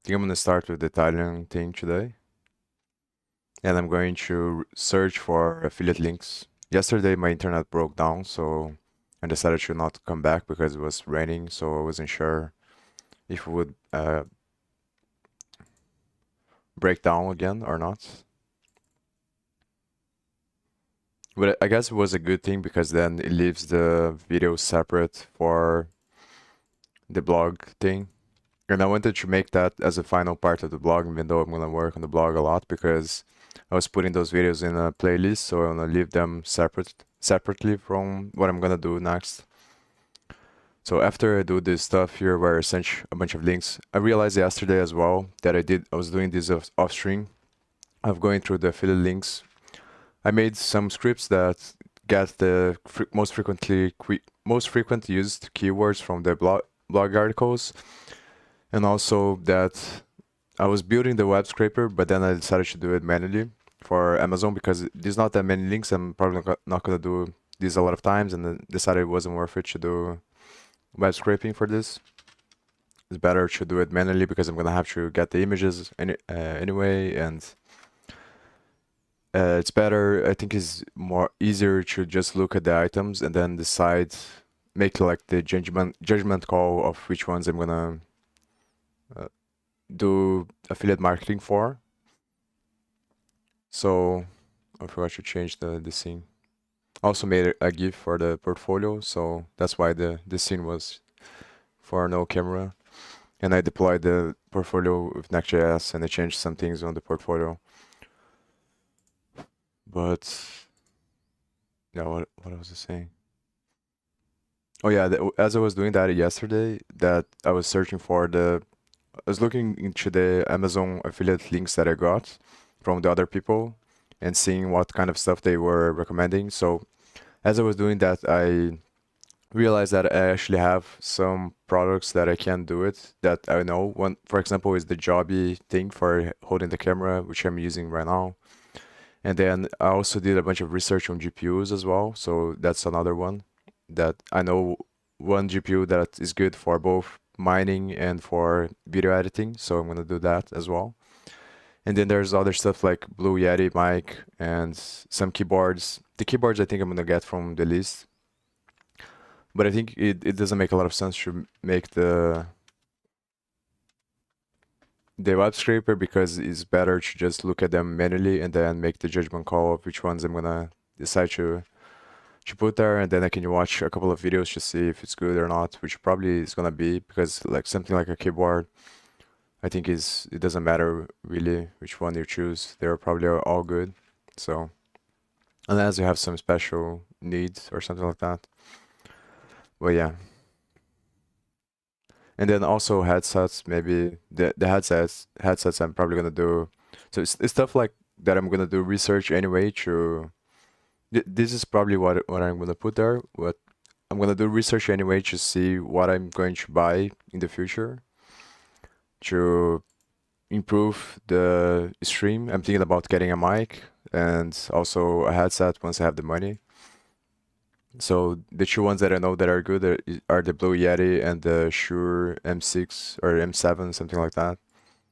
think I'm gonna start with the Italian thing today, and I'm going to search for affiliate links. Yesterday my internet broke down, so I decided to not come back because it was raining, so I wasn't sure if it would break down again or not. But I guess it was a good thing because then it leaves the video separate for the blog thing. And I wanted to make that as a final part of the blog, even though I'm gonna work on the blog a lot because I was putting those videos in a playlist, so I'm gonna leave them separately from what I'm gonna do next. So after I do this stuff here where I sent a bunch of links, I realized yesterday as well that I was doing this off stream of going through the affiliate links. I made some scripts that get the most frequent used keywords from the blog articles, and also that I was building the web scraper, but then I decided to do it manually for Amazon because there's not that many links. I'm probably not gonna do this a lot of times, and then decided it wasn't worth it to do web scraping for this. It's better to do it manually because I'm gonna have to get the images anyway, and it's better. I think it's more easier to just look at the items and then decide, make like the judgment call of which ones I'm gonna do affiliate marketing for. So I forgot to change the scene. Also made a GIF for the portfolio, so that's why the scene was for no camera. And I deployed the portfolio with Next.js and I changed some things on the portfolio. But yeah, what was I saying? Oh yeah, as I was doing that yesterday, that I was searching for I was looking into the Amazon affiliate links that I got from the other people and seeing what kind of stuff they were recommending. So as I was doing that, I realized that I actually have some products that I can do it that I know. One, for example, is the Joby thing for holding the camera, which I'm using right now. And then I also did a bunch of research on GPUs as well. So that's another one that I know, one GPU that is good for both mining and for video editing. So I'm gonna do that as well. And then there's other stuff like Blue Yeti mic and some keyboards. The keyboards I think I'm gonna get from the list. But I think it doesn't make a lot of sense to make the web scraper because it's better to just look at them manually and then make the judgment call of which ones I'm gonna decide to put there, and then I can watch a couple of videos to see if it's good or not, which probably is gonna be because like something like a keyboard, I think it doesn't matter really which one you choose. They're probably all good. So unless you have some special needs or something like that. But yeah. And then also headsets, maybe the headsets I'm probably gonna do. So it's stuff like that I'm gonna do research anyway to this is probably what I'm gonna put there. What I'm gonna do research anyway to see what I'm going to buy in the future to improve the stream. I'm thinking about getting a mic and also a headset once I have the money. So the two ones that I know that are good are the Blue Yeti and the Shure M6 or M7, something like that.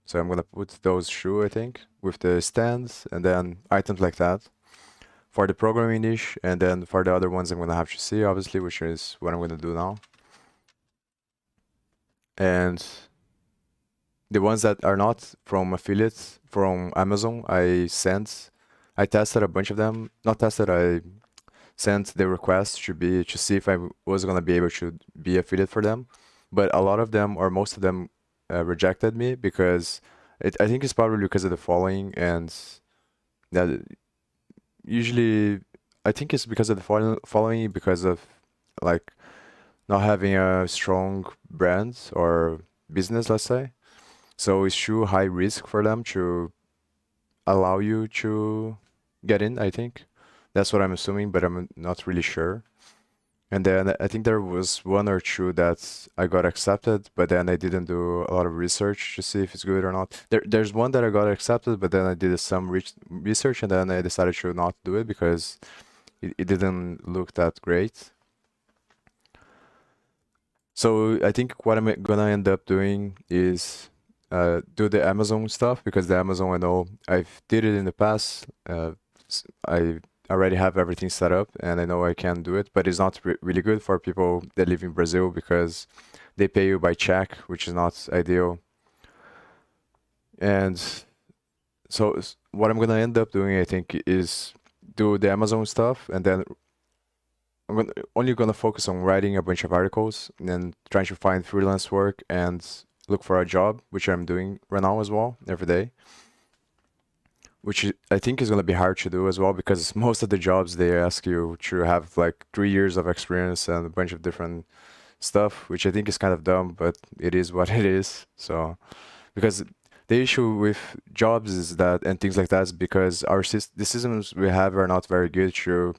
So I'm gonna put those Shure, I think, with the stands and then items like that for the programming niche. And then for the other ones, I'm gonna have to see, obviously, which is what I'm gonna do now. And the ones that are not from affiliates from Amazon, I tested a bunch of them. Not tested, I sent the request to see if I was gonna be able to be affiliate for them, but a lot of them or most of them rejected me because I think it's probably because of the following, and that usually I think it's because of the following because of like not having a strong brand or business, let's say. So it's too high risk for them to allow you to get in, I think. That's what I'm assuming, but I'm not really sure. And then I think there was one or two that I got accepted, but then I didn't do a lot of research to see if it's good or not. There's one that I got accepted, but then I did some research and then I decided to not do it because it didn't look that great. So I think what I'm gonna end up doing is do the Amazon stuff, because the Amazon, I know I've did it in the past. I already have everything set up and I know I can do it, but it's not really good for people that live in Brazil because they pay you by check, which is not ideal. And so what I'm gonna end up doing, I think, is do the Amazon stuff, and then only gonna focus on writing a bunch of articles and then trying to find freelance work and look for a job, which I'm doing right now as well, every day. Which I think is gonna be hard to do as well, because most of the jobs they ask you to have like 3 years of experience and a bunch of different stuff, which I think is kind of dumb, but it is what it is. So, because the issue with jobs is that, and things like that, is because the systems we have are not very good to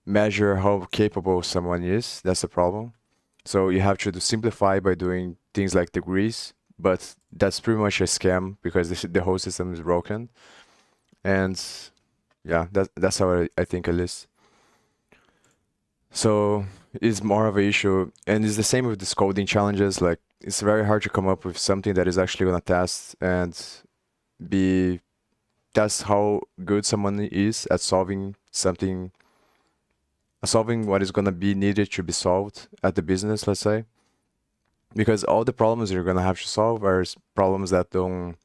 measure how capable someone is. That's the problem. So you have to simplify by doing things like degrees, but that's pretty much a scam because the whole system is broken. And yeah, that's how I think, at least. So it's more of an issue, and it's the same with these coding challenges. Like, it's very hard to come up with something that is actually gonna test and be test how good someone is at solving something, solving what is gonna be needed to be solved at the business, let's say. Because all the problems you're gonna have to solve are problems that don't,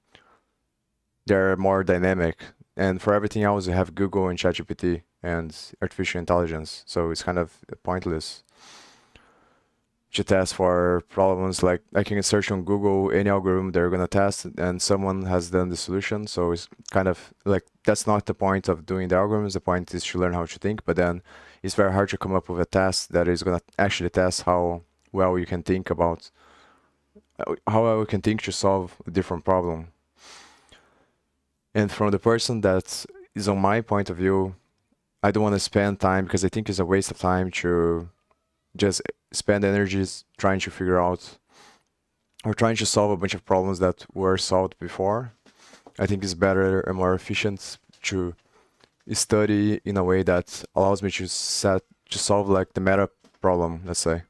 they're more dynamic. And for everything else, you have Google and ChatGPT and artificial intelligence. So it's kind of pointless to test for problems. Like, I can search on Google any algorithm they're gonna test, and someone has done the solution. So it's kind of like, that's not the point of doing the algorithms. The point is to learn how to think. But then it's very hard to come up with a test that is gonna actually test how well you can think about, how well you can think to solve a different problem. And from the person that is on my point of view, I don't want to spend time, because I think it's a waste of time to just spend energies trying to figure out or trying to solve a bunch of problems that were solved before. I think it's better and more efficient to study in a way that allows me to solve like the meta problem, let's say.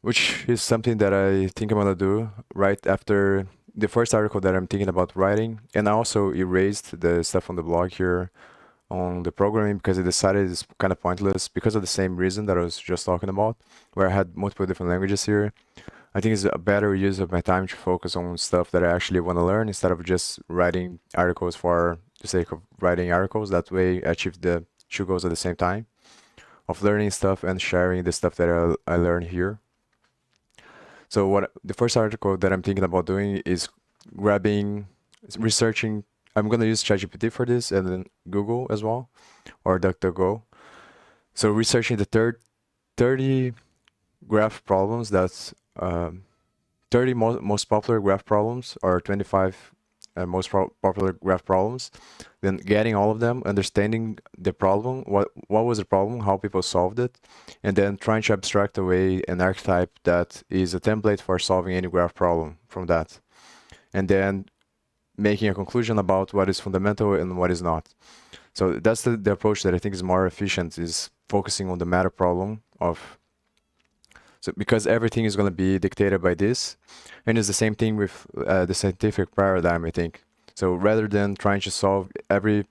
Which is something that I think I'm gonna do right after the first article that I'm thinking about writing. And I also erased the stuff on the blog here on the programming, because I decided it's kind of pointless because of the same reason that I was just talking about, where I had multiple different languages here. I think it's a better use of my time to focus on stuff that I actually want to learn, instead of just writing articles for the sake of writing articles. That way I achieve the two goals at the same time, of learning stuff and sharing the stuff that I learn here. So what the first article that I'm thinking about doing is researching. I'm gonna use ChatGPT for this, and then Google as well, or DuckDuckGo. So researching the 30 graph problems that's 30 most popular graph problems, or 25 most popular graph problems, then getting all of them, understanding the problem, what was the problem, how people solved it, and then trying to abstract away an archetype that is a template for solving any graph problem from that, and then making a conclusion about what is fundamental and what is not. So that's the approach that I think is more efficient, is focusing on the meta problem of, so because everything is going to be dictated by this, and it's the same thing with the scientific paradigm, I think. So rather than trying to solve every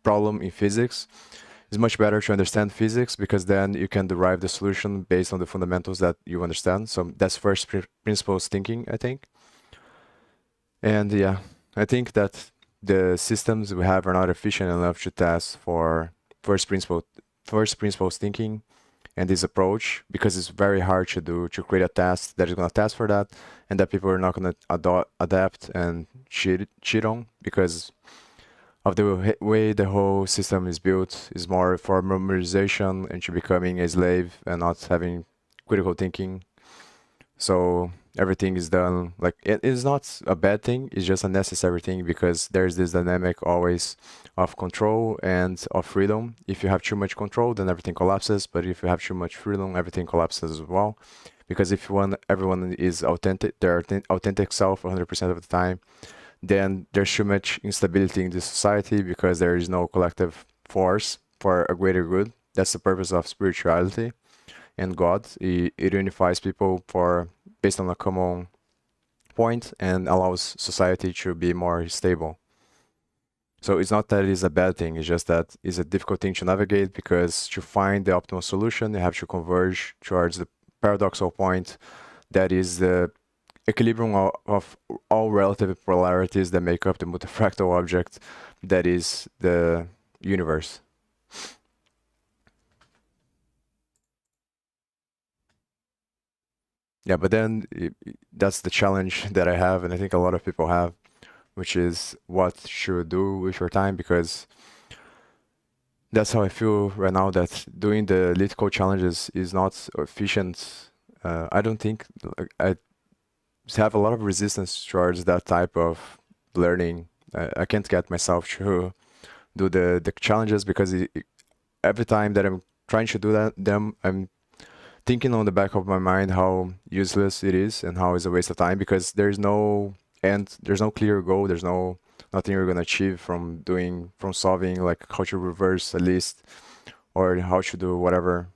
problem in physics, it's much better to understand physics, because then you can derive the solution based on the fundamentals that you understand. So that's first principles thinking, I think. And yeah, I think that the systems we have are not efficient enough to test for first principles thinking and this approach, because it's very hard to do, to create a test that is going to test for that, and that people are not going to adapt and cheat on, because of the way the whole system is built, is more for memorization and to becoming a slave and not having critical thinking. So everything is done, like, it is not a bad thing, it's just a necessary thing, because there's this dynamic always of control and of freedom. If you have too much control, then everything collapses, but if you have too much freedom, everything collapses as well. Because if everyone is authentic, their authentic self 100% of the time, then there's too much instability in the society, because there is no collective force for a greater good. That's the purpose of spirituality and God. It unifies people based on a common point and allows society to be more stable. So it's not that it's a bad thing, it's just that it's a difficult thing to navigate, because to find the optimal solution, you have to converge towards the paradoxical point that is the equilibrium of all relative polarities that make up the multifractal object that is the universe. Yeah, but then that's the challenge that I have, and I think a lot of people have, which is what should do with your time, because that's how I feel right now, that doing the LeetCode challenges is not efficient. I don't think, I have a lot of resistance towards that type of learning. I can't get myself to do the challenges, because every time that I'm trying to do them, I'm thinking on the back of my mind how useless it is and how it's a waste of time, because there's no end, there's no clear goal, there's nothing you're gonna achieve from solving, like how to reverse a list or how to do whatever.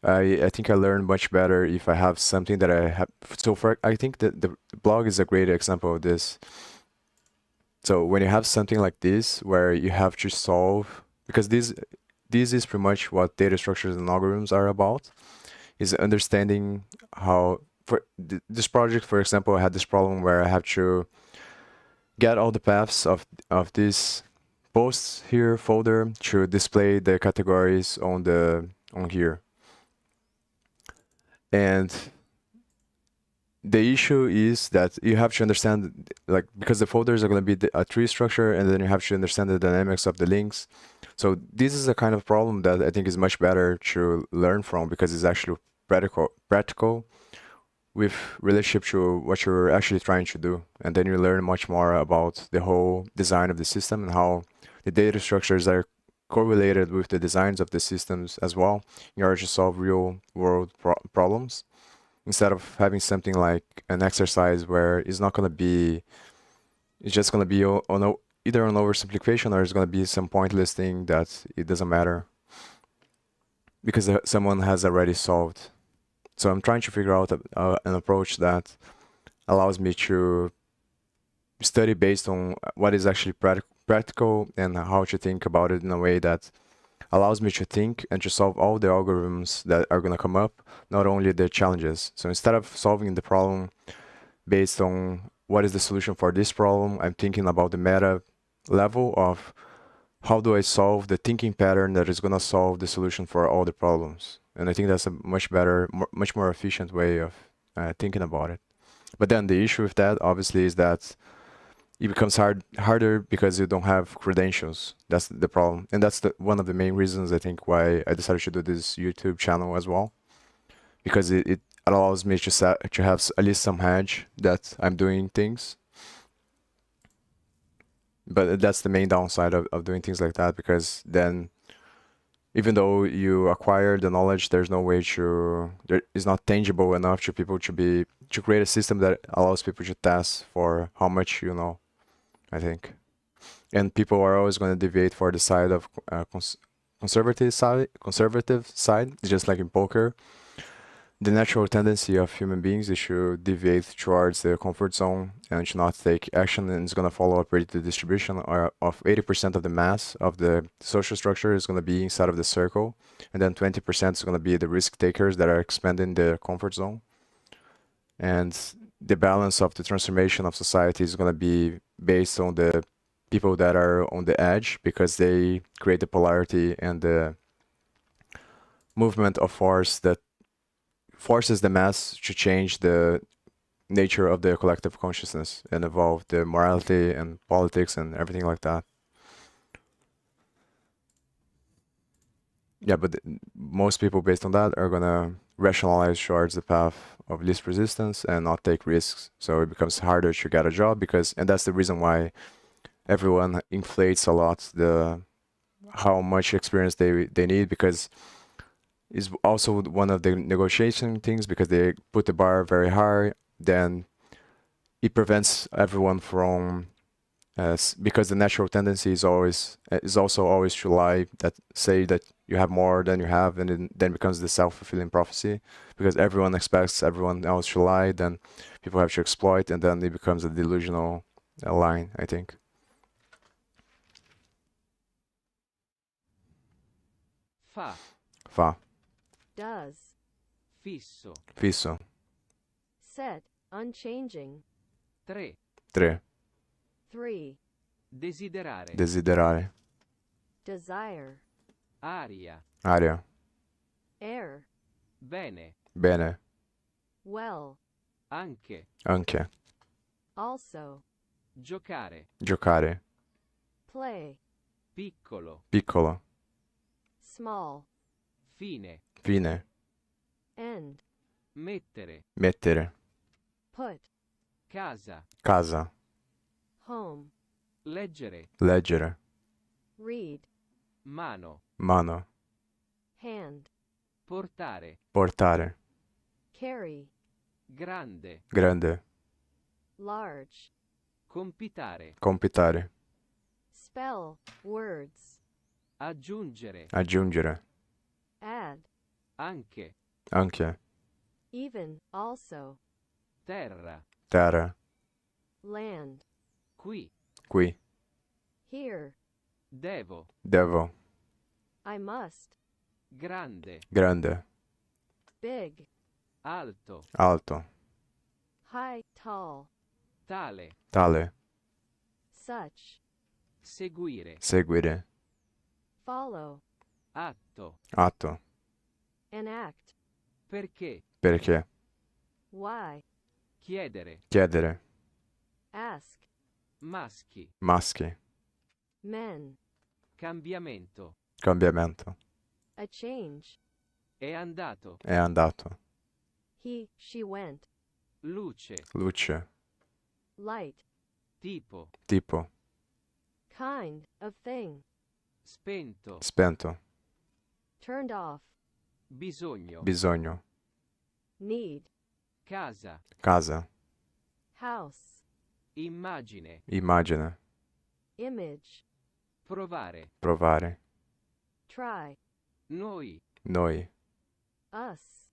I think I learn much better if I have something that I have. So I think that the blog is a great example of this. So when you have something like this where you have to solve, because this is pretty much what data structures and algorithms are about, is understanding how, for this project, for example, I had this problem where I have to get all the paths of this posts here folder to display the categories on here. And the issue is that you have to understand, like, because the folders are going to be a tree structure, and then you have to understand the dynamics of the links. So this is a kind of problem that I think is much better to learn from, because it's actually practical with relationship to what you're actually trying to do. And then you learn much more about the whole design of the system and how the data structures are correlated with the designs of the systems as well, in order to solve real world problems, instead of having something like an exercise where it's not going to be, it's just going to be either an oversimplification, or it's going to be some pointless thing that it doesn't matter because someone has already solved. So I'm trying to figure out an approach that allows me to study based on what is actually practical, and how to think about it in a way that allows me to think and to solve all the algorithms that are going to come up, not only the challenges. So instead of solving the problem based on what is the solution for this problem, I'm thinking about the meta level of how do I solve the thinking pattern that is going to solve the solution for all the problems. And I think that's a much better, much more efficient way of thinking about it. But then the issue with that, obviously, is that it becomes harder because you don't have credentials. That's the problem. And that's one of the main reasons, I think, why I decided to do this YouTube channel as well. Because it allows me to have at least some hedge that I'm doing things. But that's the main downside of doing things like that, because then, even though you acquire the knowledge, there's no way there is not tangible enough to people to create a system that allows people to test for how much you know, I think. And people are always going to deviate for the side of conservative side, just like in poker. The natural tendency of human beings is to deviate towards the comfort zone and to not take action, and it's going to follow a predicted distribution of 80% of the mass of the social structure is going to be inside of the circle, and then 20% is going to be the risk takers that are expanding the comfort zone. And the balance of the transformation of society is going to be based on the people that are on the edge, because they create the polarity and the movement of force that forces the mass to change the nature of the collective consciousness and evolve the morality and politics and everything like that. Yeah, but most people based on that are gonna rationalize towards the path of least resistance and not take risks. So it becomes harder to get a job, and that's the reason why everyone inflates a lot how much experience they need, because is also one of the negotiation things, because they put the bar very high. Then it prevents everyone from, because the natural tendency is also always to lie, that say that you have more than you have, and then becomes the self-fulfilling prophecy because everyone expects everyone else to lie, then people have to exploit, and then it becomes a delusional line, I think. Fa, Fa, does, fisso. fisso, set, unchanging, 3. tre, 3, Desiderare. desiderare, desire, Aria. aria, air, Bene. bene, well, Anche. anche, also, Giocare. giocare, play, Piccolo. piccolo, small, Fine. fine, end, Mettere. mettere, put, Casa. casa, home, Leggere. leggere, read, Mano. mano, hand, Portare. portare, carry, Grande. grande, large, Compitare. compitare, spell, words, Aggiungere. aggiungere, add, Anche. anche, even, also, Terra. terra, land, Qui. qui, here, Devo. devo, I must, Grande. grande, big, Alto. alto, high, tall, Tale. tale, such, Seguire. seguire, follow, Atto. atto, enact, Perché. perché, why, Chiedere. chiedere, ask, Maschi. maschi, men, Cambiamento. cambiamento, a change, È andato. è andato, he, she went, Luce. luce, light, Tipo. tipo, kind, of thing, Spento. spento, turned off, Bisogno. bisogno, need, Casa. casa, house, Immagine. immagine, image, Provare. provare, try, Noi. noi, us,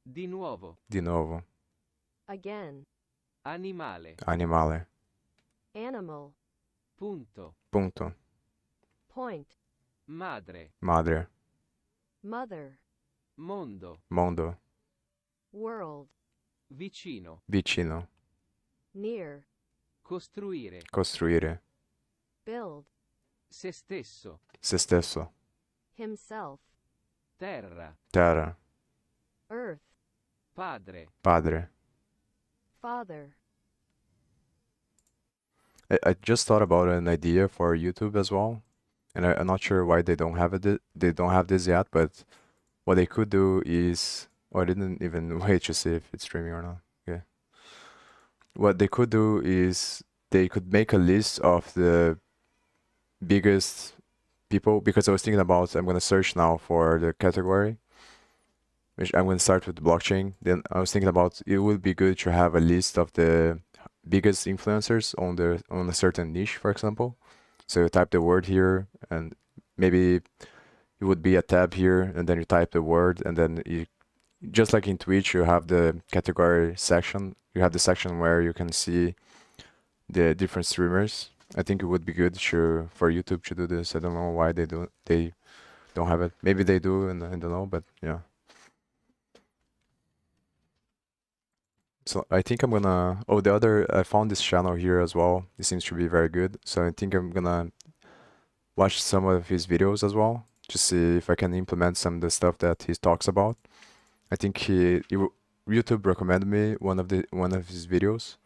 Di nuovo. di nuovo, again, Animale. animale, animal, Punto. punto, point, Madre. madre, mother, Mondo. mondo, world, Vicino. vicino, near, Costruire. costruire, build, Se stesso. se stesso, himself, Terra. terra, earth, Padre. padre. father, I just thought about an idea for YouTube as well, and I'm not sure why they don't have it. They don't have this yet, but what they could do is, oh, I didn't even wait to see if it's streaming or not. Okay. What they could do is they could make a list of the biggest people, because I was thinking about, I'm gonna search now for the category, which I'm gonna start with the blockchain. Then I was thinking about it would be good to have a list of the biggest influencers on a certain niche, for example. So you type the word here, and maybe it would be a tab here, and then you type the word, and then you, just like in Twitch, you have the category section. You have the section where you can see the different streamers. I think it would be good for YouTube to do this. I don't know why they don't have it. Maybe they do, and I don't know, but yeah. So I think I'm gonna, oh, I found this channel here as well. It seems to be very good. So I think I'm gonna watch some of his videos as well, to see if I can implement some of the stuff that he talks about. I think YouTube recommended me one of his videos,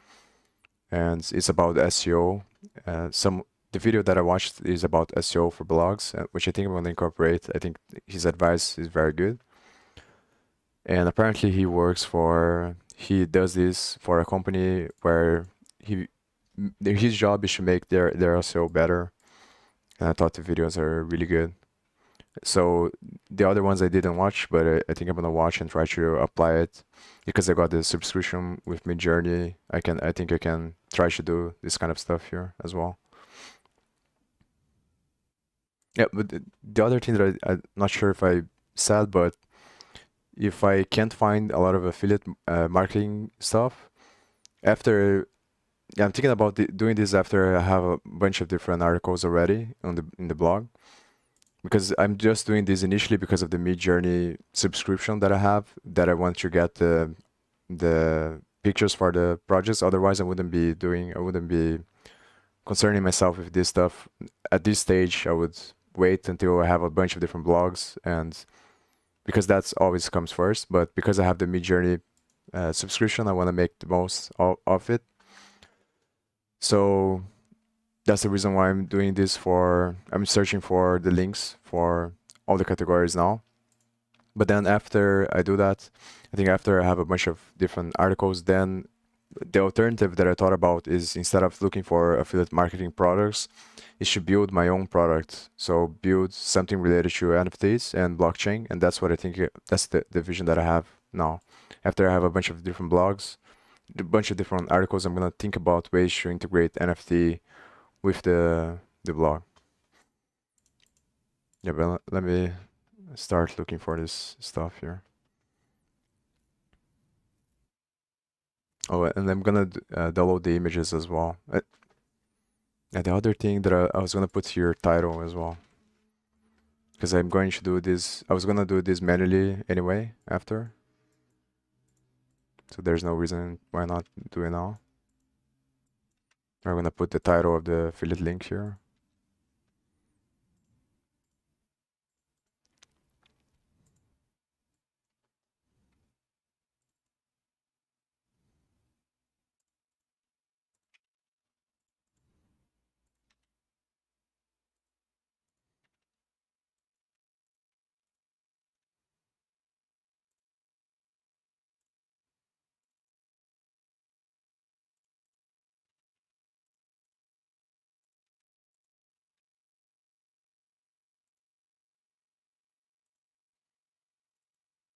and it's about SEO. The video that I watched is about SEO for blogs, which I think I'm gonna incorporate. I think his advice is very good. And apparently he does this for a company where his job is to make their SEO better. And I thought the videos are really good. So the other ones I didn't watch, but I think I'm gonna watch and try to apply it, because I got the subscription with Midjourney. I think I can try to do this kind of stuff here as well. Yeah, but the other thing that I'm not sure if I said, but if I can't find a lot of affiliate marketing stuff, after yeah, I'm thinking about doing this after I have a bunch of different articles already on the blog, because I'm just doing this initially because of the Midjourney subscription that I have, that I want to get the pictures for the projects. Otherwise, I wouldn't be concerning myself with this stuff. At this stage, I would wait until I have a bunch of different blogs, and because that's always comes first. But because I have the Midjourney subscription, I want to make the most of it. So that's the reason why I'm doing this I'm searching for the links for all the categories now. But then after I do that, I think after I have a bunch of different articles, then the alternative that I thought about is, instead of looking for affiliate marketing products, is to build my own product. So build something related to NFTs and blockchain. And that's what I think, that's the vision that I have now. After I have a bunch of different blogs, a bunch of different articles, I'm going to think about ways to integrate NFT with the blog. Yeah, but let me start looking for this stuff here. Oh, and I'm gonna download the images as well. And the other thing that I was gonna put here, title as well, because I'm going to do this. I was gonna do this manually anyway after, so there's no reason why not do it now. I'm gonna put the title of the affiliate link here.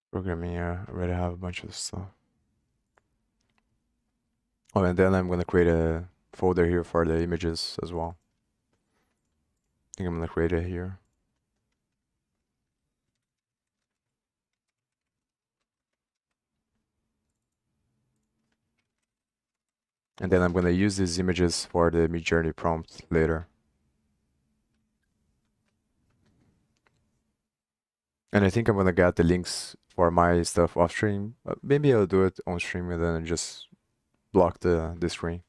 Programming, yeah, I already have a bunch of stuff. Oh, and then I'm gonna create a folder here for the images as well. I think I'm gonna create it here. And then I'm gonna use these images for the Midjourney prompt later. And I think I'm gonna get the links for my stuff off stream. Maybe I'll do it on stream and then just block the screen.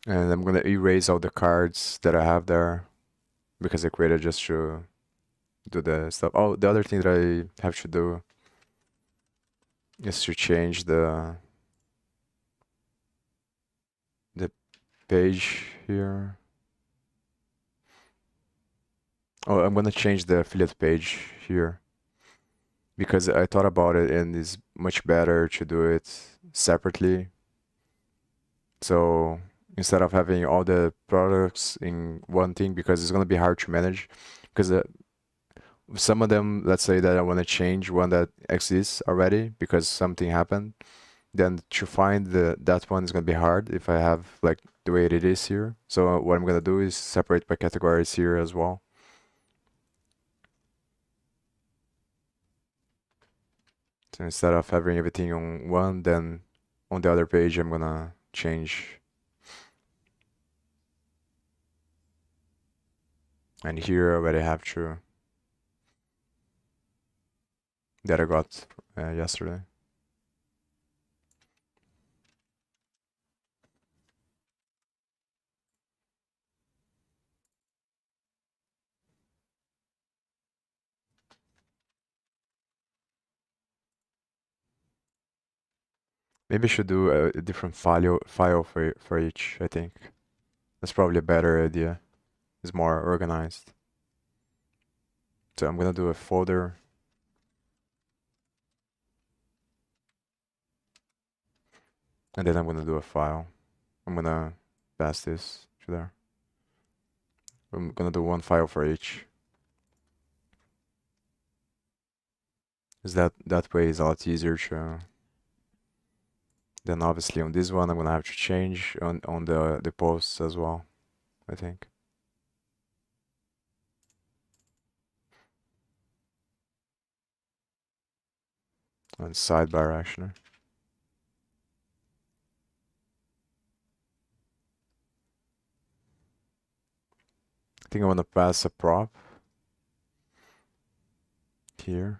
And I'm gonna erase all the cards that I have there because I created just to do the stuff. Oh, the other thing that I have to do is to change the page here. Oh, I'm gonna change the affiliate page here because I thought about it and it's much better to do it separately. So instead of having all the products in one thing, because it's gonna be hard to manage, because some of them, let's say that I want to change one that exists already because something happened, then to find that one is gonna be hard if I have like the way it is here. So what I'm gonna do is separate by categories here as well. So instead of having everything on one, then on the other page I'm gonna change. And here I already have to that I got yesterday. Maybe I should do a different file for each, I think. That's probably a better idea. It's more organized. So I'm gonna do a folder. And then I'm gonna do a file. I'm gonna pass this to there. I'm gonna do one file for each. Is that way is a lot easier to. Then obviously on this one I'm gonna have to change on the posts as well. I think. And sidebar actually. I think I want to pass a prop here.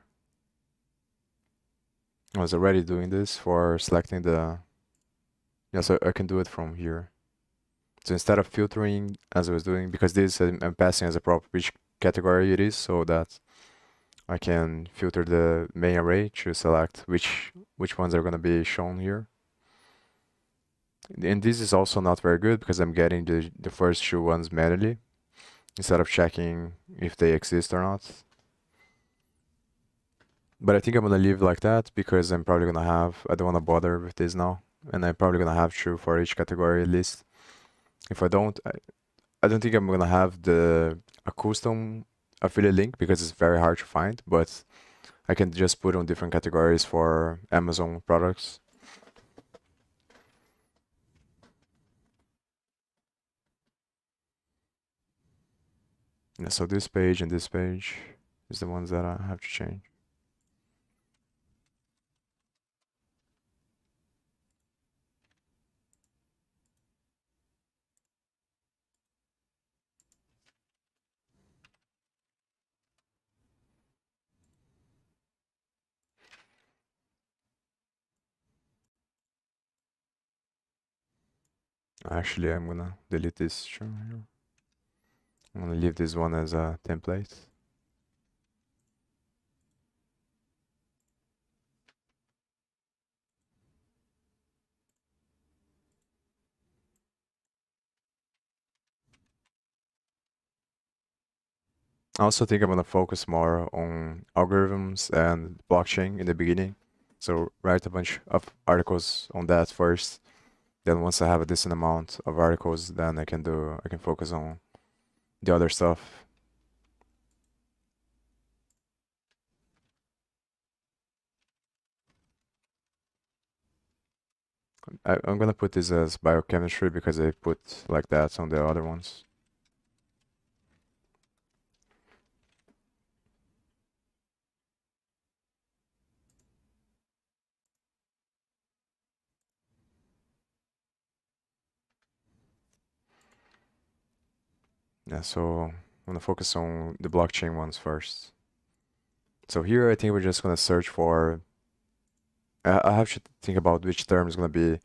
I was already doing this for selecting the... Yeah, so I can do it from here. So instead of filtering as I was doing, because this I'm passing as a prop which category it is, so that I can filter the main array to select which ones are going to be shown here. And this is also not very good because I'm getting the first two ones manually instead of checking if they exist or not. But I think I'm gonna leave like that because I'm probably gonna have, I don't want to bother with this now, and I'm probably gonna have two for each category at least. If I don't, I don't think I'm gonna have a custom affiliate link because it's very hard to find, but I can just put on different categories for Amazon products. Yeah, so this page and this page is the ones that I have to change. Actually, I'm gonna delete this too here. I'm gonna leave this one as a template. I also think I'm gonna focus more on algorithms and blockchain in the beginning. So write a bunch of articles on that first. Then once I have a decent amount of articles, then I can focus on the other stuff. I'm gonna put this as biochemistry because I put like that on the other ones. Yeah, so I'm gonna focus on the blockchain ones first. So here I think we're just gonna search for, I have to think about which term is gonna be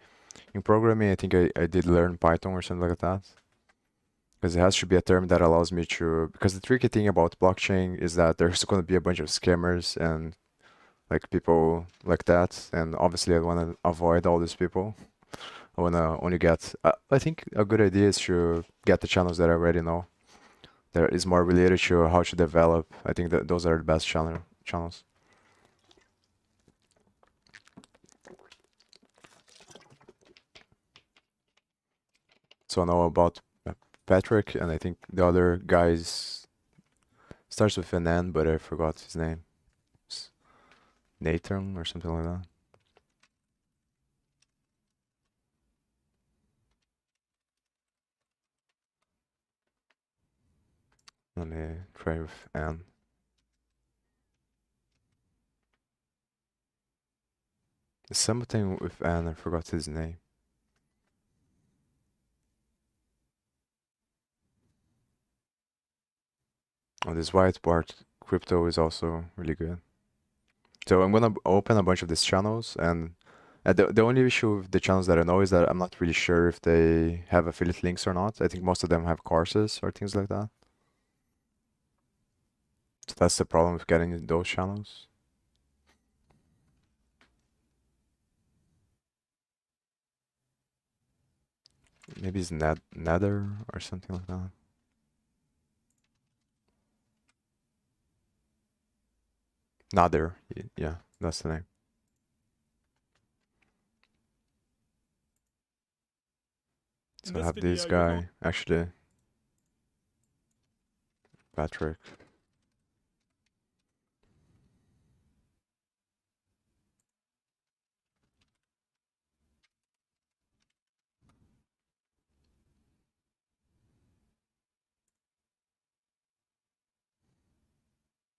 in programming. I think I did learn Python or something like that. Because it has to be a term that allows me to, because the tricky thing about blockchain is that there's going to be a bunch of scammers and like people like that, and obviously I want to avoid all these people. I want to only get, I think a good idea is to get the channels that I already know. That is more related to how to develop. I think that those are the best channels. So I know about Patrick, and I think the other guys starts with an N, but I forgot his name. It's Nathan or something like that. Let me try with N. Something with N, I forgot his name. Oh, this whiteboard crypto is also really good. So I'm gonna open a bunch of these channels, and the only issue with the channels that I know is that I'm not really sure if they have affiliate links or not. I think most of them have courses or things like that. So that's the problem with getting those channels. Maybe it's Nether or something like that. Nether, yeah, that's the name. So I have this guy, actually, Patrick.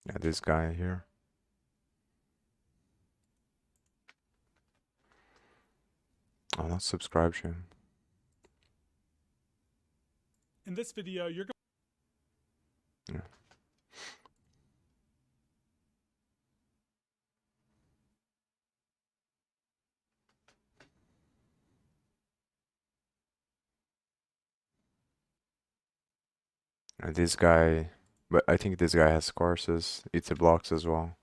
Yeah, this guy here. I'm not subscribed to him. In this video, you're going Yeah. And this guy, but I think this guy has courses, it's a blocks as well.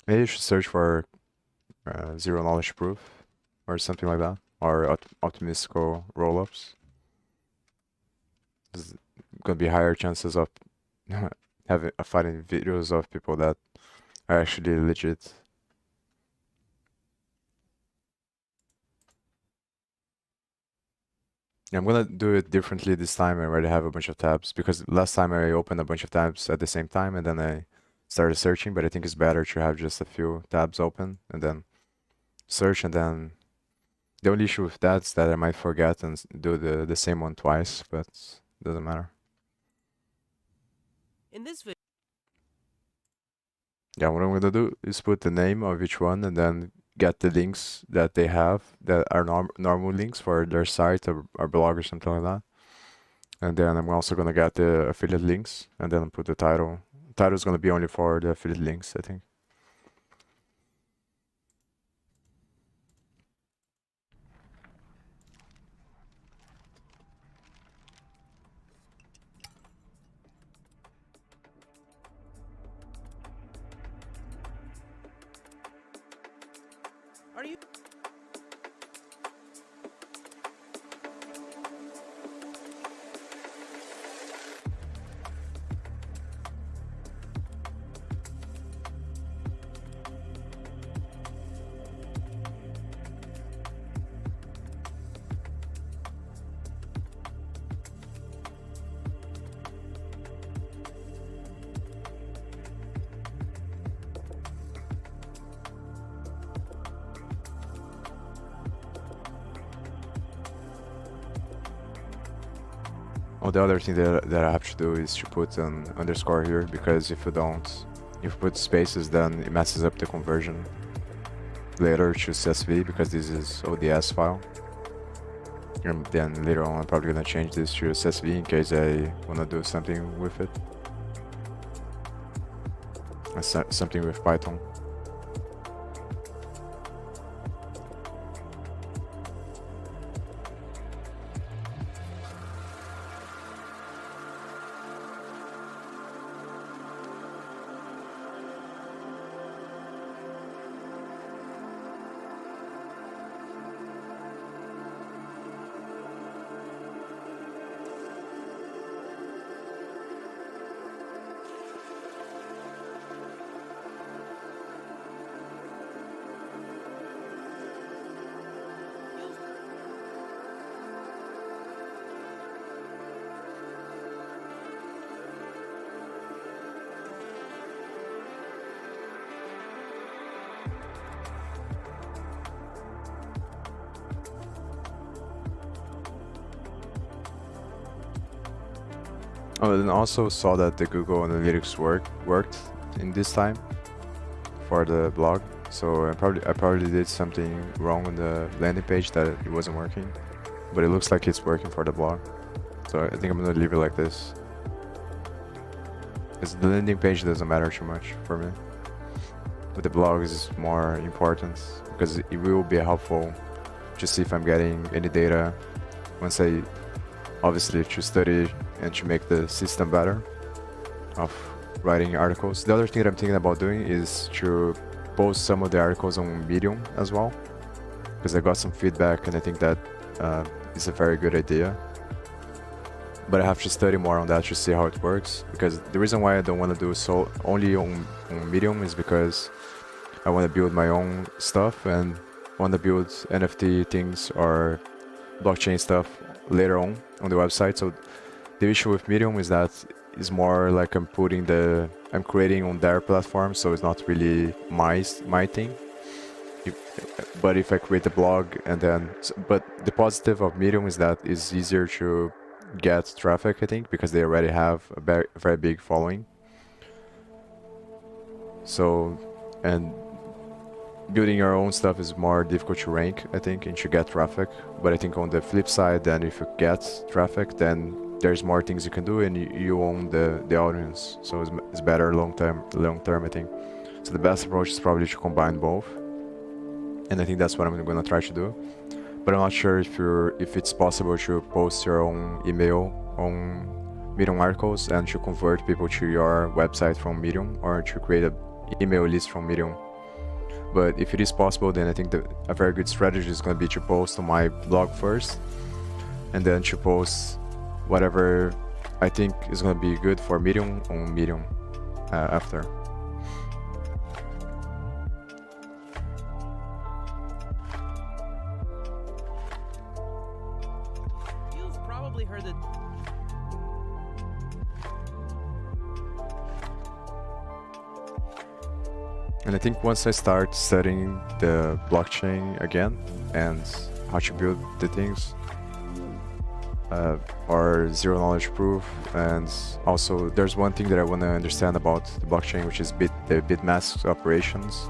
Maybe you should search for zero knowledge proof or something like that, or optimistical rollups. There's gonna be higher chances of finding videos of people that are actually legit. I'm gonna do it differently this time. I already have a bunch of tabs because last time I opened a bunch of tabs at the same time and then I started searching, but I think it's better to have just a few tabs open and then search, and then the only issue with that is that I might forget and do the same one twice, but doesn't matter. In this video, Yeah, what I'm gonna do is put the name of each one and then get the links that they have that are normal links for their site or blog or something like that. And then I'm also gonna get the affiliate links and then put the title. Title is gonna be only for the affiliate links, I think. are you Oh, the other thing that I have to do is to put an underscore here, because if you put spaces, then it messes up the conversion later to CSV, because this is ODS file. And then later on, I'm probably gonna change this to CSV in case I wanna do something with it. Something with Python. Oh, and also saw that the Google Analytics worked in this time for the blog. So I probably did something wrong on the landing page that it wasn't working, but it looks like it's working for the blog. So I think I'm gonna leave it like this. Because the landing page doesn't matter too much for me, but the blog is more important because it will be helpful to see if I'm getting any data once I obviously to study and to make the system better of writing articles. The other thing that I'm thinking about doing is to post some of the articles on Medium as well, because I got some feedback and I think that is a very good idea. But I have to study more on that to see how it works, because the reason why I don't want to do so only on Medium is because I want to build my own stuff and want to build NFT things or blockchain stuff later on the website. So the issue with Medium is that it's more like I'm creating on their platform, so it's not really my thing. But if I create a blog and then, but the positive of Medium is that it's easier to get traffic, I think, because they already have a very, very big following. So, and building your own stuff is more difficult to rank, I think, and to get traffic. But I think on the flip side, then if you get traffic, then there's more things you can do, and you own the audience. So it's better long term, I think. So the best approach is probably to combine both, and I think that's what I'm gonna try to do. But I'm not sure if it's possible to post your own email on Medium articles and to convert people to your website from Medium, or to create an email list from Medium. But if it is possible, then I think that a very good strategy is going to be to post on my blog first, and then to post whatever I think is going to be good for Medium on Medium after. You've probably heard that. And I think once I start studying the blockchain again and how to build the things, or zero knowledge proof, and also there's one thing that I want to understand about the blockchain, which is the bitmask operations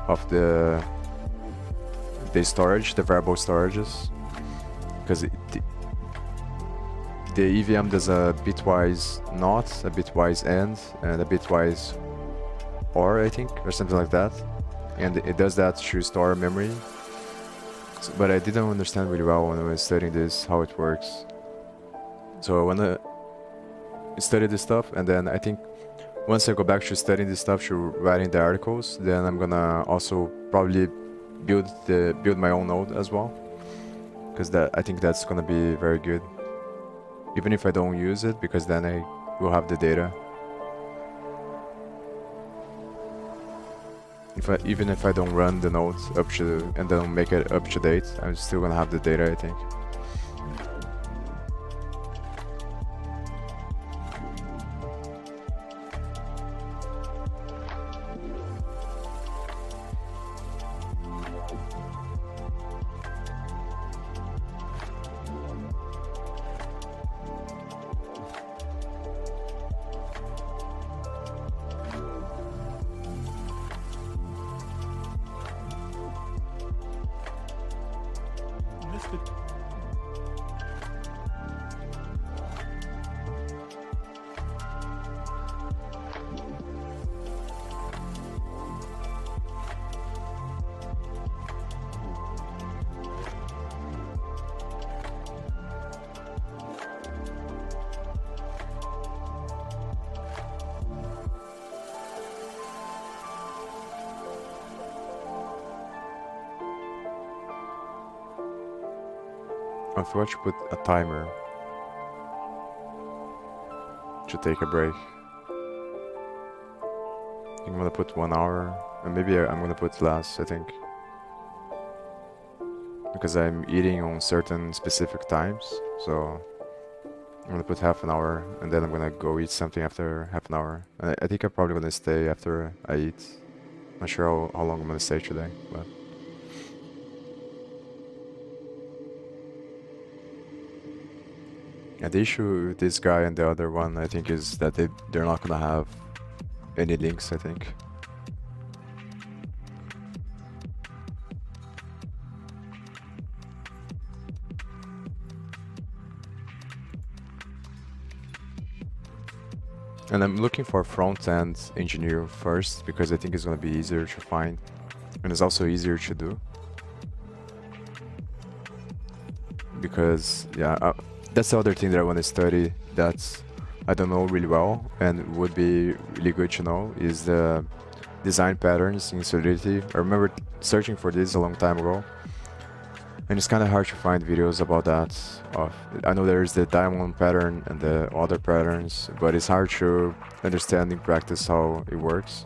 of the storage, the variable storages, because the EVM does a bitwise NOT, a bitwise AND, and a bitwise OR, I think, or something like that, and it does that to store memory. But I didn't understand really well when I was studying this how it works. So I wanna study this stuff, and then I think once I go back to studying this stuff, to writing the articles, then I'm gonna also probably build my own node as well, because I think that's gonna be very good, even if I don't use it, because then I will have the data. Even if I don't run the node up to and then make it up to date, I'm still gonna have the data, I think. In this vid- I forgot to put a timer to take a break. I'm gonna put 1 hour, and maybe I'm gonna put less, I think, because I'm eating on certain specific times. So I'm gonna put half an hour, and then I'm gonna go eat something after half an hour. And I think I'm probably gonna stay after I eat. Not sure how long I'm gonna stay today, but. Yeah, the issue with this guy and the other one, I think, is that they're not gonna have any links, I think. And I'm looking for a front-end engineer first, because I think it's gonna be easier to find, and it's also easier to do. Because, yeah, that's the other thing that I want to study that I don't know really well and would be really good to know, is the design patterns in Solidity. I remember searching for this a long time ago, and it's kind of hard to find videos about that. I know there's the diamond pattern and the other patterns, but it's hard to understand in practice how it works,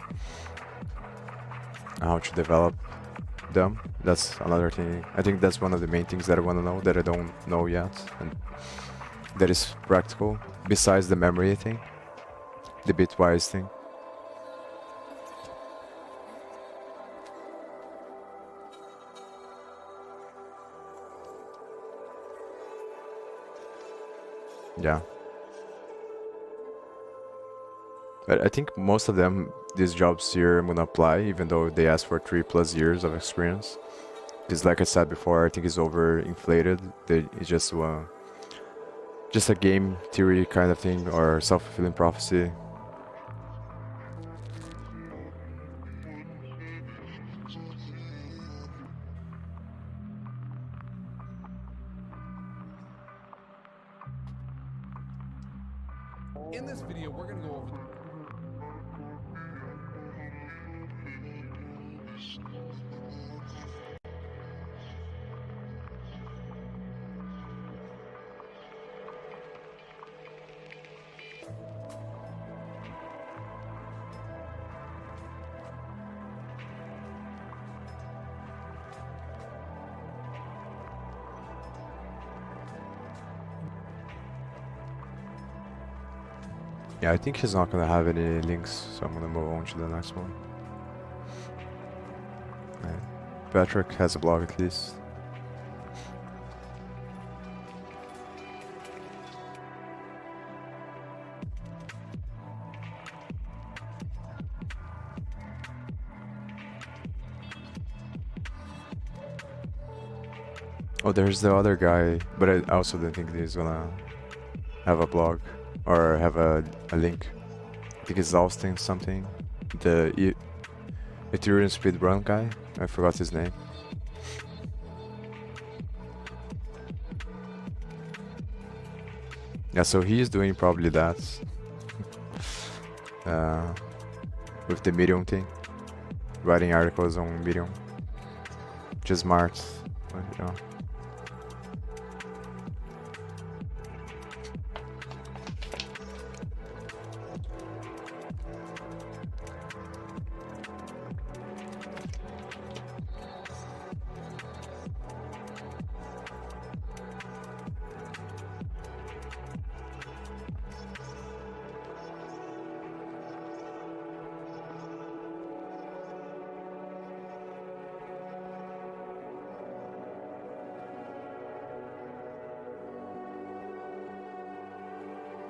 how to develop them. That's another thing. I think that's one of the main things that I want to know that I don't know yet, and that is practical, besides the memory thing, the bitwise thing. Yeah. But I think most of them, these jobs here, I'm gonna apply, even though they ask for 3+ years of experience. Because, like I said before, I think it's overinflated. It's just a game theory kind of thing, or self-fulfilling prophecy. In this video, we're going to go over Yeah, I think he's not gonna have any links, so I'm gonna move on to the next one. Patrick has a blog at least. Oh, there's the other guy, but I also don't think he's gonna have a blog or have a link. I think it's Austin something. The Ethereum speedrun guy. I forgot his name. Yeah, so he is doing probably that. With the Medium thing. Writing articles on Medium. Just smart. But, yeah.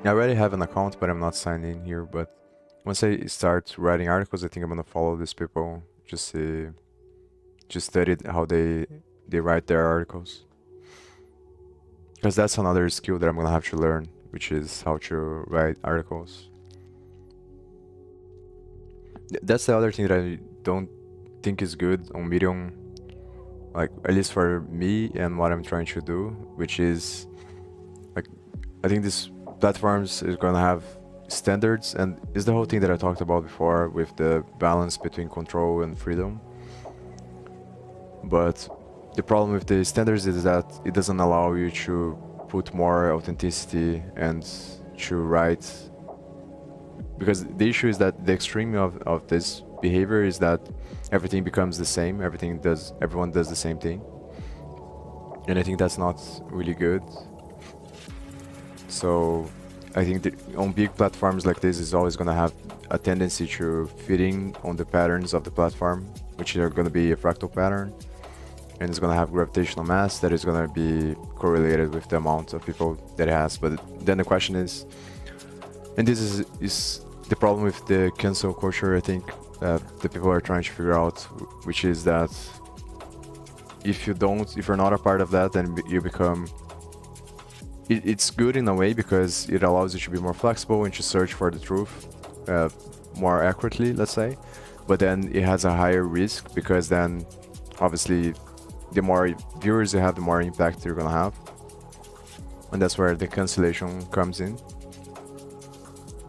I already have an account, but I'm not signed in here. But once I start writing articles, I think I'm gonna follow these people, just study how they write their articles. Because that's another skill that I'm gonna have to learn, which is how to write articles. That's the other thing that I don't think is good on Medium, like at least for me and what I'm trying to do, which is like I think this platforms is gonna have standards, and it's the whole thing that I talked about before with the balance between control and freedom. But the problem with the standards is that it doesn't allow you to put more authenticity and to write, because the issue is that the extreme of this behavior is that everything becomes the same, everyone does the same thing, and I think that's not really good. So I think that on big platforms like this is always going to have a tendency to fit in on the patterns of the platform, which are going to be a fractal pattern, and it's going to have gravitational mass that is going to be correlated with the amount of people that it has. But then the question is, and this is the problem with the cancel culture, I think, the people are trying to figure out, which is that if you're not a part of that, then you become... It's good in a way because it allows you to be more flexible and to search for the truth more accurately, let's say. But then it has a higher risk because then obviously the more viewers you have, the more impact you're gonna have. And that's where the cancellation comes in.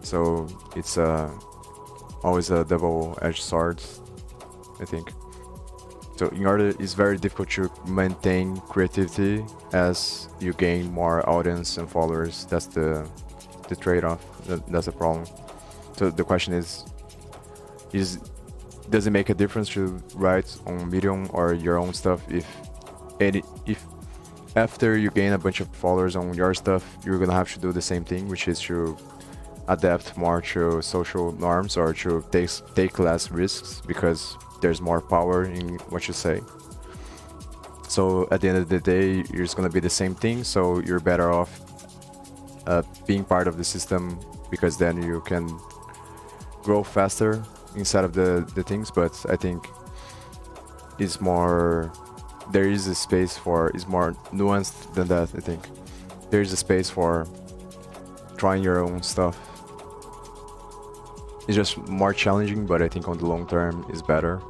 So it's always a double-edged sword, I think. So in order, it's very difficult to maintain creativity as you gain more audience and followers. That's the trade-off. That's the problem. So the question is does it make a difference to write on Medium or your own stuff if after you gain a bunch of followers on your stuff, you're gonna have to do the same thing, which is to adapt more to social norms or to take less risks because there's more power in what you say. So at the end of the day, it's gonna be the same thing, so you're better off being part of the system, because then you can grow faster inside of the things. But I think it's more, there is a space for, it's more nuanced than that. I think there is a space for trying your own stuff. It's just more challenging, but I think on the long term is better,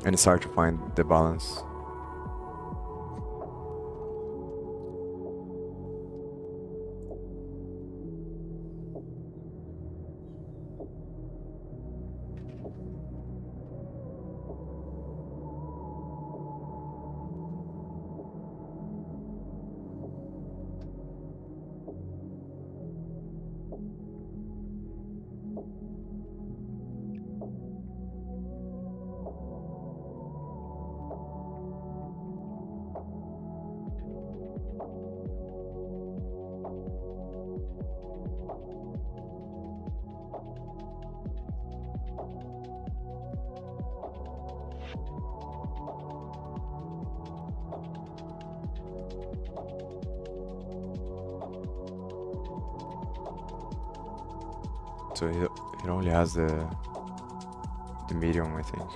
and it's hard to find the balance. So he only has the medium, I think.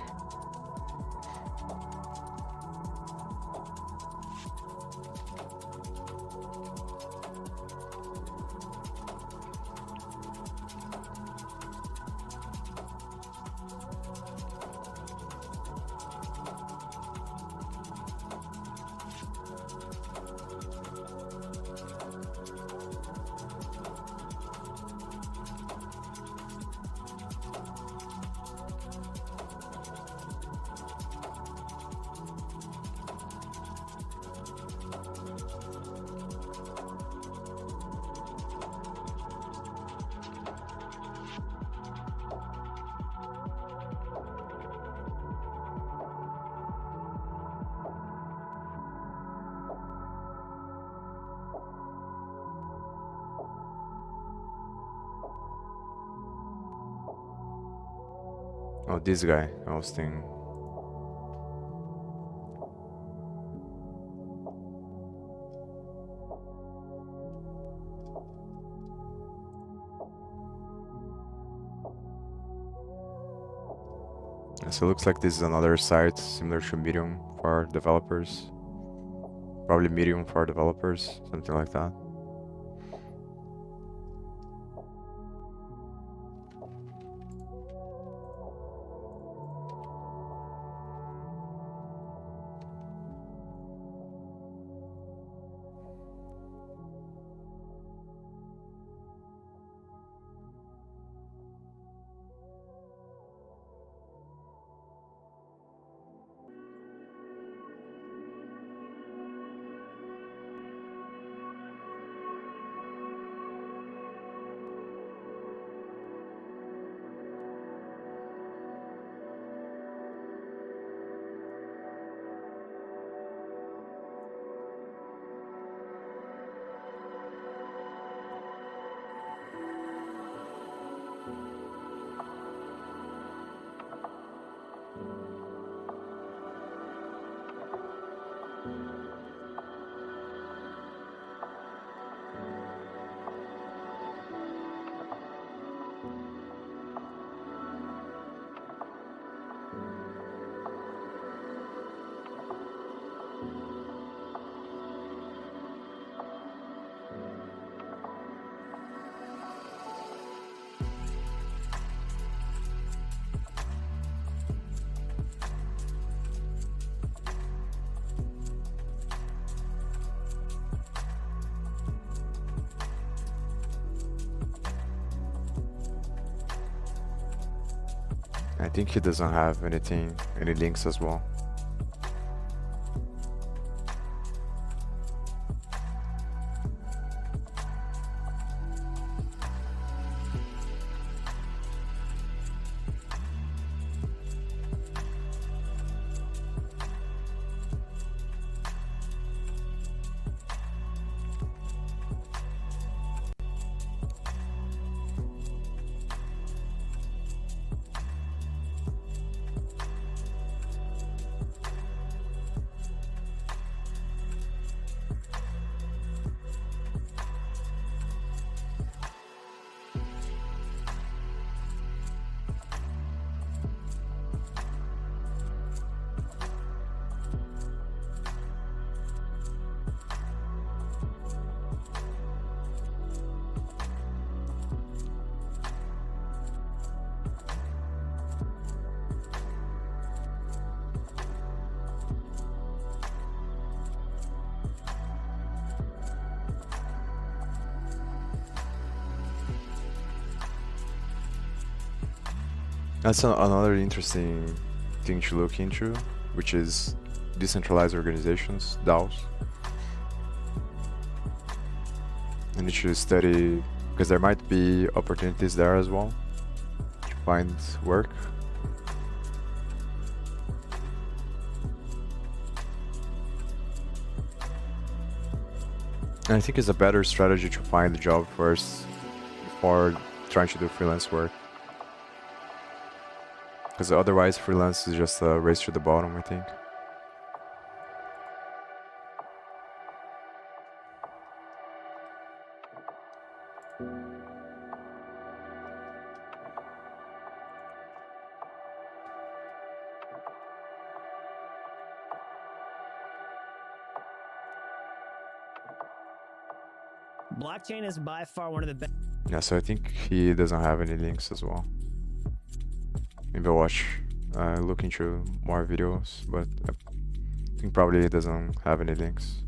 Oh, this guy, I was thinking. So it looks like this is another site similar to Medium for developers. Probably Medium for developers, something like that. I think he doesn't have anything, any links as well. That's another interesting thing to look into, which is decentralized organizations, DAOs. And you should study, because there might be opportunities there as well to find work. And I think it's a better strategy to find a job first before trying to do freelance work. Because otherwise freelance is just a race to the bottom, I think. Blockchain is by far one of the best. Yeah, so I think he doesn't have any links as well. Maybe I'll look into more videos, but I think probably he doesn't have any links.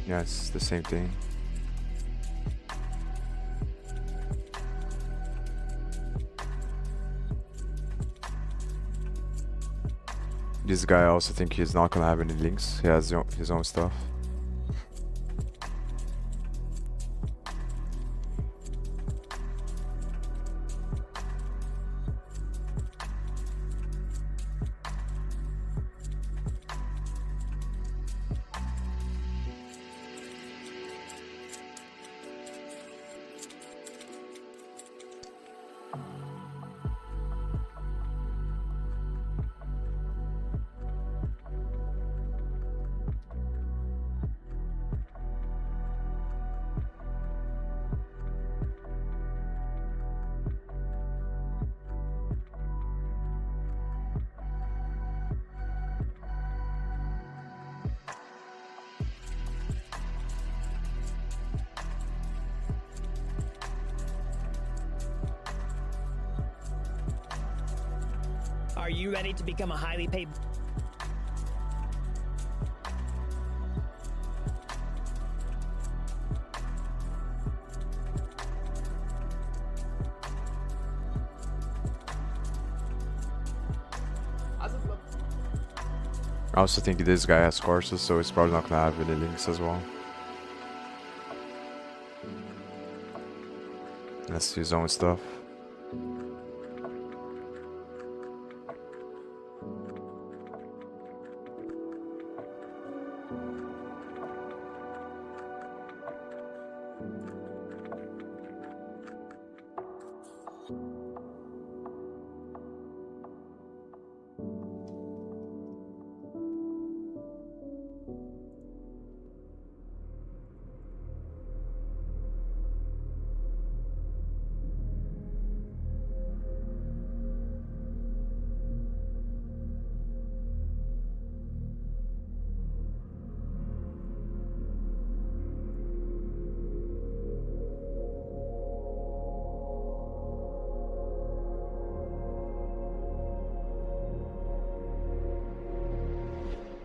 Yeah, it's the same thing. This guy, I also think he's not gonna have any links. He has his own stuff. Are you ready to become a highly paid? I also think this guy has courses, so he's probably not gonna have any links as well. That's his own stuff.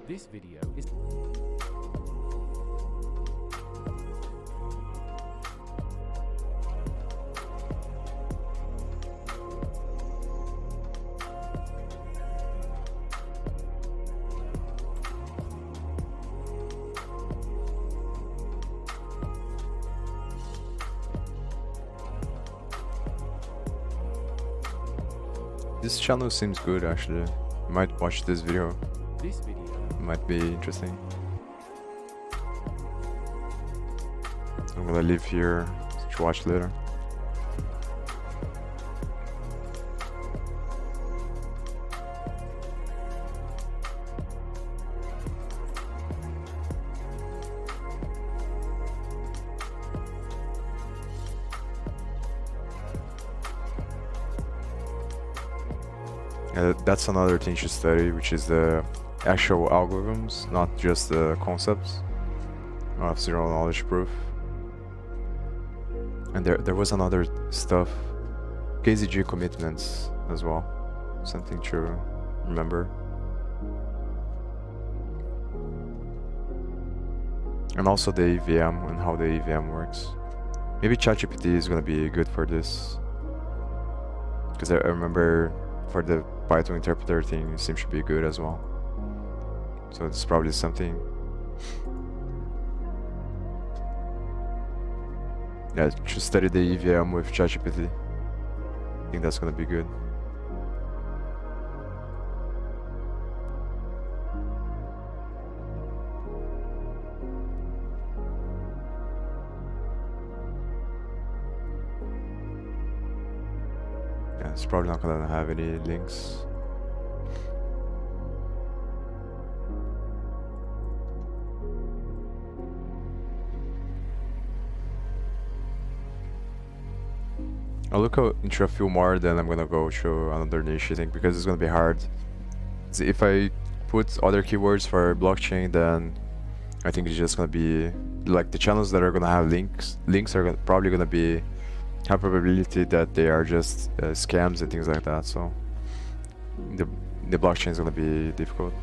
This video is This channel seems good actually. I might watch this video. this video Might be interesting. I'm gonna leave here to watch later. That's another thing to study, which is the actual algorithms, not just the concepts of zero knowledge proof. And there was another stuff, KZG commitments as well, something to remember. And also the EVM and how the EVM works. Maybe ChatGPT is gonna be good for this, because I remember for the Python interpreter thing, it seems to be good as well. So it's probably something. Yeah, to study the EVM with ChatGPT. I think that's gonna be good. Yeah, it's probably not gonna have any links. I'll look into a few more, then I'm gonna go to another niche, I think, because it's gonna be hard. So if I put other keywords for blockchain, then I think it's just gonna be like the channels that are gonna have links. Links are probably gonna be have probability that they are just scams and things like that. So the blockchain is gonna be difficult.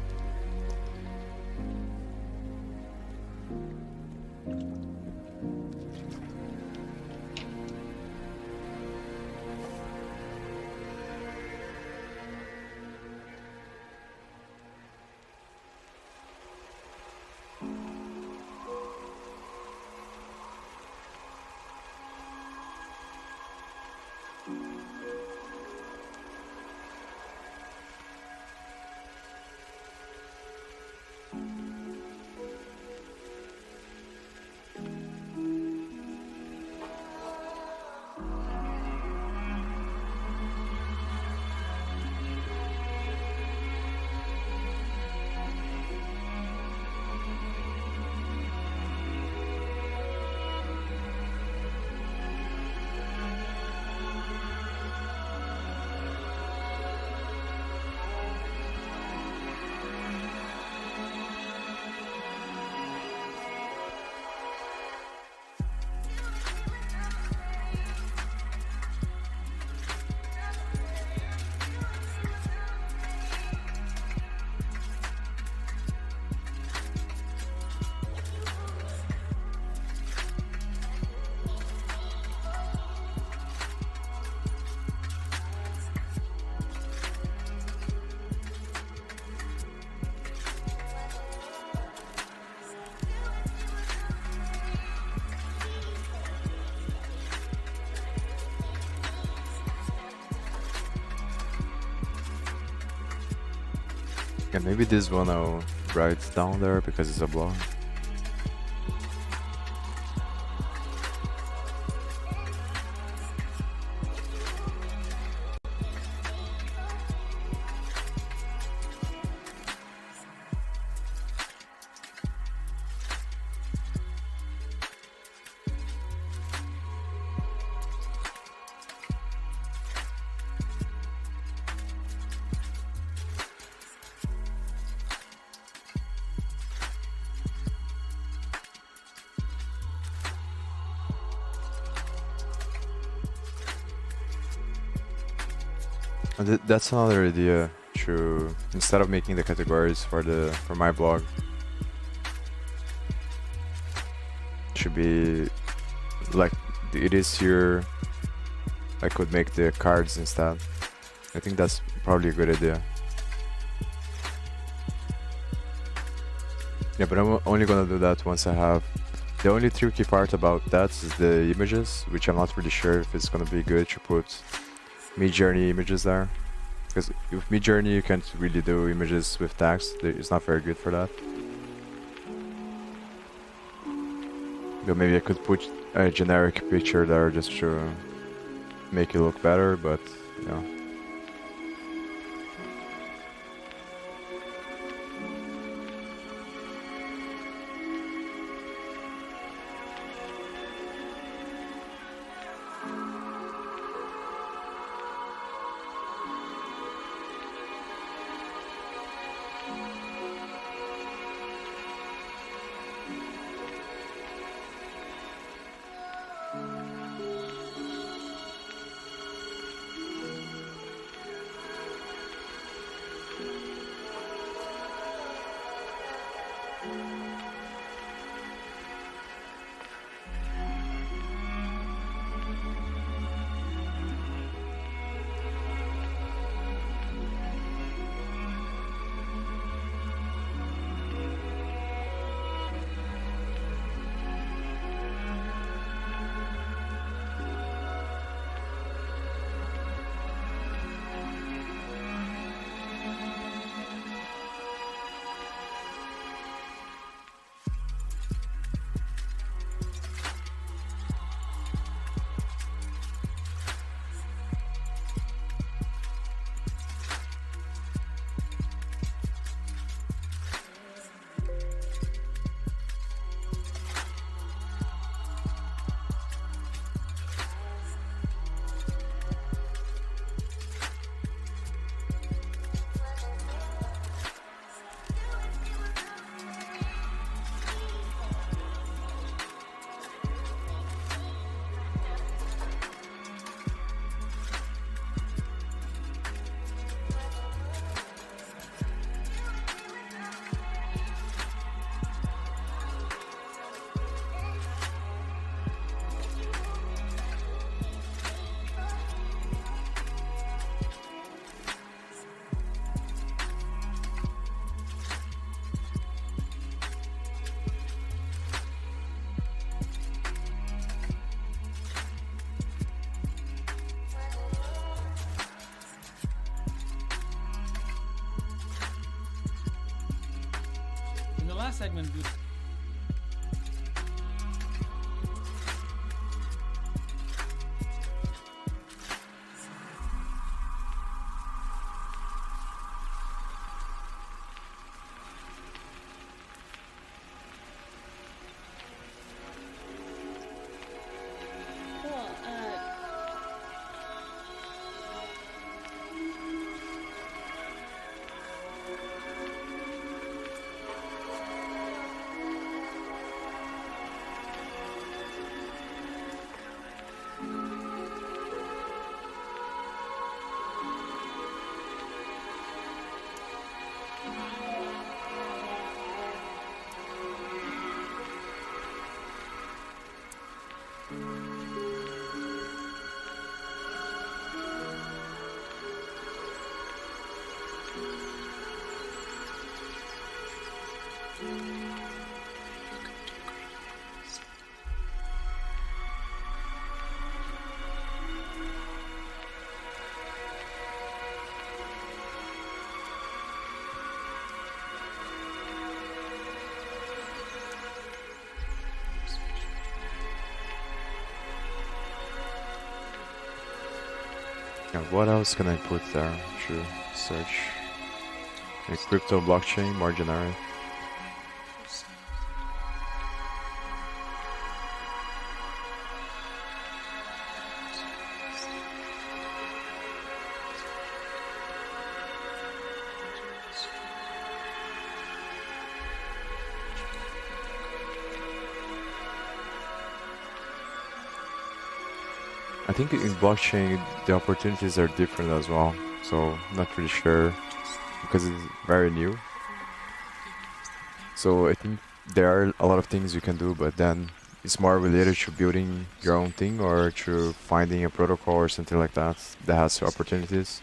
Yeah, maybe this one I'll write down there because it's a blog. And that's another idea to, instead of making the categories for my blog, should be like it is here. I could make the cards instead. I think that's probably a good idea. Yeah, but I'm only gonna do that once I have. The only tricky part about that is the images, which I'm not really sure if it's gonna be good to put Midjourney images there, because with Midjourney you can't really do images with text. It's not very good for that. But maybe I could put a generic picture there just to make it look better, but yeah. last segment, dude. Cool. Yeah, what else can I put there? Should search a crypto blockchain, more generic. I think in blockchain the opportunities are different as well, so not really sure because it's very new. So I think there are a lot of things you can do, but then it's more related to building your own thing or to finding a protocol or something like that that has opportunities,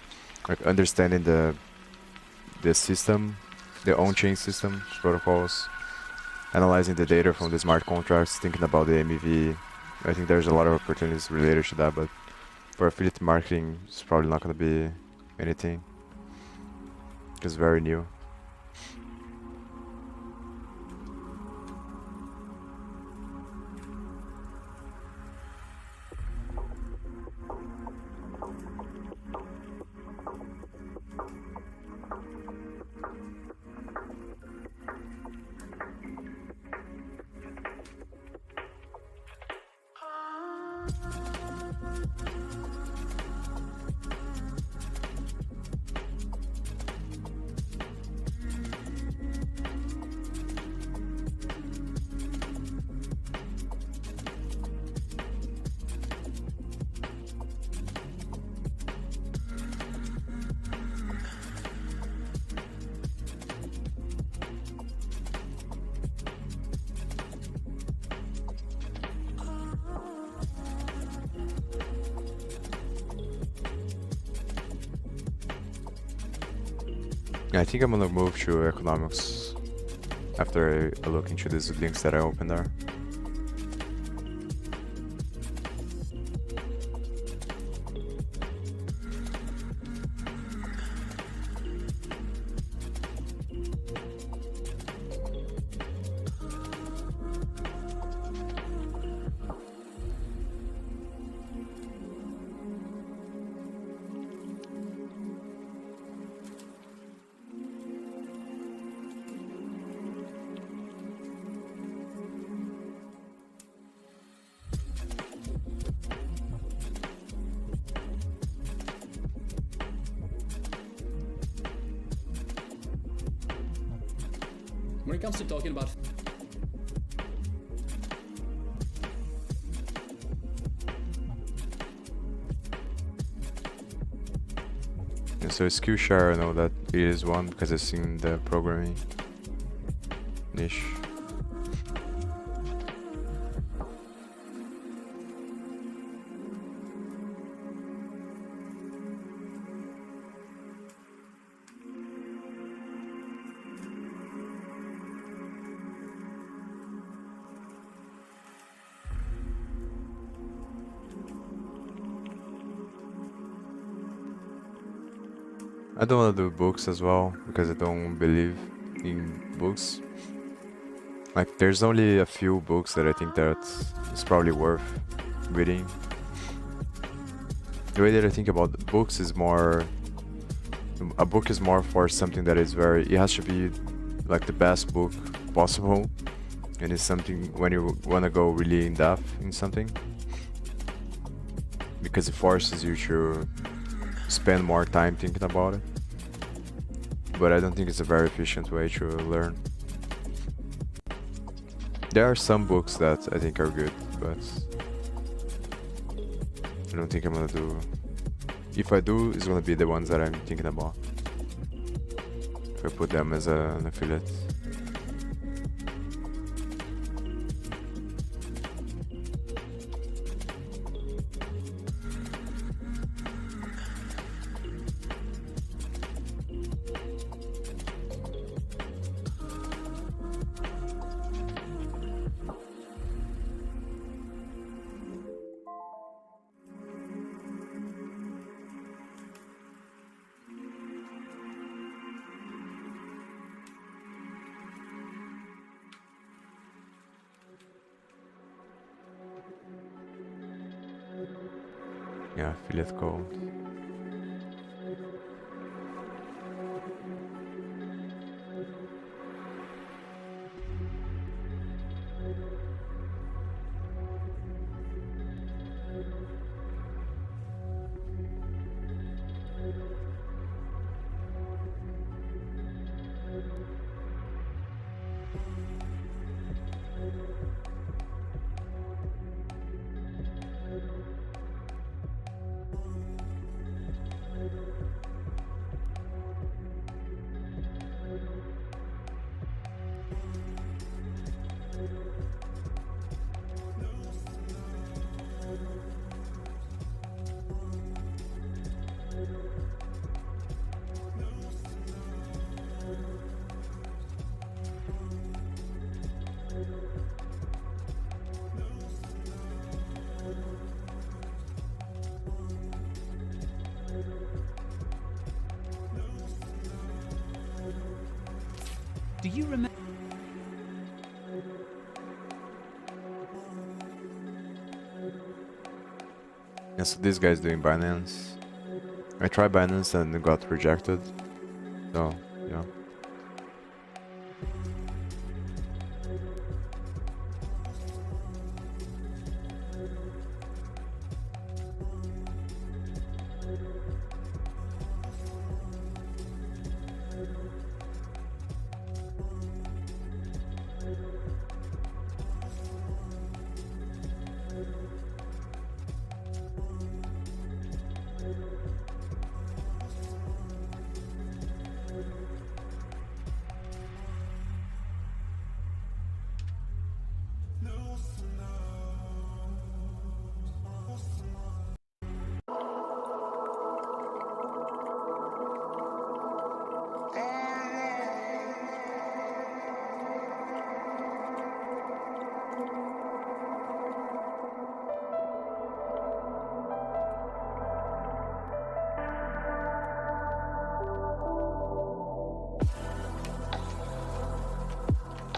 like understanding the system, the on-chain system protocols, analyzing the data from the smart contracts, thinking about the MEV. I think there's a lot of opportunities related to that, but for affiliate marketing, it's probably not going to be anything. It's very new. Yeah, I think I'm gonna move to economics after I look into these links that I opened there. When it comes to talking about Yeah, so Skillshare, I know that it is one because I've seen the programming niche. I don't want to do books as well because I don't believe in books. Like, there's only a few books that I think that it's probably worth reading. The way that I think about books is more, a book is more for something that is very, it has to be like the best book possible, and it's something when you want to go really in depth in something, because it forces you to spend more time thinking about it. But I don't think it's a very efficient way to learn. There are some books that I think are good, but I don't think I'm gonna do. If I do, it's gonna be the ones that I'm thinking about. If I put them as an affiliate. Yeah, affiliate code. Do you remember? Yeah, so this guy's doing Binance. I tried Binance and it got rejected. So, yeah.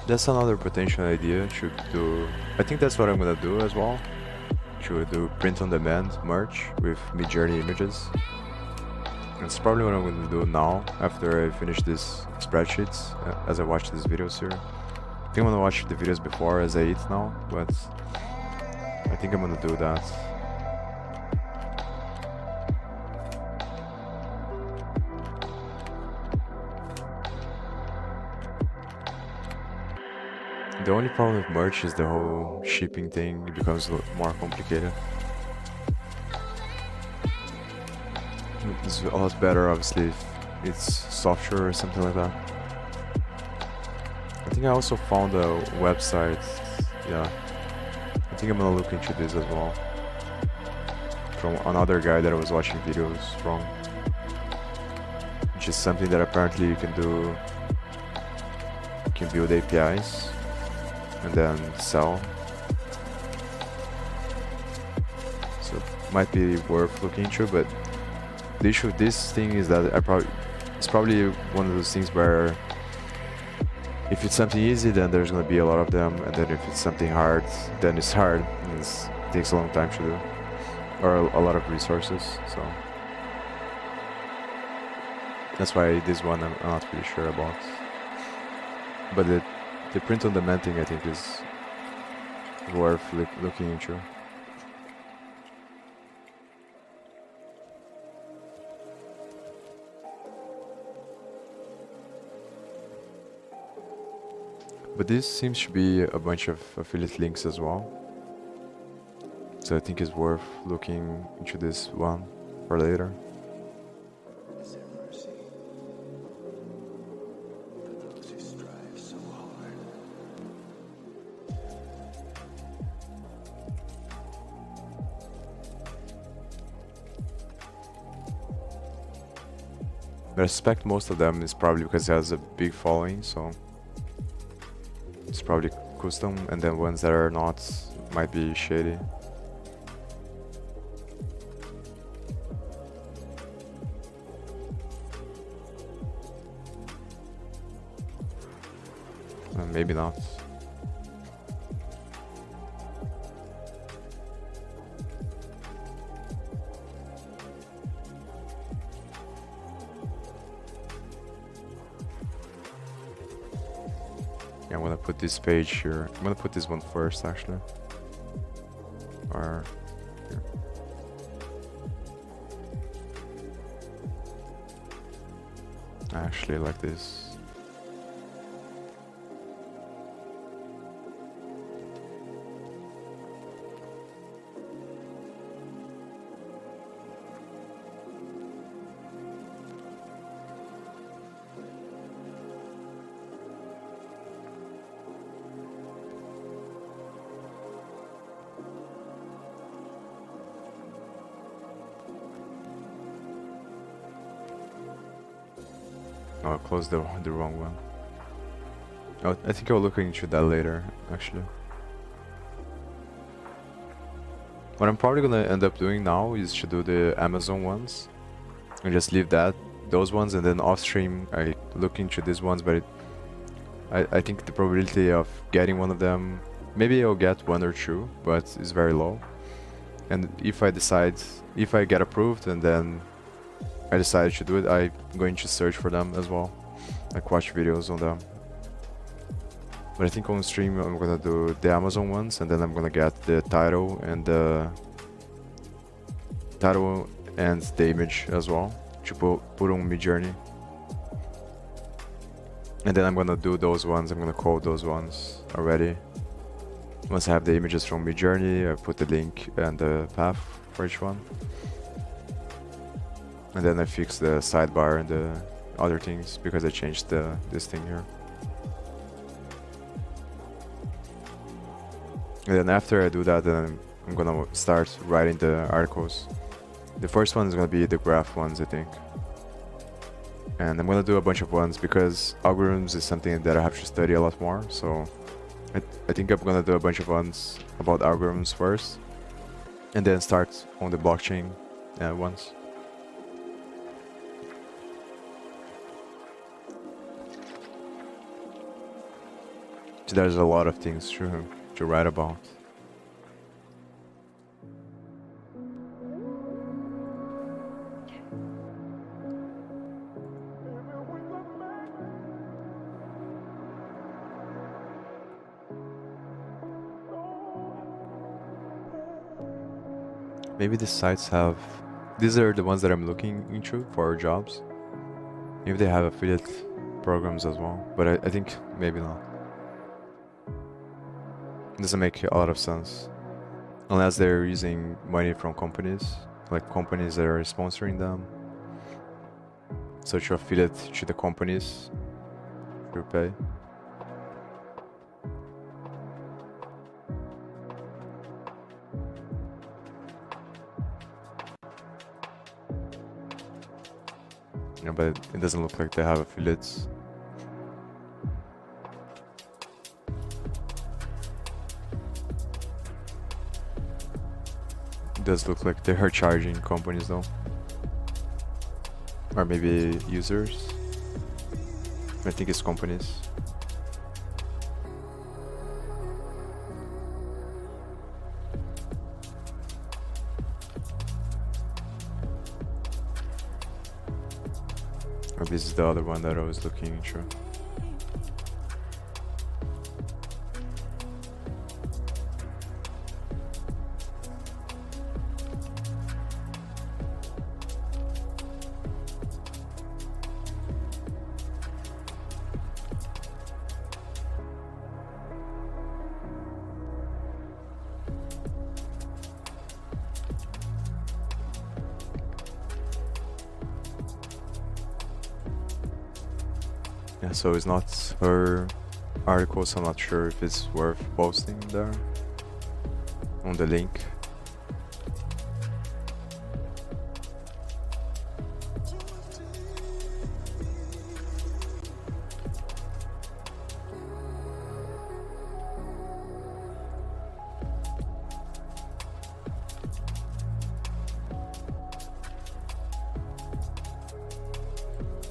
That's another potential idea. Should do. I think that's what I'm gonna do as well. Should do print on demand merch with Midjourney images. That's probably what I'm gonna do now after I finish these spreadsheets. As I watch these videos here, I think I'm gonna watch the videos before as I eat now, but I think I'm gonna do that. The only problem with merch is the whole shipping thing. It becomes a lot more complicated. It's a lot better, obviously, if it's software or something like that. I think I also found a website. Yeah, I think I'm gonna look into this as well. From another guy that I was watching videos from. Which is something that apparently you can do. You can build APIs. And then sell. So might be worth looking into, but the issue with this thing is that it's probably one of those things where If it's something easy, then there's gonna be a lot of them, and then if it's something hard, then it's hard. And it takes a long time to do, or a lot of resources. So that's why this one I'm not really sure about. But the print on demand thing, I think, is worth looking into. But this seems to be a bunch of affiliate links as well. So I think it's worth looking into this one for later. But I suspect most of them is probably because it has a big following, so it's probably custom, and then ones that are not might be shady. Maybe not. Yeah, I'm gonna put this page here. I'm gonna put this one first, actually. Or here. Actually, like this. Oh, I closed the wrong one. Oh, I think I'll look into that later, actually. What I'm probably gonna end up doing now is to do the Amazon ones and just leave those ones, and then off stream I look into these ones. But I think the probability of getting one of them, maybe I'll get one or two, but it's very low. And if I get approved and then I decided to do it, I'm going to search for them as well, like watch videos on them. But I think on stream I'm gonna do the Amazon ones, and then I'm gonna get the title and the image as well to put on Midjourney. And then I'm gonna do those ones, I'm gonna code those ones already. Once I have the images from Midjourney, I put the link and the path for each one. And then I fix the sidebar and the other things because I changed this thing here. And then after I do that, then I'm gonna start writing the articles. The first one is gonna be the graph ones, I think. And I'm gonna do a bunch of ones because algorithms is something that I have to study a lot more. So I think I'm gonna do a bunch of ones about algorithms first, and then start on the blockchain ones. So there's a lot of things to write about. Maybe the sites have... These are the ones that I'm looking into for jobs. Maybe they have affiliate programs as well, but I think maybe not. It doesn't make a lot of sense. Unless they're using money from companies, like companies that are sponsoring them. So to affiliate to the companies to pay. Yeah, but it doesn't look like they have affiliates. It does look like they are charging companies though. Or maybe users. I think it's companies. Or this is the other one that I was looking into. Yeah, so it's not her article, so I'm not sure if it's worth posting there on the link.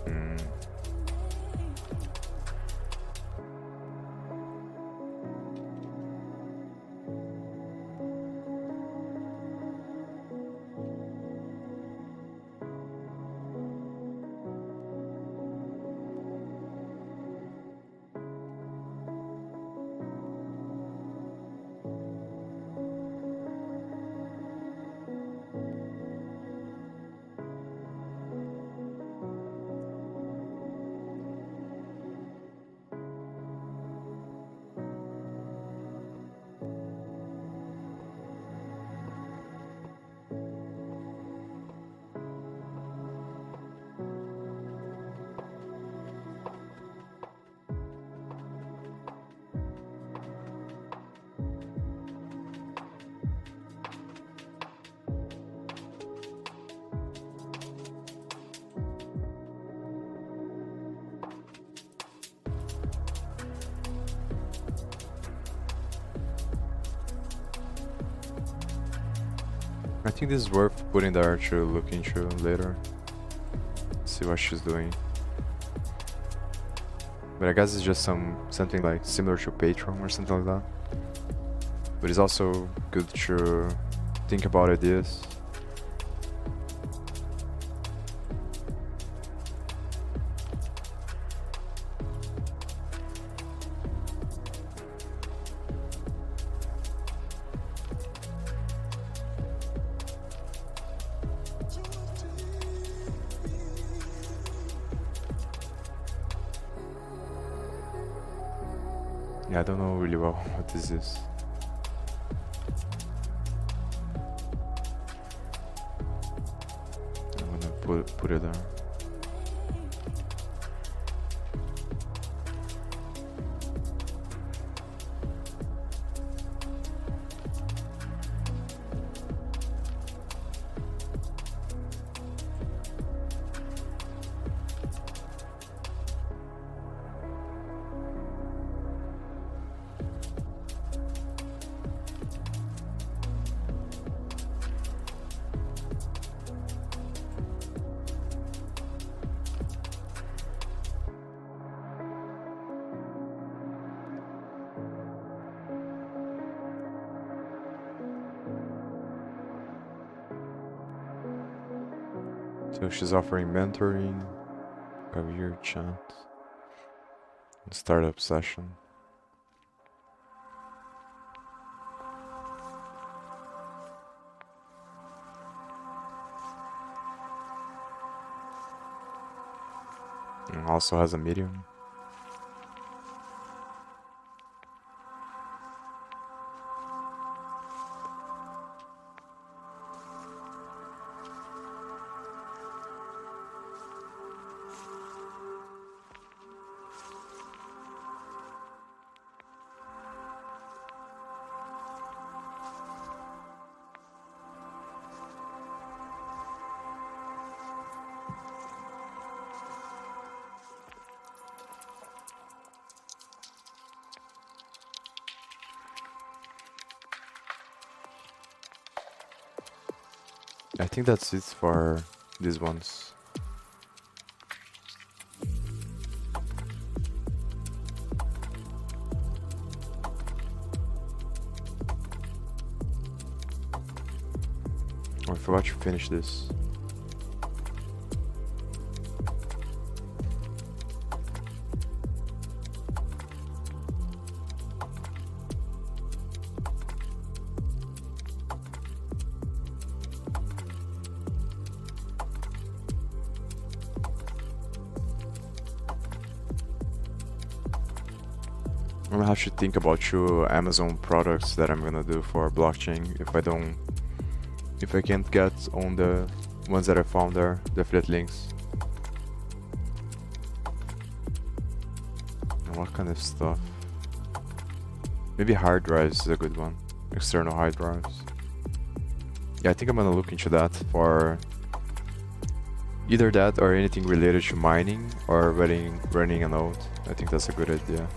Hmm. I think this is worth putting there to look into later. See what she's doing. But I guess it's just something like similar to Patreon or something like that. But it's also good to think about ideas. Yeah, I don't know really well what this is. I'm gonna put it there. So she's offering mentoring, career chat, and startup session. And also has a Medium. I think that's it for these ones. Oh, I forgot to finish this. I'm gonna have to think about 2 Amazon products that I'm gonna do for blockchain if I can't get on the ones that I found there, the affiliate links. And what kind of stuff? Maybe hard drives is a good one. External hard drives. Yeah, I think I'm gonna look into that for either that or anything related to mining or running a node. I think that's a good idea.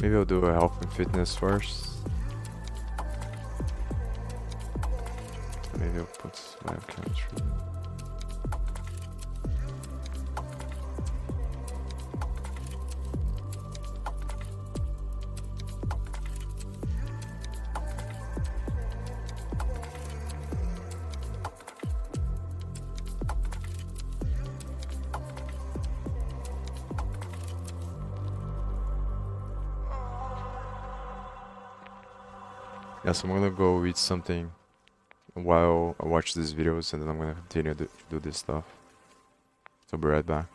Maybe I'll do a health and fitness first. Maybe I'll put biochemistry. Yeah, so I'm gonna go eat something while I watch these videos, and then I'm gonna continue to do this stuff. So I'll be right back.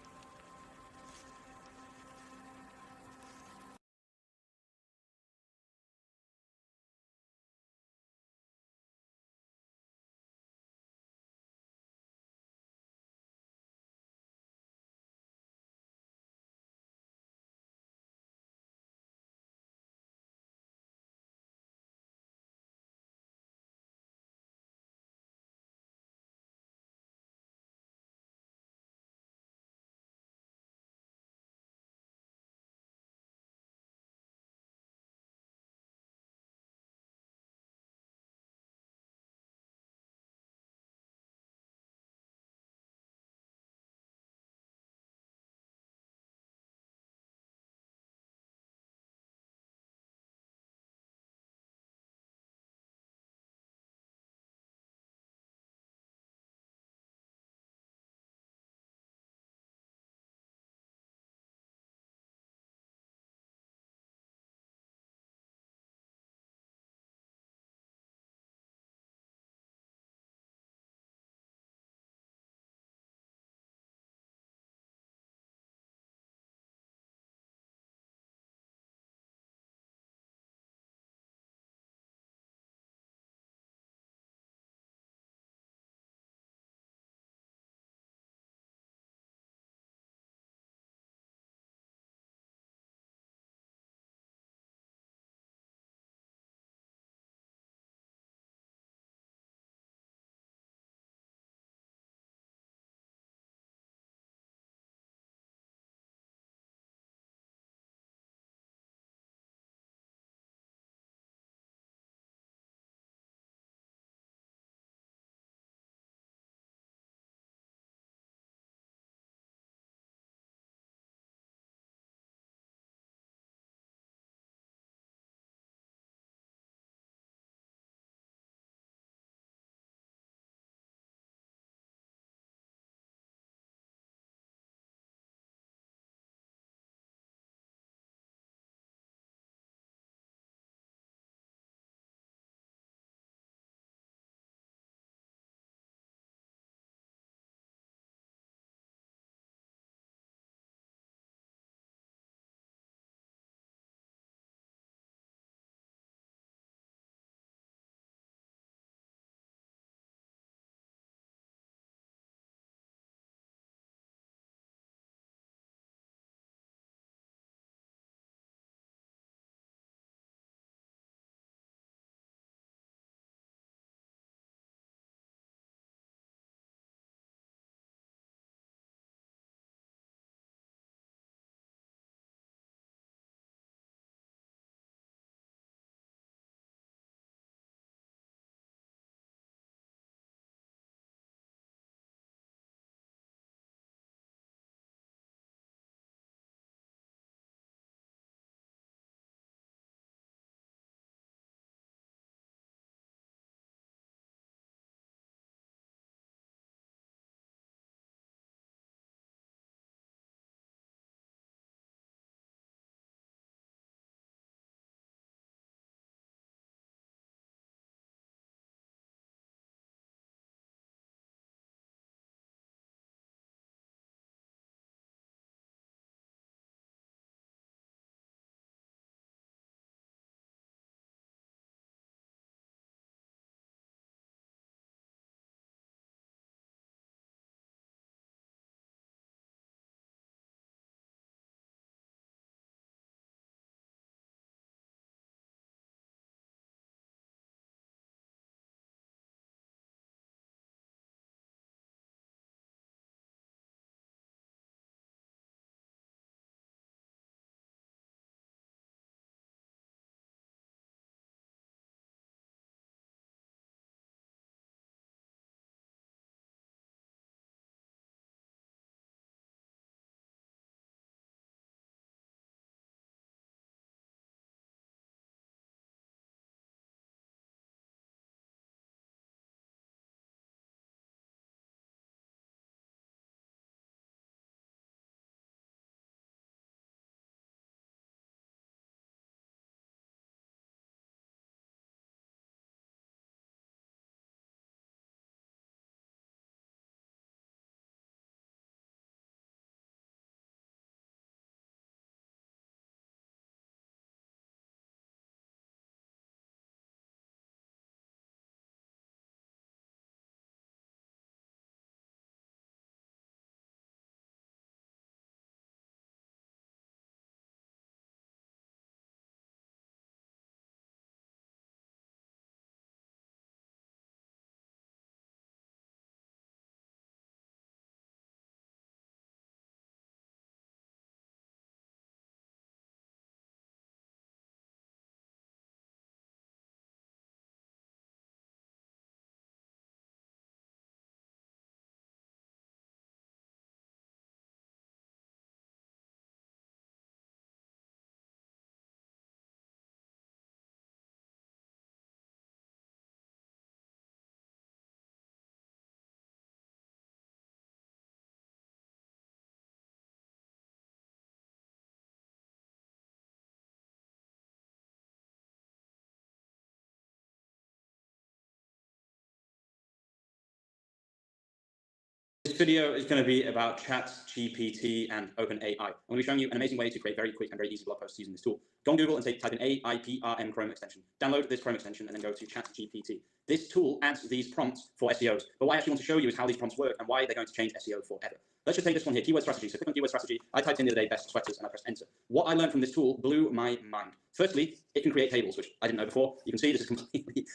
This video is going to be about ChatGPT and OpenAI. I'm going to be showing you an amazing way to create very quick and very easy blog posts using this tool. Go on Google and type in AIPRM Chrome extension. Download this Chrome extension and then go to ChatGPT. This tool adds these prompts for SEOs. But what I actually want to show you is how these prompts work and why they're going to change SEO forever. Let's just take this one here, keyword strategy. So click on keyword strategy. I typed in the other day best sweaters and I pressed enter. What I learned from this tool blew my mind. Firstly, it can create tables, which I didn't know before. You can see this is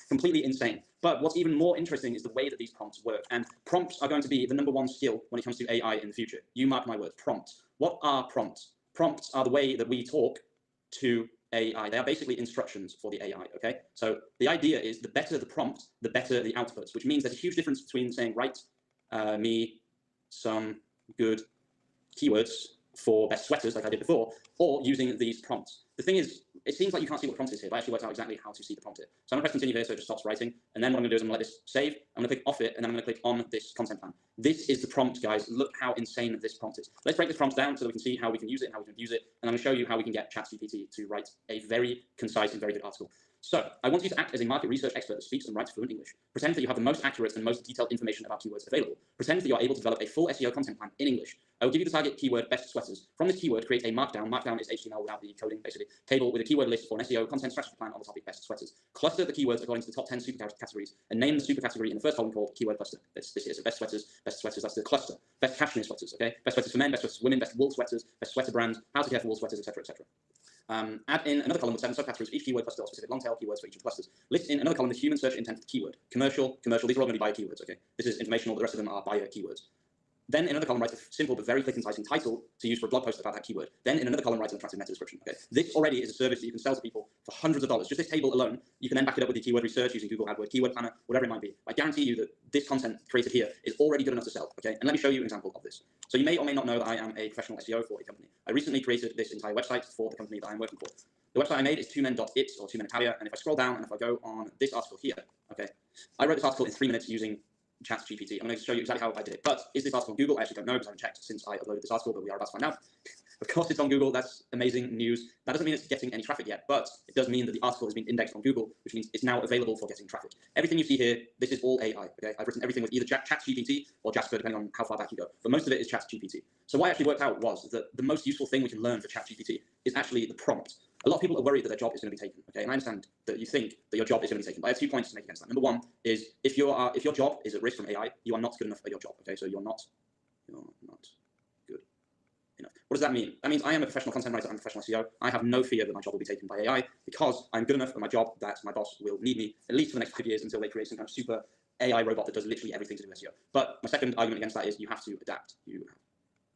completely insane. But what's even more interesting is the way that these prompts work. And prompts are going to be the #1 skill when it comes to AI in the future. You mark my words, prompts. What are prompts? Prompts are the way that we talk to AI. They are basically instructions for the AI, okay? So the idea is the better the prompt, the better the outputs, which means there's a huge difference between saying, write me some good keywords for best sweaters, like I did before, or using these prompts. The thing is, it seems like you can't see what prompt is here, but I actually worked out exactly how to see the prompt here. So I'm gonna press continue here so it just stops writing. And then what I'm gonna do is I'm gonna let this save. I'm gonna click off it, and then I'm gonna click on this content plan. This is the prompt, guys. Look how insane this prompt is. Let's break this prompt down so that we can see how we can use it and how we can abuse it. And I'm gonna show you how we can get ChatGPT to write a very concise and very good article. So I want you to act as a market research expert that speaks and writes fluent English. Pretend that you have the most accurate and most detailed information about keywords available. Pretend that you are able to develop a full SEO content plan in English. I will give you the target keyword best sweaters. From this keyword, create a markdown. Markdown is HTML without the coding, basically. Table with a keyword list for an SEO content strategy plan on the topic best sweaters. Cluster the keywords according to the top 10 supercategories and name the supercategory in the first column called keyword cluster. This is best sweaters, that's the cluster. Best cashmere sweaters, okay? Best sweaters for men, best sweaters for women, best wool sweaters, best sweater brands, how to care for wool sweaters, etc., etc. Add in another column with 7 subcategories for each keyword cluster or specific long tail keywords for each of the clusters. List in another column the human search intent for the keyword. Commercial, these are all going to be buyer keywords, okay? This is informational, the rest of them are buyer keywords. Then in another column, write a simple but very quick and enticing title to use for a blog post about that keyword. Then in another column, write an attractive meta description. Okay, this already is a service that you can sell to people for hundreds of dollars. Just this table alone, you can then back it up with your keyword research using Google AdWords, Keyword Planner, whatever it might be. I guarantee you that this content created here is already good enough to sell. Okay, and let me show you an example of this. So you may or may not know that I am a professional SEO for a company. I recently created this entire website for the company that I'm working for. The website I made is 2men.it or 2men Italia, and if I scroll down and if I go on this article here, okay, I wrote this article in 3 minutes using ChatGPT. I'm going to show you exactly how I did it. But is this article on Google? I actually don't know because I haven't checked since I uploaded this article, but we are about to find out. Of course, it's on Google. That's amazing news. That doesn't mean it's getting any traffic yet, but it does mean that the article has been indexed on Google, which means it's now available for getting traffic. Everything you see here, this is all AI. Okay, I've written everything with either ChatGPT or Jasper, depending on how far back you go. But most of it is ChatGPT. So what I actually worked out was that the most useful thing we can learn for ChatGPT is actually the prompt. A lot of people are worried that their job is going to be taken. Okay, and I understand that you think that your job is going to be taken. But I have 2 points to make against that. #1 is if your job is at risk from AI, you are not good enough at your job. Okay, so you're not good enough. What does that mean? That means I am a professional content writer. I'm a professional SEO. I have no fear that my job will be taken by AI because I'm good enough at my job that my boss will need me at least for the next 5 years until they create some kind of super AI robot that does literally everything to do SEO. But my second argument against that is you have to adapt. You have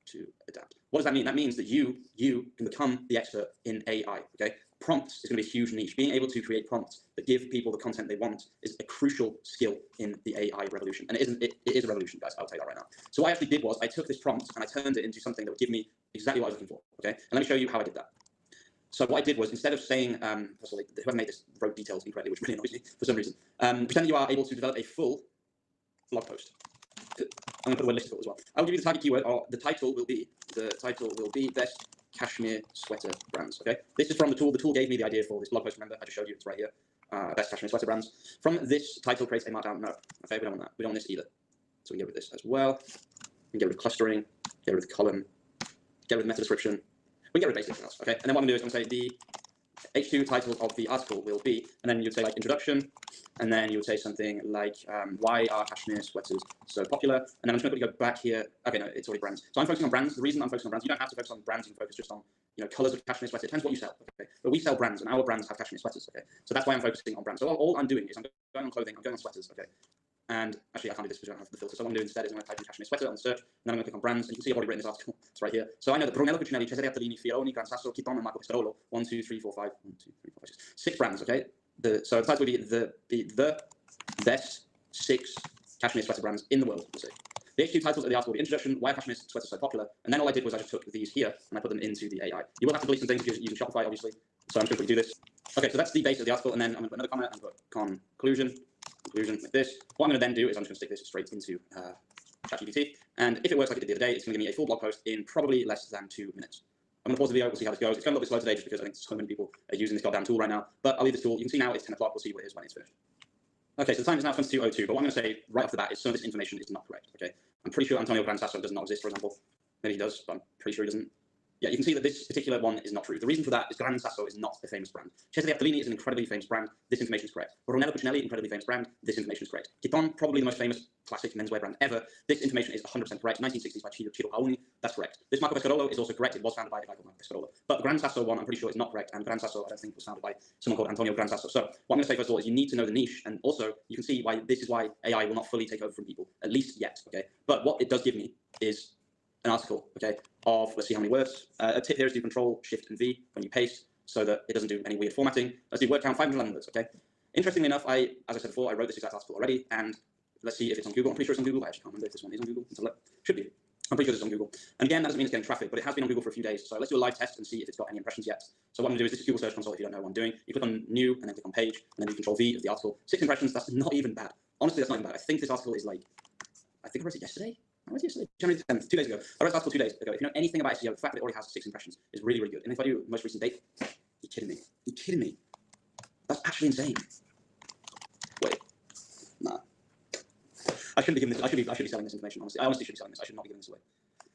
to adapt. What does that mean? That means that you can become the expert in AI. Okay, prompts is going to be a huge niche. Being able to create prompts that give people the content they want is a crucial skill in the AI revolution. And it is a revolution, guys. I'll tell you that right now. So what I actually did was I took this prompt and I turned it into something that would give me exactly what I was looking for. Okay, and let me show you how I did that. So what I did was instead of saying, whoever made this wrote details incorrectly, which really annoys me for some reason. Pretend that you are able to develop a full blog post. I'm going to put the word listicle as well. I'll give you the target keyword, or the title will be best cashmere sweater brands. Okay, this is from the tool. The tool gave me the idea for this blog post. Remember, I just showed you. It's right here. Best cashmere sweater brands. From this title, create a markdown. No, okay, we don't want that. We don't want this either. So we can get rid of this as well. We can get rid of clustering. Get rid of the column. Get rid of meta description. We can get rid of basically everything else. Okay, and then what I'm going to do is I'm going to say the H2 title of the article will be, and then you'd say like introduction, and then you would say something like why are cashmere sweaters so popular, and then I'm just going to go back here. Okay, no, it's already brands. So I'm focusing on brands. The reason I'm focusing on brands, you don't have to focus on brands. You can focus just on colors of cashmere sweaters. It depends what you sell. Okay, but we sell brands, and our brands have cashmere sweaters. Okay, so that's why I'm focusing on brands. So all I'm doing is I'm going on clothing. I'm going on sweaters. Okay. And actually, I can't do this because I don't have the filter. So what I'm doing instead is I'm going to type in cashmere sweater on the search, and then I'm going to click on brands, and you can see I've already written this article. It's right here. So I know that Brunello Cucinelli, Cesare Attalini, Fioroni, Gran Sasso, Kiton, and Marco Pistarolo. 1, 2, 3, 4, 5. 1, 2, 3, 4, 5, 6. 6 brands. Okay. So the title would be the best 6 cashmere sweater brands in the world. We'll see. The H2 titles of the article will be introduction, why are cashmere sweaters so popular, and then all I did was I just took these here and I put them into the AI. You will have to delete some things using Shopify, obviously. So I'm just going to do this. Okay, so that's the base of the article, and then I'm going to put another comment and put conclusion like this. What I'm going to then do is I'm just going to stick this straight into ChatGPT, and if it works like it did the other day, it's going to give me a full blog post in probably less than 2 minutes. I'm going to pause the video, we'll see how this goes. It's going a little bit slow today just because I think so many people are using this goddamn tool right now, but I'll leave this tool. You can see now it's 10 o'clock, we'll see what it is when it's finished. Okay, so the time is now 22:02, but what I'm going to say right off the bat is some of this information is not correct, okay? I'm pretty sure Antonio Gransasso does not exist, for example. Maybe he does, but I'm pretty sure he doesn't. Yeah, you can see that this particular one is not true. The reason for that is Gran Sasso is not a famous brand. Cesare Avellini is an incredibly famous brand. This information is correct. Brunello Cucinelli, incredibly famous brand. This information is correct. Kiton, probably the most famous classic menswear brand ever. This information is 100% correct. 1960s by Ciro Pauni. That's correct. This Marco Pescarolo is also correct. It was founded by a guy called Marco Pescarolo. But the Gran Sasso one, I'm pretty sure is not correct. And Gran Sasso, I don't think, was founded by someone called Antonio Gran Sasso. So what I'm going to say first of all is you need to know the niche. And also, you can see why this is why AI will not fully take over from people, at least yet, okay? But what it does give me is an article, okay, of, let's see how many words. A tip here is do Control, Shift, and V when you paste so that it doesn't do any weird formatting. Let's do word count, 511 words, okay? Interestingly enough, as I said before, I wrote this exact article already, and let's see if it's on Google. I'm pretty sure it's on Google. I actually can't remember if this one is on Google. Until it should be. I'm pretty sure it's on Google. And again, that doesn't mean it's getting traffic, but it has been on Google for a few days. So let's do a live test and see if it's got any impressions yet. So what I'm going to do is this is Google Search Console if you don't know what I'm doing. You click on New and then click on Page, and then do Control V of the article. 6 impressions, that's not even bad. Honestly, that's not even bad. I think this article is like, I think I wrote it yesterday. I wrote it yesterday. January 10th, 2 days ago. I wrote this article 2 days ago. If you know anything about SEO, the fact that it already has 6 impressions is really, really good. And if I do most recent date, you're kidding me. You're kidding me. That's actually insane. Wait. Nah. I shouldn't be giving this. I should be selling this information, honestly. I honestly should be selling this. I should not be giving this away.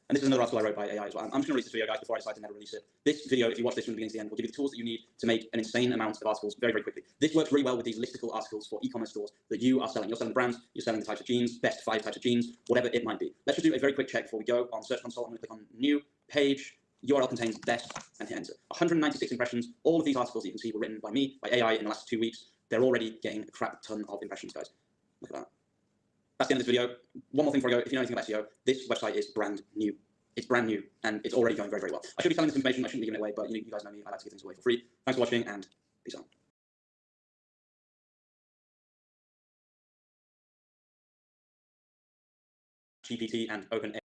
And this is another article I wrote by AI as well. I'm just going to release this video, guys, before I decide to never release it. This video, if you watch this from the beginning to the end, will give you the tools that you need to make an insane amount of articles very, very quickly. This works really well with these listicle articles for e-commerce stores that you are selling. You're selling brands, you're selling the types of jeans, best 5 types of jeans, whatever it might be. Let's just do a very quick check before we go on Search Console. I'm going to click on New Page. URL contains best and hit enter. 196 impressions. All of these articles that you can see were written by me, by AI in the last 2 weeks. They're already getting a crap ton of impressions, guys. Look at that. That's the end of this video. One more thing before I go. If you know anything about SEO, this website is brand new. It's brand new, and it's already going very, very well. I should be selling this information. I shouldn't be giving it away, but you guys know me. I like to give things away for free. Thanks for watching, and peace out. GPT and OpenAI.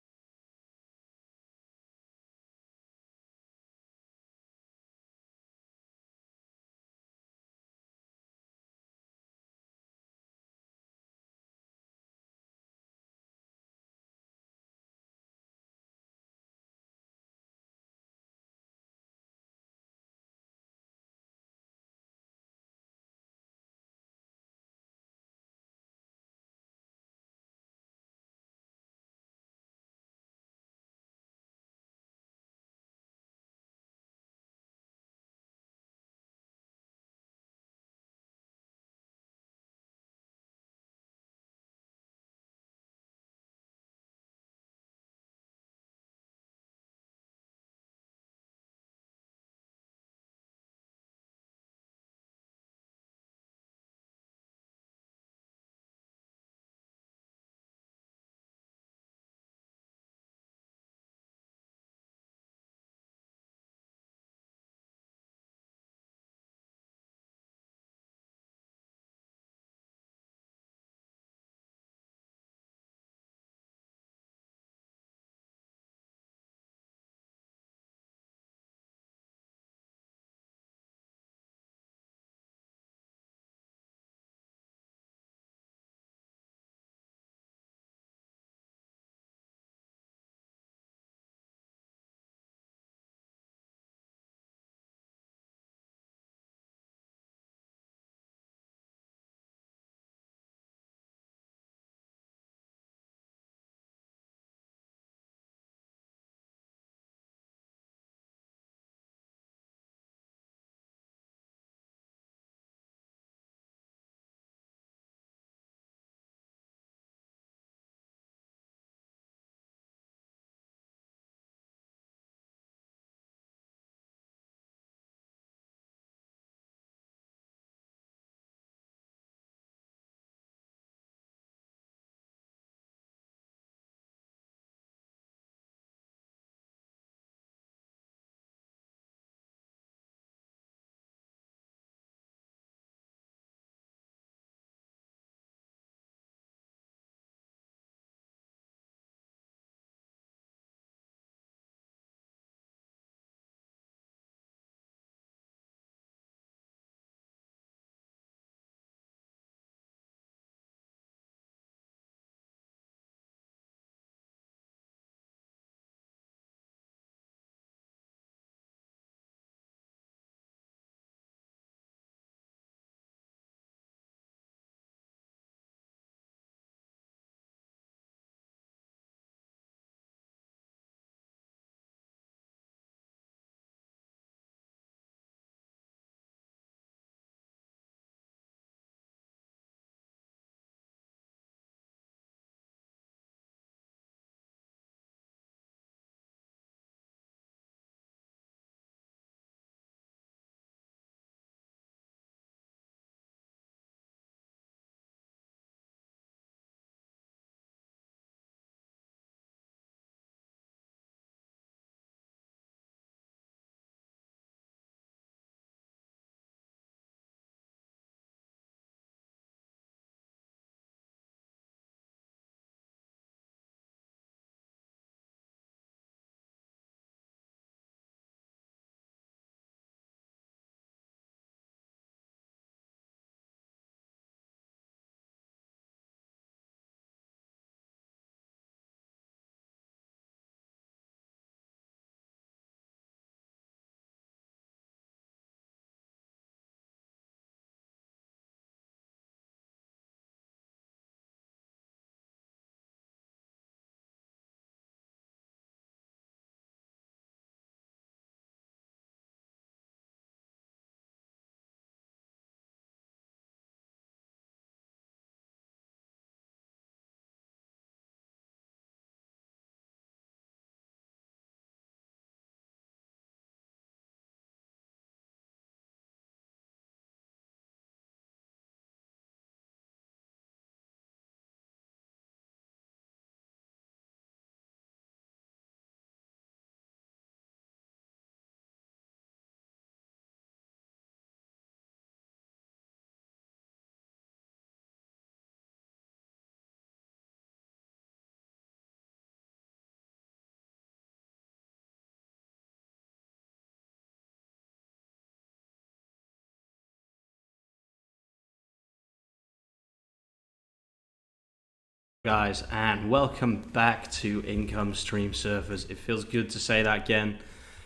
Guys, and welcome back to Income Stream Surfers. It feels good to say that again.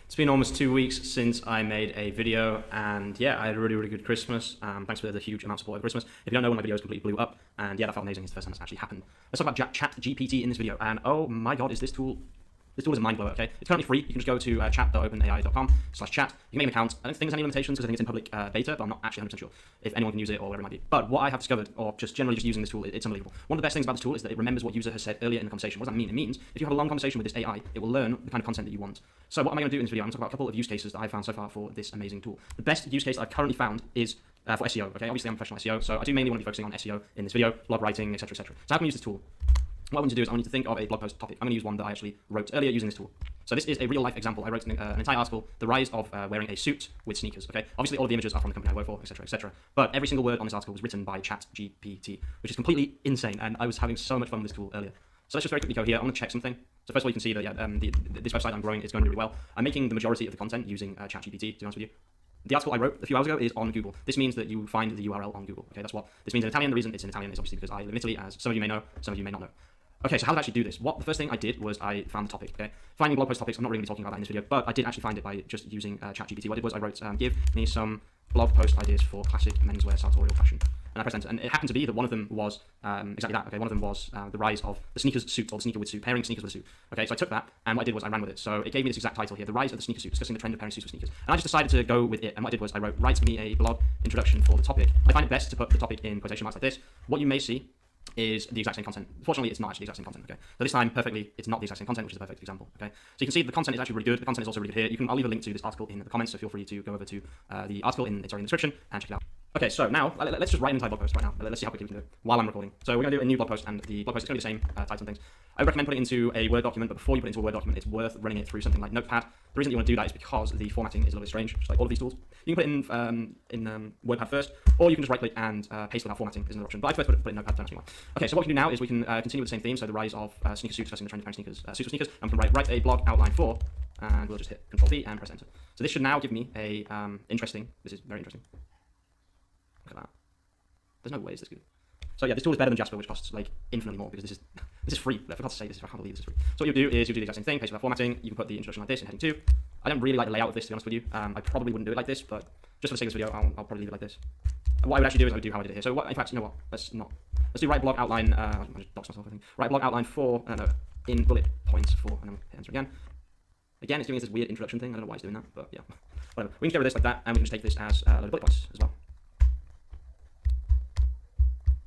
It's been almost 2 weeks since I made a video, and yeah, I had a really good Christmas. Thanks for the huge amount of support over Christmas. If you don't know, one of my videos completely blew up, and yeah, that felt amazing. It's the first time that's actually happened. Let's talk about ChatGPT in this video, and oh my god, is this tool... This tool is a mind blower, okay? It's currently free. You can just go to chat.openai.com/chat. You can make an account. I don't think there's any limitations because I think it's in public beta, but I'm not actually 100% sure if anyone can use it or whatever it might be. But what I have discovered, or just generally just using this tool, it's unbelievable. One of the best things about this tool is that it remembers what user has said earlier in the conversation. What does that mean? It means if you have a long conversation with this AI, it will learn the kind of content that you want. So what am I going to do in this video? I'm going to talk about a couple of use cases that I've found so far for this amazing tool. The best use case that I've currently found is for SEO, okay? Obviously, I'm a professional SEO, so I do mainly want to be focusing on SEO in this video, blog writing, etc., etc. So how can we use this tool? What I want to do is I want to think of a blog post topic. I'm going to use one that I actually wrote earlier using this tool. So this is a real-life example. I wrote an entire article, the rise of wearing a suit with sneakers, okay? Obviously, all of the images are from the company I work for, etc., etc. But every single word on this article was written by ChatGPT, which is completely insane, and I was having so much fun with this tool earlier. So let's just very quickly go here. I want to check something. So first of all, you can see that this website I'm growing is going really well. I'm making the majority of the content using ChatGPT, to be honest with you. The article I wrote a few hours ago is on Google. This means that you find the URL on Google, okay? That's what this means in Italian. The reason it's in Italian is obviously because I live in Italy, as some of you may know, some of you may not know. Okay, so how did I actually do this? The first thing I did was I found the topic, okay? Finding blog post topics, I'm not really going to be talking about that in this video, but I did actually find it by just using ChatGPT. What I did was I wrote, give me some blog post ideas for classic menswear sartorial fashion. And I pressed enter. And it happened to be that one of them was exactly that, okay? One of them was the rise of the sneakers suit, or the sneaker with suit, pairing sneakers with a suit. Okay, so I took that, and what I did was I ran with it. So it gave me this exact title here, the rise of the sneaker suit, discussing the trend of pairing suits with sneakers. And I just decided to go with it, and what I did was I wrote, write me a blog introduction for the topic. I find it best to put the topic in quotation marks like this. What you may see is the exact same content. Fortunately, it's not actually the exact same content, okay? So this time, perfectly, it's not the exact same content, which is a perfect example, okay? So you can see the content is actually really good. The content is also really good here. I'll leave a link to this article in the comments, so feel free to go over to the article in the description and check it out. Okay, so now, let's just write an entire blog post right now. Let's see how quickly we can do it while I'm recording. So we're going to do a new blog post, and the blog post is going to be the same title and things. I would recommend putting it into a Word document, but before you put it into a Word document, it's worth running it through something like Notepad. The reason that you want to do that is because the formatting is a little bit strange, just like all of these tools. You can put it in WordPad first, or you can just right-click and paste without formatting is another option. But I prefer to put it in Notepad, don't ask me why. Okay, so what we can do now is we can continue with the same theme, so the rise of sneaker suits, discussing the trend of pairing sneakers, suits with sneakers, and we can write a blog outline for, and we'll just hit Control-V and press Enter. So this should now give me a this is very interesting. Look at that. There's no way it's this good. So yeah, this tool is better than Jasper, which costs like infinitely more because this is free. I forgot to say this. I can't believe this is free. So what you do is you do the exact same thing, paste without formatting. You can put the introduction like this in heading 2. I don't really like the layout of this, to be honest with you. I probably wouldn't do it like this, but just for the sake of this video, I'll probably leave it like this. And what I would actually do is I would do how I did it here. So in fact, you know what? Let's do write blog outline. I'll just dox myself, I think. Write blog outline for no, in bullet points for, and then hit enter again. Again, it's doing this weird introduction thing. I don't know why it's doing that, but yeah, whatever. We can get rid of this like that, and we can just take this as a load of bullet points as well.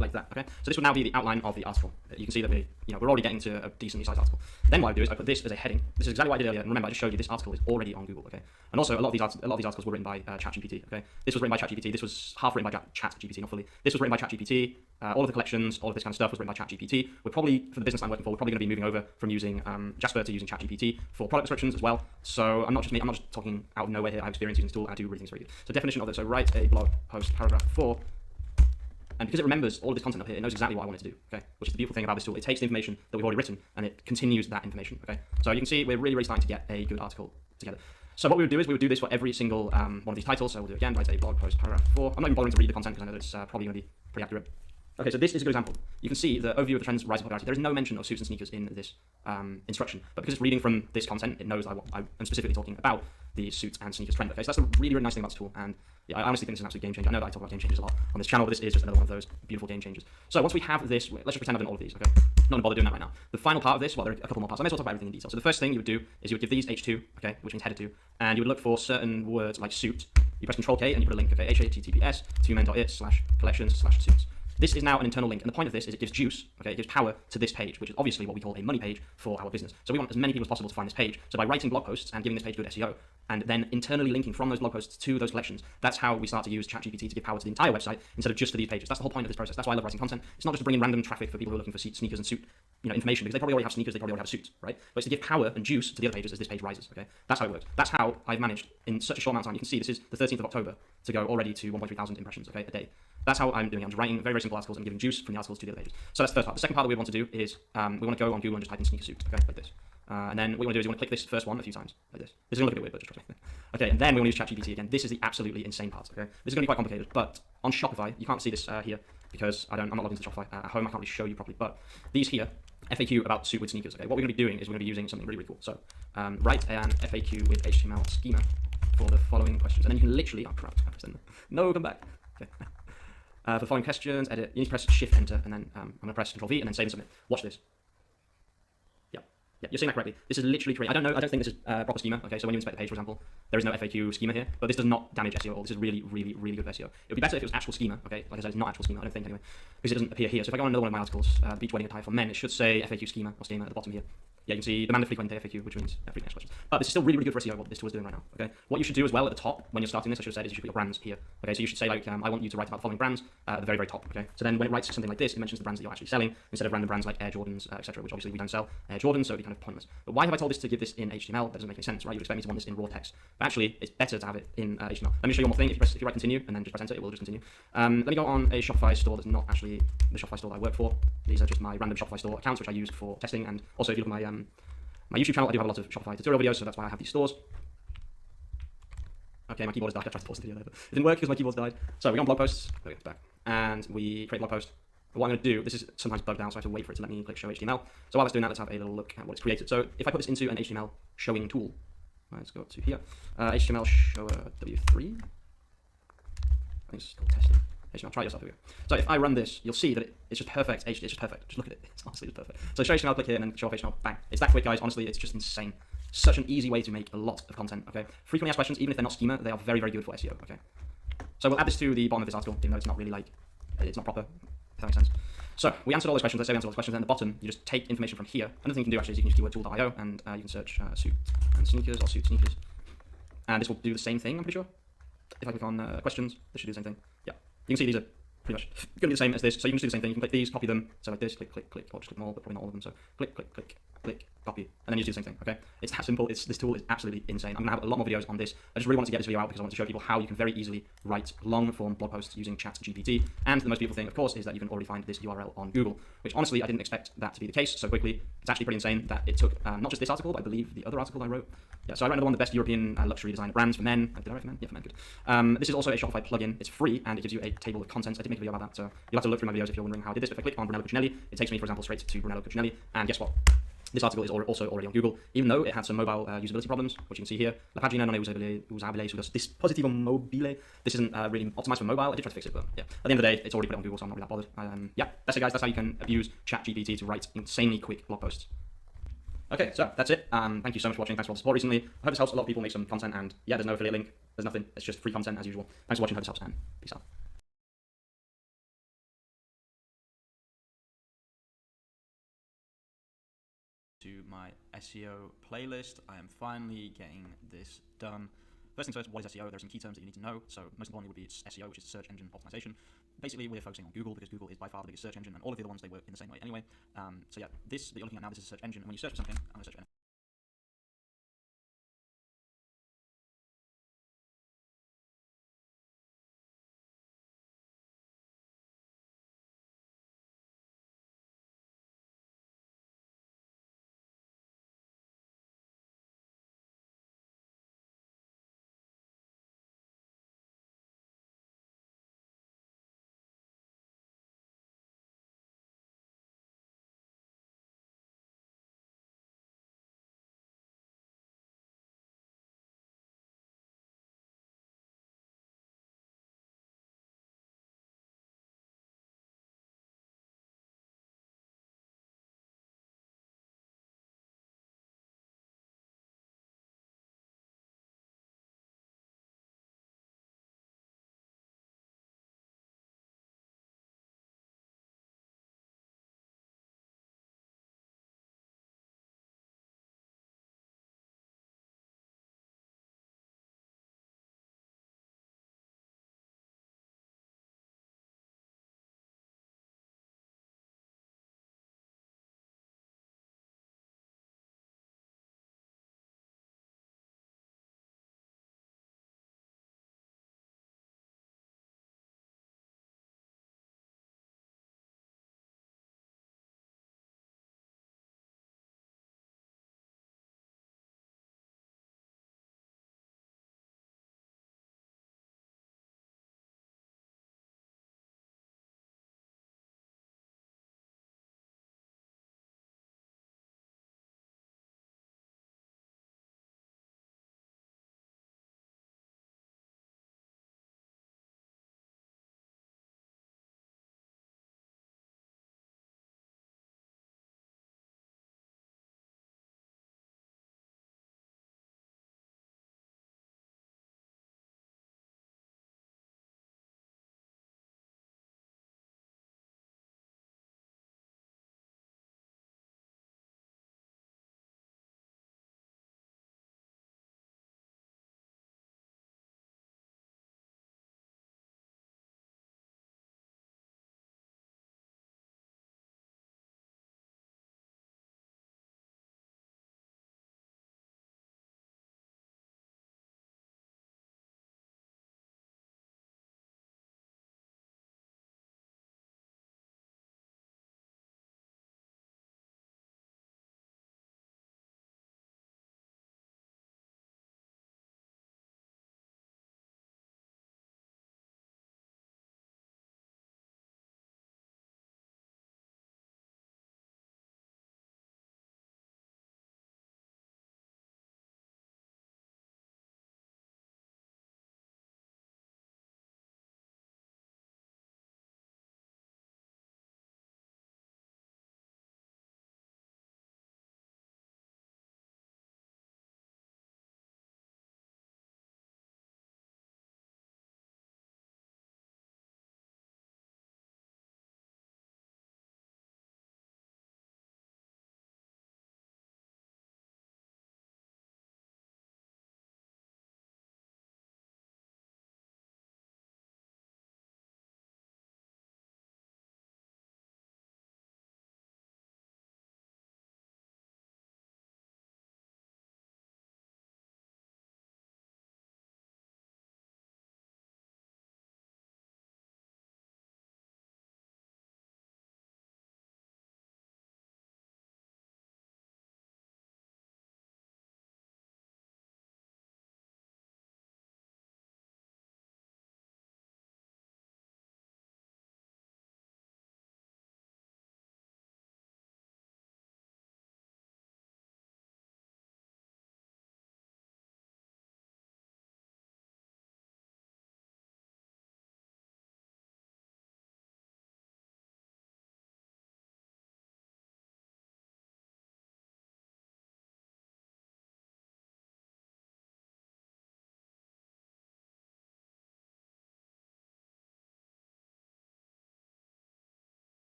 Like that, okay? So this would now be the outline of the article. You can see that we're already getting to a decently sized article. Then what I do is I put this as a heading. This is exactly what I did earlier. And remember, I just showed you this article is already on Google, okay? And also, a lot of these articles were written by ChatGPT, okay? This was written by ChatGPT. This was half written by ChatGPT, not fully. This was written by ChatGPT. All of the collections, all of this kind of stuff was written by ChatGPT. We're probably, for the business I'm working for, we're probably going to be moving over from using Jasper to using ChatGPT for product descriptions as well. So I'm not just talking out of nowhere here. I have experience using this tool. I do really think it's very good. So definition of it. So write a blog post paragraph 4. And because it remembers all of this content up here, it knows exactly what I want it to do, okay? Which is the beautiful thing about this tool. It takes the information that we've already written, and it continues that information, okay? So you can see we're really starting to get a good article together. So what we would do is we would do this for every single one of these titles. So we'll do it again, write a blog post paragraph 4. I'm not even bothering to read the content because I know that it's probably going to be pretty accurate. Okay, so this is a good example. You can see the overview of the trends rise in popularity. There is no mention of suits and sneakers in this instruction, but because it's reading from this content, it knows I am specifically talking about the suits and sneakers trend. Okay, so that's a really nice thing about this tool, and yeah, I honestly think this is an absolute game changer. I know that I talk about game changers a lot on this channel, but this is just another one of those beautiful game changers. So once we have this, let's just pretend I've done all of these, okay? Not going to bother doing that right now. The final part of this, well, there are a couple more parts. I may as well talk about everything in detail. So the first thing you would do is you would give these H2, okay, which means header 2, and you would look for certain words like suit. You press Control-K and you put a link, okay, https://collections/suits. This is now an internal link, and the point of this is it gives juice, okay, it gives power to this page, which is obviously what we call a money page for our business. So we want as many people as possible to find this page. So by writing blog posts and giving this page good SEO, and then internally linking from those blog posts to those collections, that's how we start to use ChatGPT to give power to the entire website instead of just to these pages. That's the whole point of this process. That's why I love writing content. It's not just to bring in random traffic for people who are looking for sneakers and suit, information, because they probably already have sneakers, they probably already have suits, right? But it's to give power and juice to the other pages as this page rises, okay? That's how it works. That's how I've managed in such a short amount of time. You can see this is the 13th of October to go already to 1.3 thousand impressions, okay, a day. That's how I'm doing it. I'm just writing very simple articles and giving juice from the articles to the other pages. So that's the first part. The second part that we want to do is we want to go on Google and just type in sneaker suit, okay, like this. And then what you want to do is you want to click this first one a few times, like this. This is going to look a bit weird, but just trust me. Okay, and then we want to use ChatGPT again. This is the absolutely insane part, okay? This is going to be quite complicated, but on Shopify, you can't see this here because I'm not logged into Shopify. At home, I can't really show you properly, but these here, FAQ about suit with sneakers, okay? What we're going to be doing is we're going to be using something really, really cool. So, write an FAQ with HTML schema for the following questions. And then you can literally, oh crap, no, come back. Okay. For the following questions, edit, you need to press Shift Enter, and then I'm going to press Control V, and then save and submit. Watch this. Yeah, you're saying that correctly. This is literally created. I don't think this is proper schema. Okay, so when you inspect the page, for example, there is no FAQ schema here, but this does not damage SEO at all. This is really, really, really good for SEO. It would be better if it was actual schema. Okay, like I said, it's not actual schema. I don't think anyway, because it doesn't appear here. So if I go on another one of my articles, beach wedding attire for men, it should say FAQ schema or schema at the bottom here. Yeah, you can see demand frequent FAQ, which means frequent questions. But this is still really, really good for SEO, what this tool is doing right now. Okay, what you should do as well at the top when you're starting this, I should have said, is you should put your brands here. Okay, so you should say like, I want you to write about the following brands at the very, very top. Okay, so then when it writes something like this, it mentions the brands that you're actually selling instead of random brands like Air Jordans, etc., which obviously we don't sell Air Jordans, so it'd be kind of pointless. But why have I told this to give this in HTML? That doesn't make any sense, right? You'd expect me to want this in raw text, but actually it's better to have it in HTML. Let me show you one more thing. If you write continue and then just press enter, it will just continue. Let me go on a Shopify store that's not actually the Shopify store that I work for. These are just my random Shopify store accounts which I use for testing, and also if you look at my YouTube channel, I do have a lot of Shopify tutorial videos, so that's why I have these stores. Okay, my keyboard is died. I tried to pause the video there, but it didn't work because my keyboard's died. So we go on blog posts. Okay, it's back. And we create a blog post. But what I'm going to do, this is sometimes bugged out, so I have to wait for it to let me click show HTML. So while it's doing that, let's have a little look at what it's created. So if I put this into an HTML showing tool, let's go up to here. HTML shower W3. I think it's called testing. HTML, try it yourself. Here we go. So if I run this, you'll see that it's just perfect. It's just perfect. Just look at it. It's honestly just perfect. So show HTML, click here, and then show off HTML. Bang. It's that quick, guys. Honestly, it's just insane. Such an easy way to make a lot of content. Okay. Frequently asked questions, even if they're not schema, they are very, very good for SEO. Okay. So we'll add this to the bottom of this article, even though it's not really like it's not proper. If that makes sense. So we answered all those questions. Let's say we answered all those questions. Then at the bottom, you just take information from here. Another thing you can do actually is you can use keyword tool.io, and you can search suit and sneakers or suit sneakers, and this will do the same thing. I'm pretty sure. If I click on questions, this should do the same thing. Yeah. You can see these are pretty much going to be the same as this. So you can just do the same thing. You can click these, copy them. So like this, click, click, click, or just click them all, but probably not all of them. So click, click, click, click, copy, and then you just do the same thing. Okay, it's that simple. This tool is absolutely insane. I'm gonna have a lot more videos on this. I just really wanted to get this video out because I want to show people how you can very easily write long-form blog posts using ChatGPT. And the most beautiful thing, of course, is that you can already find this URL on Google, which honestly I didn't expect that to be the case so quickly. It's actually pretty insane that it took not just this article, but I believe the other article I wrote. Yeah, so I wrote another one, the best European luxury designer brands for men. Did I write for men? Yeah, for men. Good. This is also a Shopify plugin. It's free and it gives you a table of contents. I did make a video about that, so you'll have to look through my videos if you're wondering how I did this. But if I click on Brunello Cucinelli, it takes me, for example, straight to Brunello Cucinelli. And guess what? This article is also already on Google, even though it had some mobile usability problems, which you can see here. La pagina non è usabile su dispositivo mobile. This isn't really optimized for mobile. I did try to fix it, but yeah. At the end of the day, it's already put it on Google, so I'm not really that bothered. Yeah, that's it, guys. That's how you can use ChatGPT to write insanely quick blog posts. Okay, so that's it. Thank you so much for watching. Thanks for all the support recently. I hope this helps a lot of people make some content, and yeah, there's no affiliate link. There's nothing. It's just free content as usual. Thanks for watching. Hope this helps, and peace out. To my SEO playlist. I am finally getting this done. First things first, what is SEO? There are some key terms that you need to know. So most importantly would be SEO, which is search engine optimization. Basically, we're focusing on Google because Google is by far the biggest search engine, and all of the other ones, they work in the same way anyway. So yeah, this that you're looking at now, this is a search engine, and when you search for something, I'm going to search for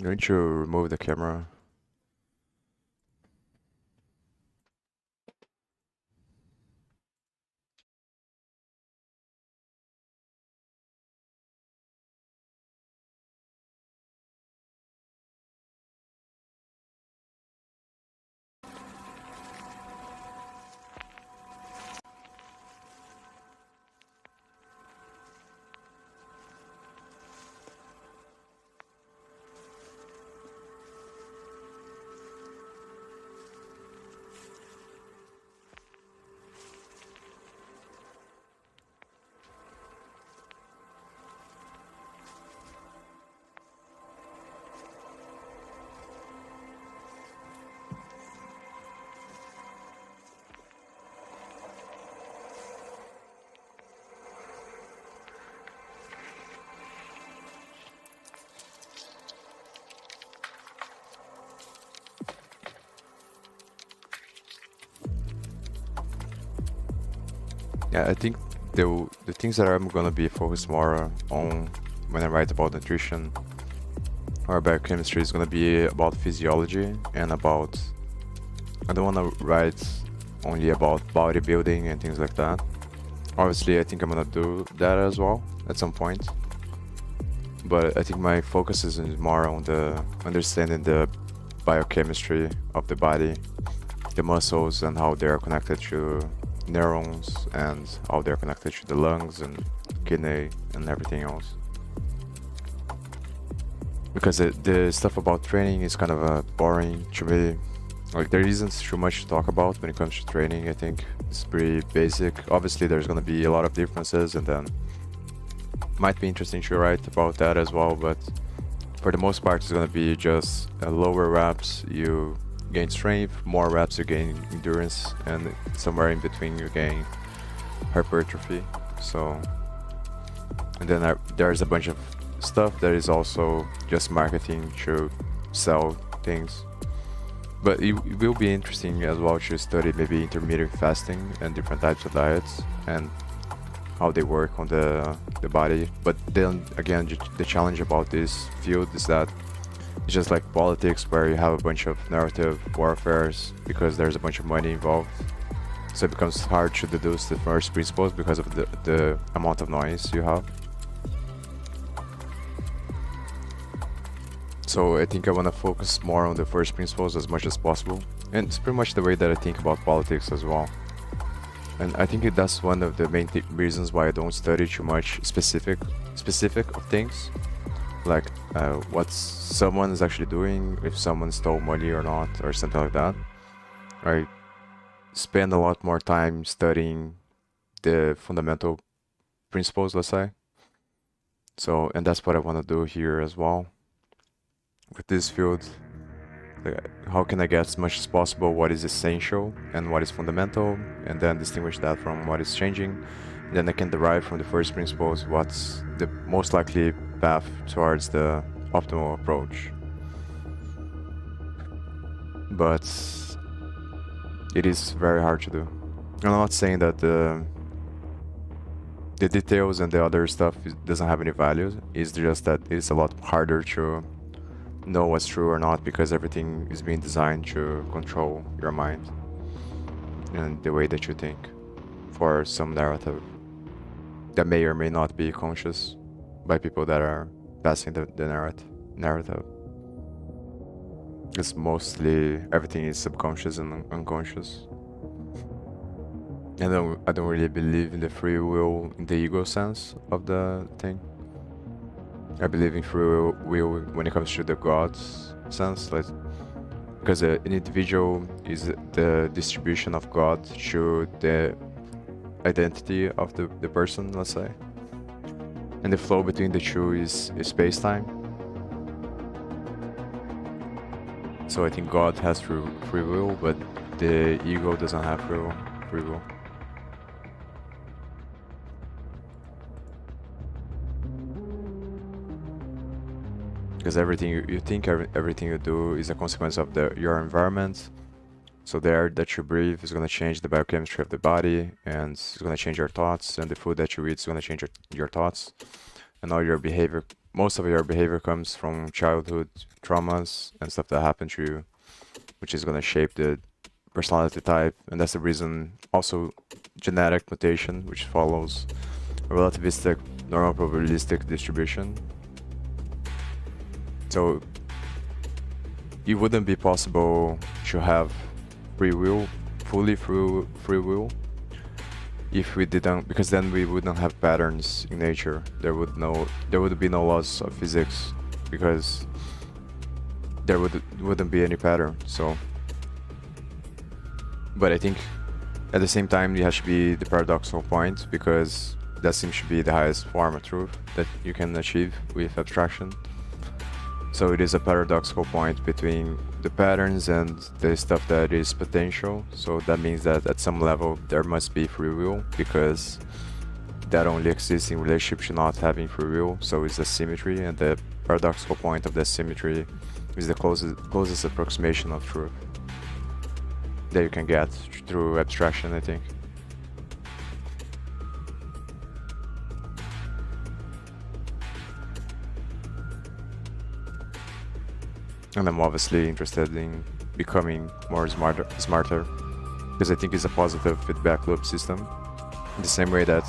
I'm going to remove the camera. Yeah, I think the things that I'm gonna be focused more on when I write about nutrition or biochemistry is gonna be about physiology and about. I don't wanna write only about bodybuilding and things like that. Obviously, I think I'm gonna do that as well at some point. But I think my focus is more on the understanding the biochemistry of the body, the muscles and how they are connected to neurons and how they're connected to the lungs and kidney and everything else. Because the stuff about training is kind of boring to me. Like, there isn't too much to talk about when it comes to training. I think it's pretty basic. Obviously there's going to be a lot of differences, and then might be interesting to write about that as well, but for the most part it's going to be just lower reps you gain strength, more reps you gain endurance, and somewhere in between you gain hypertrophy. So, and then there's a bunch of stuff that is also just marketing to sell things. But it will be interesting as well to study maybe intermittent fasting and different types of diets and how they work on the body. But then again, the challenge about this field is that it's just like politics, where you have a bunch of narrative warfares because there's a bunch of money involved. So it becomes hard to deduce the first principles because of the amount of noise you have. So I think I want to focus more on the first principles as much as possible. And it's pretty much the way that I think about politics as well. And I think that's one of the main reasons why I don't study too much specific of things. Like what someone is actually doing, if someone stole money or not, or something like that. I spend a lot more time studying the fundamental principles, let's say. So, and that's what I want to do here as well. With this field, how can I get as much as possible what is essential and what is fundamental, and then distinguish that from what is changing. And then I can derive from the first principles what's the most likely path towards the optimal approach. But it is very hard to do. I'm not saying that the details and the other stuff doesn't have any value. It's just that it's a lot harder to know what's true or not, because everything is being designed to control your mind and the way that you think for some narrative that may or may not be conscious by people that are passing the narrative. Because mostly everything is subconscious and unconscious. I don't really believe in the free will in the ego sense of the thing. I believe in free will when it comes to the God's sense, like, because an individual is the distribution of God to the identity of the person, let's say, and the flow between the two is space-time. So I think God has free will, but the ego doesn't have free will. Because everything you think, everything you do is a consequence of your environment. So the air that you breathe is going to change the biochemistry of the body, and it's going to change your thoughts, and the food that you eat is going to change your thoughts, and all your behavior most of your behavior comes from childhood traumas and stuff that happened to you, which is gonna shape the personality type, and that's the reason also genetic mutation, which follows a relativistic normal probabilistic distribution. So it wouldn't be possible to have free will, fully free will, if we didn't, because then we wouldn't have patterns in nature. There would be no laws of physics, because there wouldn't be any pattern. So, but I think at the same time it has to be the paradoxical point, because that seems to be the highest form of truth that you can achieve with abstraction. So it is a paradoxical point between the patterns and the stuff that is potential. So that means that at some level there must be free will, because that only exists in relationship to not having free will. So it's a symmetry, and the paradoxical point of that symmetry is the closest approximation of truth that you can get through abstraction, I think. And I'm obviously interested in becoming more smarter, because I think it's a positive feedback loop system. In the same way that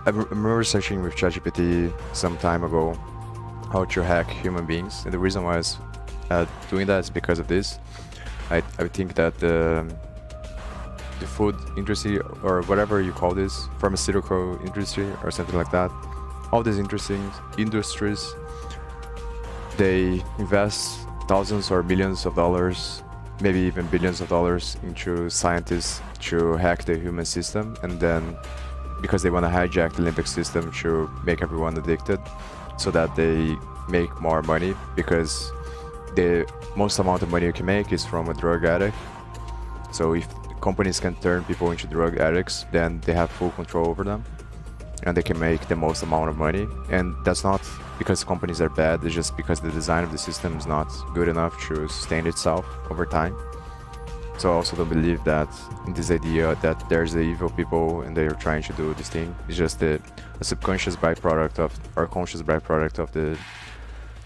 I remember researching with ChatGPT some time ago how to hack human beings, and the reason why I was doing that is because of this. I think that the food industry, or whatever you call this, pharmaceutical industry or something like that, all these interesting industries, they invest thousands or millions of dollars, maybe even billions of dollars, into scientists to hack the human system, and then because they want to hijack the limbic system to make everyone addicted, so that they make more money, because the most amount of money you can make is from a drug addict. So if companies can turn people into drug addicts, then they have full control over them, and they can make the most amount of money. And that's not because companies are bad, it's just because the design of the system is not good enough to sustain itself over time. So I also don't believe that in this idea that there's the evil people and they're trying to do this thing. It's just a subconscious byproduct of, or conscious byproduct of the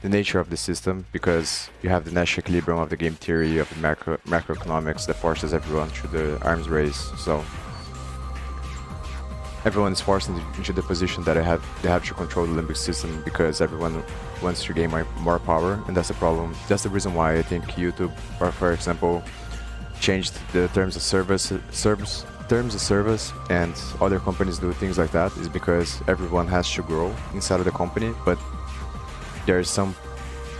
nature of the system, because you have the Nash equilibrium of the game theory of the macroeconomics that forces everyone to the arms race. So everyone is forced into the position that they have to control the limbic system, because everyone wants to gain more power, and that's the problem. That's the reason why I think YouTube, or for example, changed the terms of service, and other companies do things like that, is because everyone has to grow inside of the company. But there are some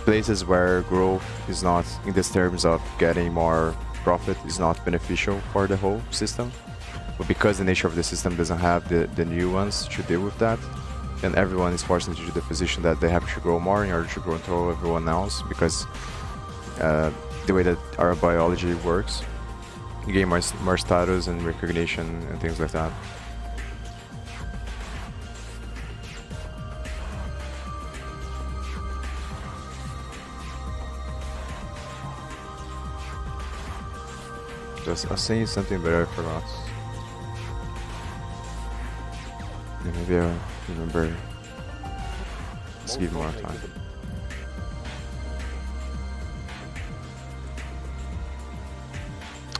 places where growth is not, in this terms of getting more profit, is not beneficial for the whole system. But because the nature of the system doesn't have the new ones to deal with that, then everyone is forced into the position that they have to grow more in order to control everyone else, because the way that our biology works, you gain more status and recognition and things like that. I was saying something, but I forgot. Yeah, maybe I'll remember. Let's give more time.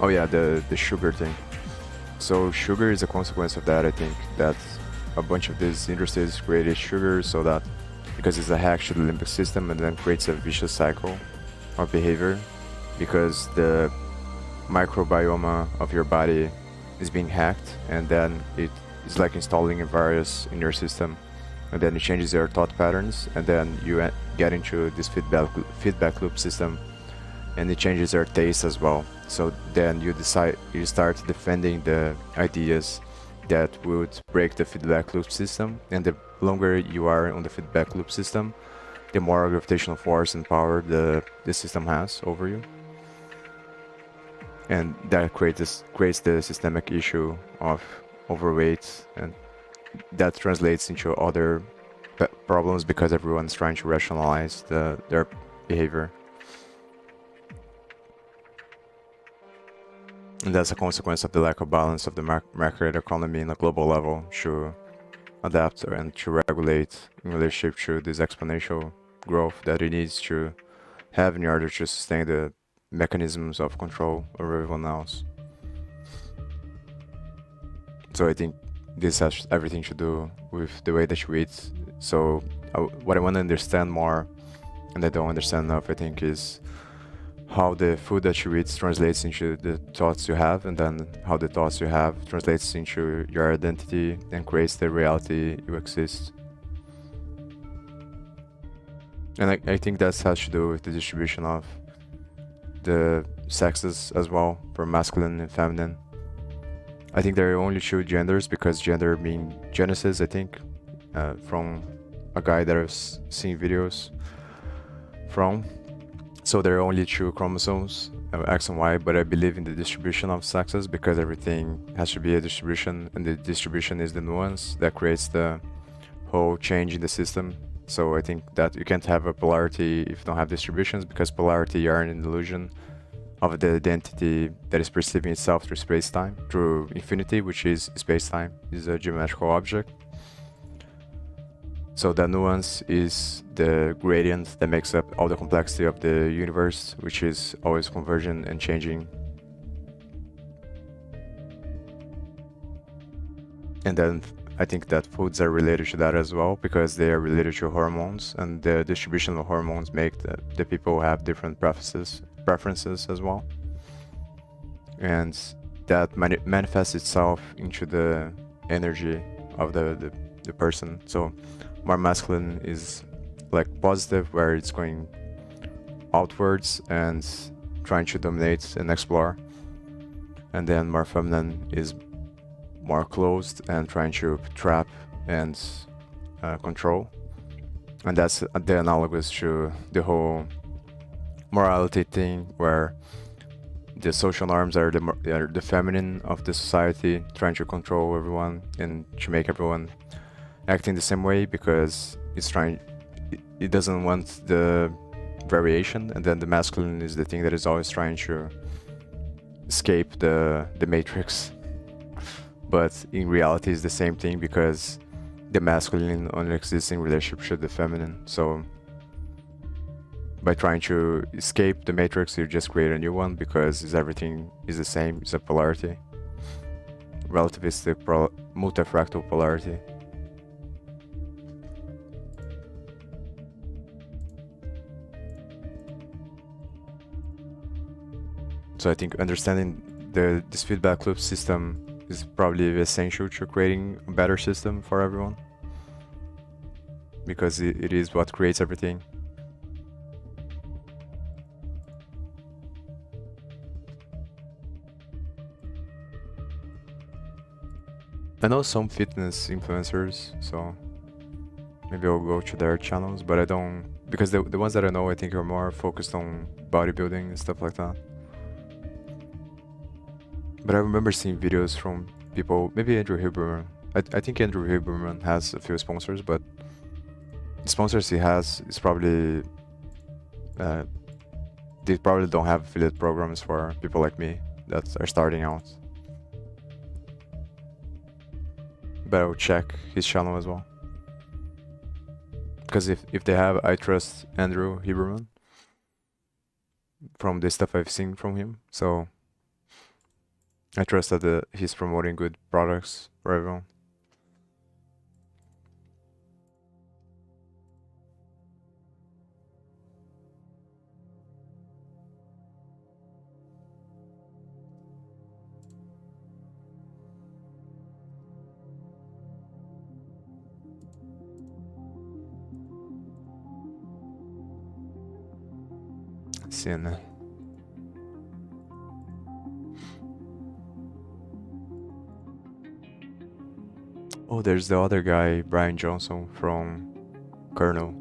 Oh yeah, the sugar thing. So sugar is a consequence of that. I think that a bunch of these industries created sugar so that, because it's a hack to the limbic system, and then creates a vicious cycle of behavior, because the microbiome of your body is being hacked, and then it is like installing a virus in your system, and then it changes your thought patterns, and then you get into this feedback loop system, and it changes your taste as well. So then you start defending the ideas that would break the feedback loop system, and the longer you are on the feedback loop system, the more gravitational force and power the system has over you. And that creates the systemic issue of overweight, and that translates into other problems, because everyone's trying to rationalize their behavior. And that's a consequence of the lack of balance of the macroeconomy in a global level to adapt and to regulate regulate in relationship to this exponential growth that it needs to have in order to sustain the mechanisms of control over everyone else. So I think this has everything to do with the way that you eat. So what I want to understand more, and I don't understand enough, I think, is how the food that you eat translates into the thoughts you have, and then how the thoughts you have translates into your identity and creates the reality you exist. And I think that has to do with the distribution of the sexes as well, for masculine and feminine. I think there are only two genders, because gender being Genesis, I think, from a guy that I've seen videos from. So there are only two chromosomes, X and Y, but I believe in the distribution of sexes because everything has to be a distribution, and the distribution is the nuance that creates the whole change in the system. So I think that you can't have a polarity if you don't have distributions, because polarity are an illusion of the identity that is perceiving itself through space-time, through infinity, which is space-time, is a geometrical object. So that nuance is the gradient that makes up all the complexity of the universe, which is always convergent and changing. And then I think that foods are related to that as well, because they are related to hormones, and the distribution of hormones make the people have different preferences as well. And that manifests itself into the energy of the person. So more masculine is like positive, where it's going outwards and trying to dominate and explore, and then more feminine is more closed and trying to trap and control. And that's the analogous to the whole morality thing, where the social norms are the feminine of the society, trying to control everyone and to make everyone acting the same way, because it doesn't want the variation. And then the masculine is the thing that is always trying to escape the matrix. But in reality it's the same thing, because the masculine only exists in relationship to the feminine. So by trying to escape the matrix, you just create a new one, because everything is the same. It's a polarity, relativistic multifractal polarity. So I think understanding this feedback loop system is probably essential to creating a better system for everyone, because it is what creates everything. I know some fitness influencers, so maybe I'll go to their channels, but I don't, because the ones that I know, I think are more focused on bodybuilding and stuff like that. But I remember seeing videos from people, maybe Andrew Huberman. I think Andrew Huberman has a few sponsors, but the sponsors he has is probably, they probably don't have affiliate programs for people like me that are starting out. But I'll check his channel as well, because if they have, I trust Andrew Huberman from the stuff I've seen from him. So I trust that he's promoting good products for everyone. Sin. Oh, there's the other guy, Brian Johnson from Kernel,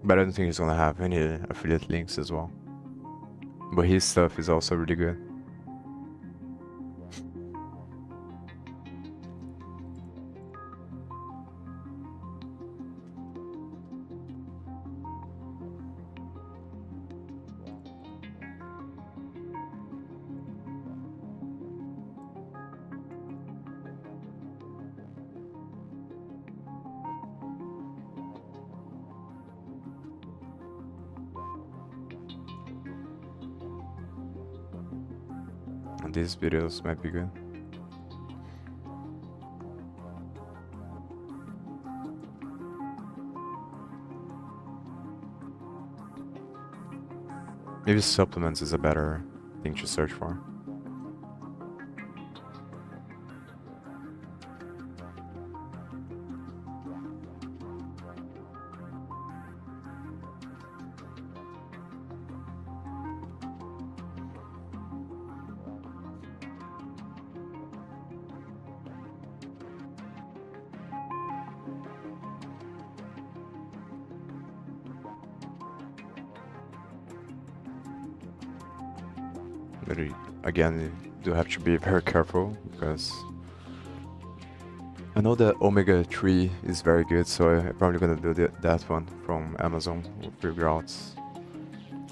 but I don't think he's gonna have any affiliate links as well. But his stuff is also really good. And these videos might be good. Maybe supplements is a better thing to search for. But again, you do have to be very careful because I know that omega-3 is very good, so I'm probably gonna do that one from Amazon. We'll figure out.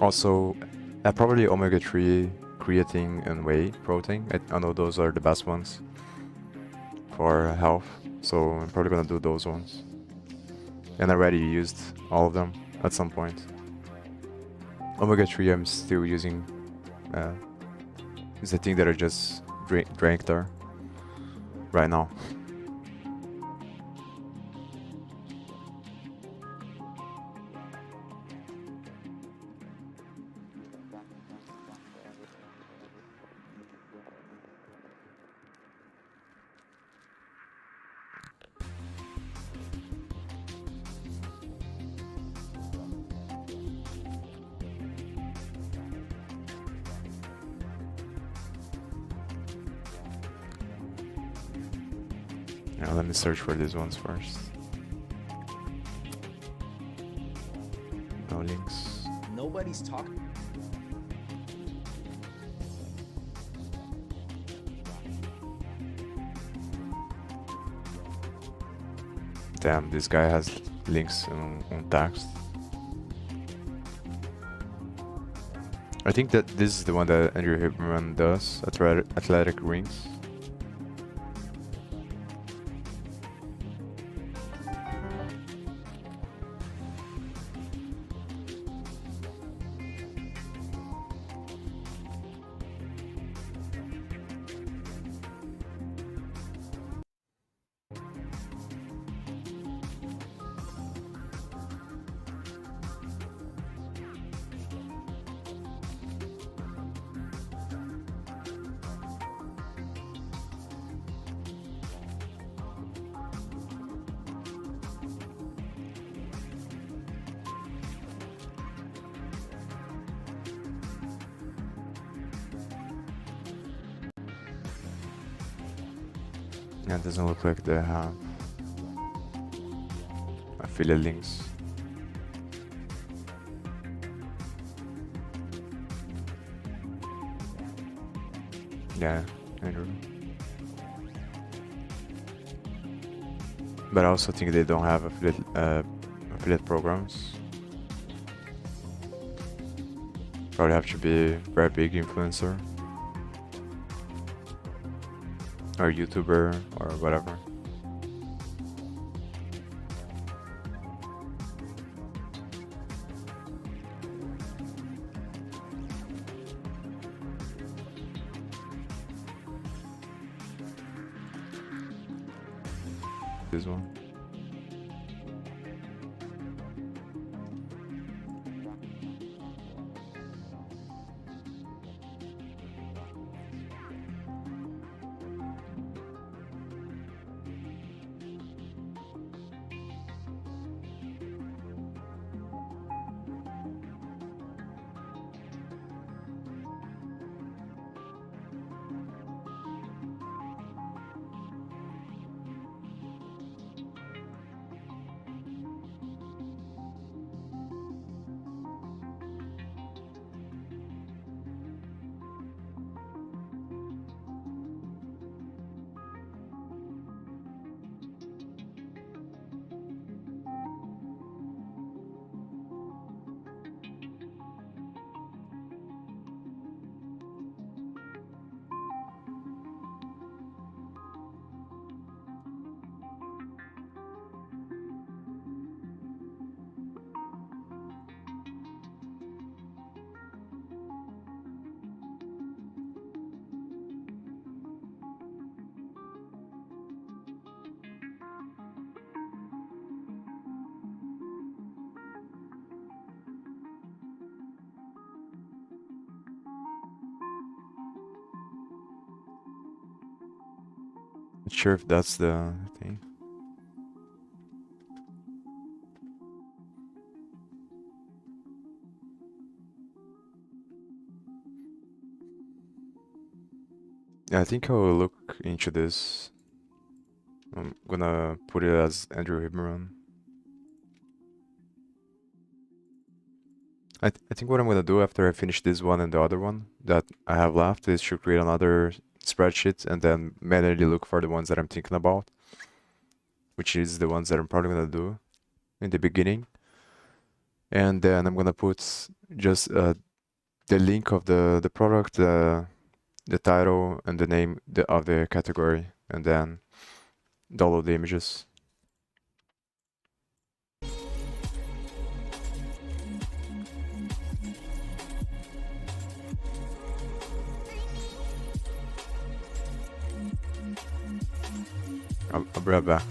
Also, probably omega-3, creatine, and whey protein. I know those are the best ones for health, so I'm probably gonna do those ones. And I already used all of them at some point. Omega-3 I'm still using. It's the thing that I just drank there right now. Now let me search for these ones first. No links. Nobody's talking. Damn, this guy has links on text. I think that this is the one that Andrew Huberman does, athletic rings. Yeah, it doesn't look like they have affiliate links. Yeah, Andrew. But I also think they don't have affiliate programs. Probably have to be a very big influencer. Or YouTuber or whatever. This one. Not sure if that's the thing. Yeah, I think I will look into this. I'm gonna put it as Andrew Hibberon. I think what I'm gonna do after I finish this one and the other one that I have left is to create another spreadsheet and then manually look for the ones that I'm thinking about, which is the ones that I'm probably gonna do in the beginning. And then I'm gonna put just the link of the product, the title, and the name of the category, and then download the images. I'll be right back.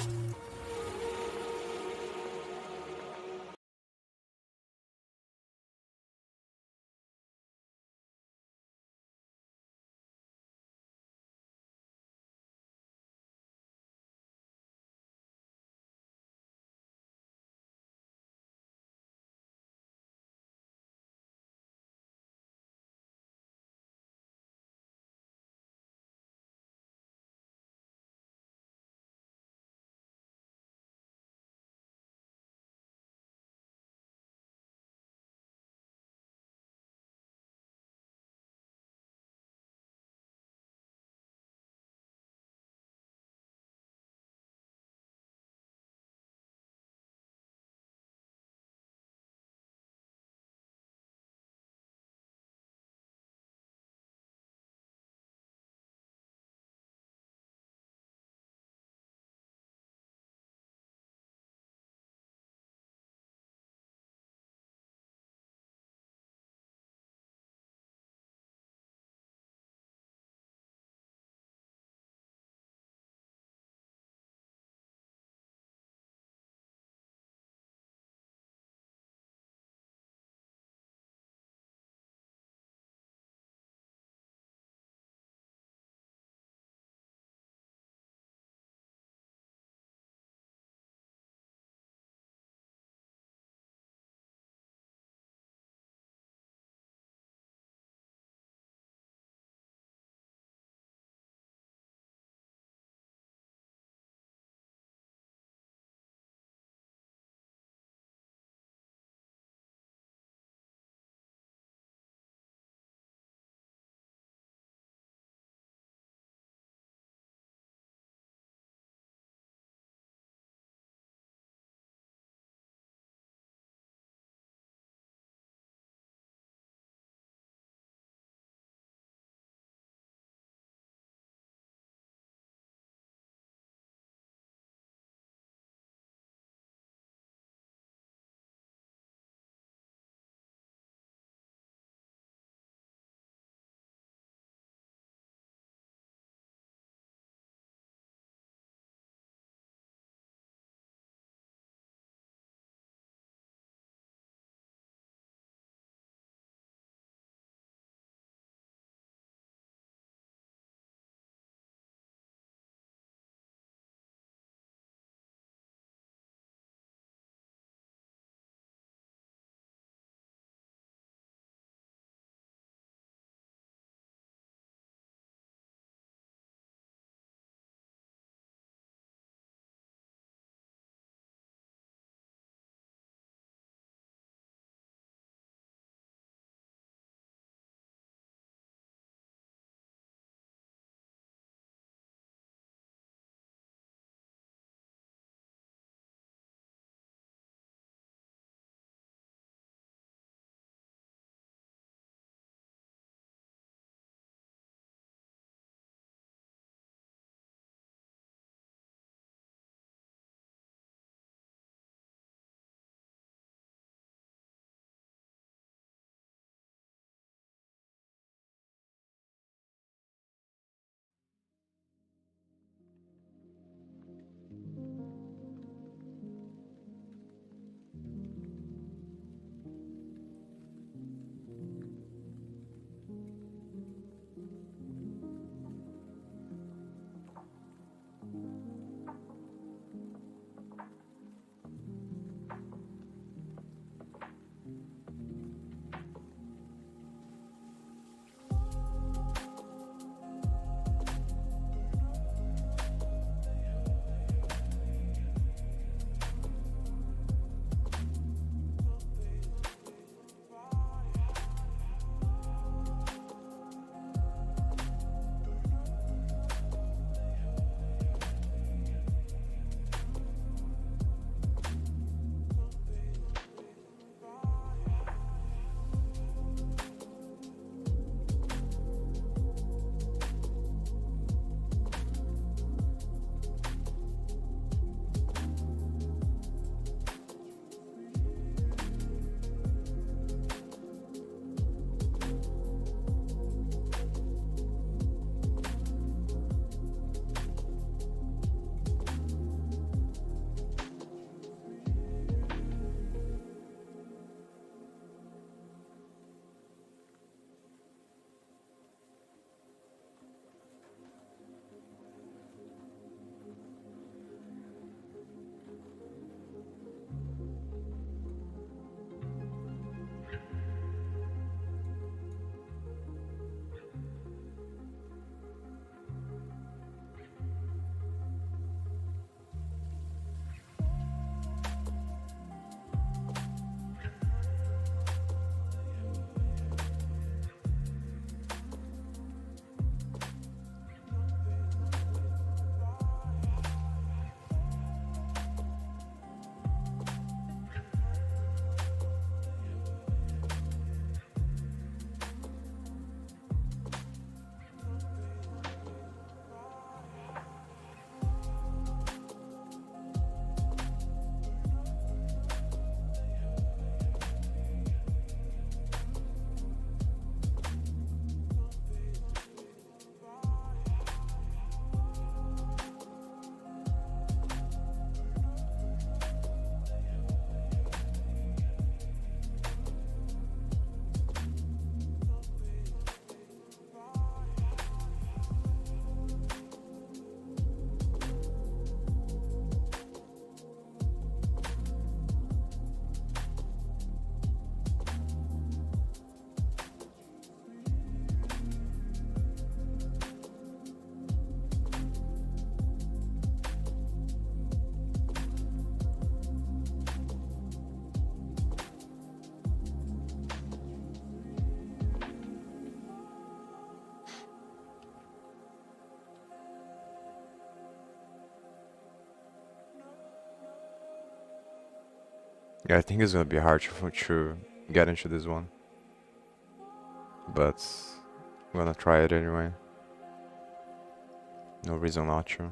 Yeah, I think it's gonna be hard to get into this one. But I'm gonna try it anyway. No reason not to.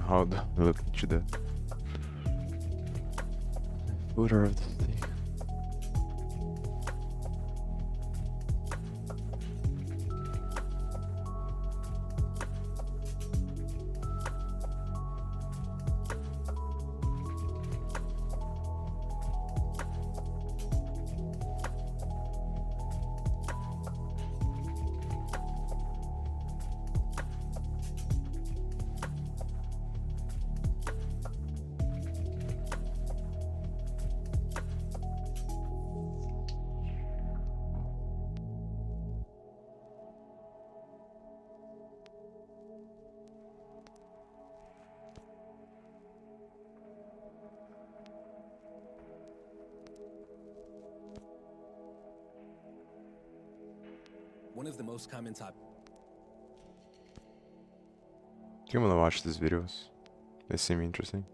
How to look into the footer of the thing. One of the most common topics. Do you wanna watch these videos? They seem interesting.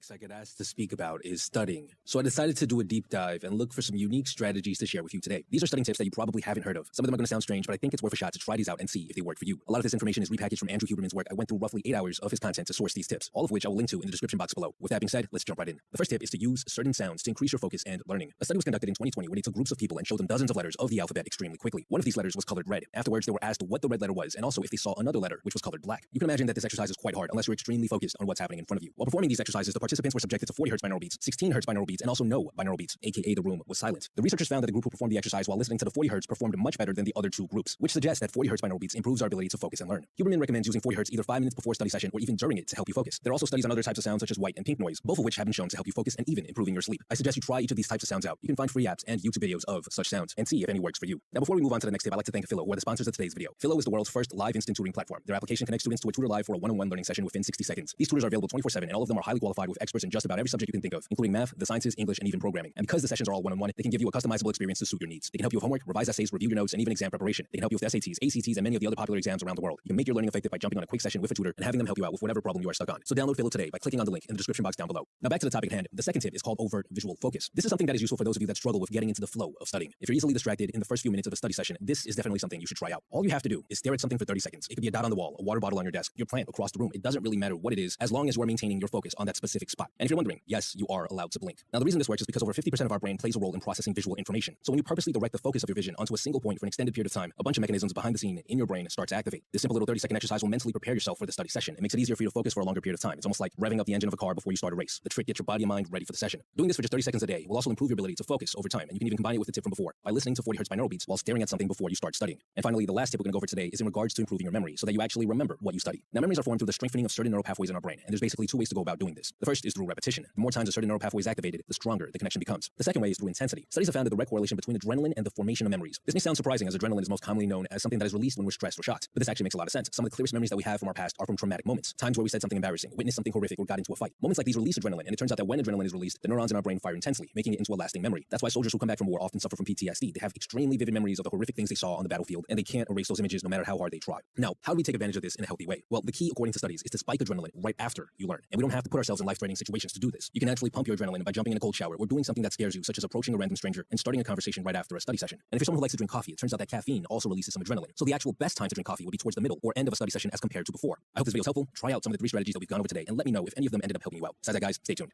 I get asked to speak about is studying. So I decided to do a deep dive and look for some unique strategies to share with you today. These are studying tips that you probably haven't heard of. Some of them are going to sound strange, but I think it's worth a shot to try these out and see if they work for you. A lot of this information is repackaged from Andrew Huberman's work. I went through roughly 8 hours of his content to source these tips, all of which I will link to in the description box below. With that being said, let's jump right in. The first tip is to use certain sounds to increase your focus and learning. A study was conducted in 2020 where they took groups of people and showed them dozens of letters of the alphabet extremely quickly. One of these letters was colored red. Afterwards, they were asked what the red letter was and also if they saw another letter which was colored black. You can imagine that this exercise is quite hard unless you're extremely focused on what's happening in front of you. While performing these exercises, the participants were subjected to 40 Hz binaural beats, 16 Hz binaural beats, and also no binaural beats, aka the room was silent. The researchers found that the group who performed the exercise while listening to the 40 Hz performed much better than the other two groups, which suggests that 40 Hz binaural beats improves our ability to focus and learn. Huberman recommends using 40 Hz either 5 minutes before a study session or even during it to help you focus. There are also studies on other types of sounds such as white and pink noise, both of which have been shown to help you focus and even improving your sleep. I suggest you try each of these types of sounds out. You can find free apps and YouTube videos of such sounds and see if any works for you. Now, before we move on to the next tip, I'd like to thank Philo, who are the sponsors of today's video. Philo is the world's first live instant tutoring platform. Their application connects students to a tutor live for a one-on-one learning session within 60 seconds. These tutors are available 24/7 and all of them are highly qualified with experts in just about every subject you can think of, including math, the sciences, English, and even programming. And because the sessions are all one-on-one, they can give you a customizable experience to suit your needs. They can help you with homework, revise essays, review your notes, and even exam preparation. They can help you with SATs, ACTs, and many of the other popular exams around the world. You can make your learning effective by jumping on a quick session with a tutor and having them help you out with whatever problem you are stuck on. So download Philo today by clicking on the link in the description box down below. Now back to the topic at hand. The second tip is called overt visual focus. This is something that is useful for those of you that struggle with getting into the flow of studying. If you're easily distracted in the first few minutes of a study session, this is definitely something you should try out. All you have to do is stare at something for 30 seconds. It could be a dot on the wall, a water bottle on your desk, your plant across the room. It doesn't really matter what it is as long as you are maintaining your focus on that specific spot. And if you're wondering, yes, you are allowed to blink. Now the reason this works is because over 50% of our brain plays a role in processing visual information. So when you purposely direct the focus of your vision onto a single point for an extended period of time, a bunch of mechanisms behind the scene in your brain start to activate. This simple little 30-second exercise will mentally prepare yourself for the study session. It makes it easier for you to focus for a longer period of time. It's almost like revving up the engine of a car before you start a race. The trick gets your body and mind ready for the session. Doing this for just 30 seconds a day will also improve your ability to focus over time, and you can even combine it with the tip from before by listening to 40 Hz binaural beats while staring at something before you start studying. And finally, the last tip we're going to go over today is in regards to improving your memory so that you actually remember what you study. Now, memories are formed through the strengthening of certain neural pathways in our brain, and there's basically two ways to go about doing this. The first is through repetition. The more times a certain neural pathway is activated, the stronger the connection becomes. The second way is through intensity. Studies have found a direct correlation between adrenaline and the formation of memories. This may sound surprising, as adrenaline is most commonly known as something that is released when we're stressed or shocked, but this actually makes a lot of sense. Some of the clearest memories that we have from our past are from traumatic moments, times where we said something embarrassing, witnessed something horrific, or got into a fight. Moments like these release adrenaline, and it turns out that when adrenaline is released, the neurons in our brain fire intensely, making it into a lasting memory. That's why soldiers who come back from war often suffer from PTSD. They have extremely vivid memories of the horrific things they saw on the battlefield, and they can't erase those images no matter how hard they try. Now, how do we take advantage of this in a healthy way? Well, the key, according to studies, is to spike adrenaline right after you learn. And we don't have to put ourselves in life-threatening situations to do this. You can actually pump your adrenaline by jumping in a cold shower or doing something that scares you, such as approaching a random stranger and starting a conversation right after a study session. And if you're someone who likes to drink coffee, it turns out that caffeine also releases some adrenaline. So the actual best time to drink coffee would be towards the middle or end of a study session as compared to before. I hope this video is helpful. Try out some of the 3 strategies that we've gone over today and let me know if any of them ended up helping you out. Besides that, guys, stay tuned.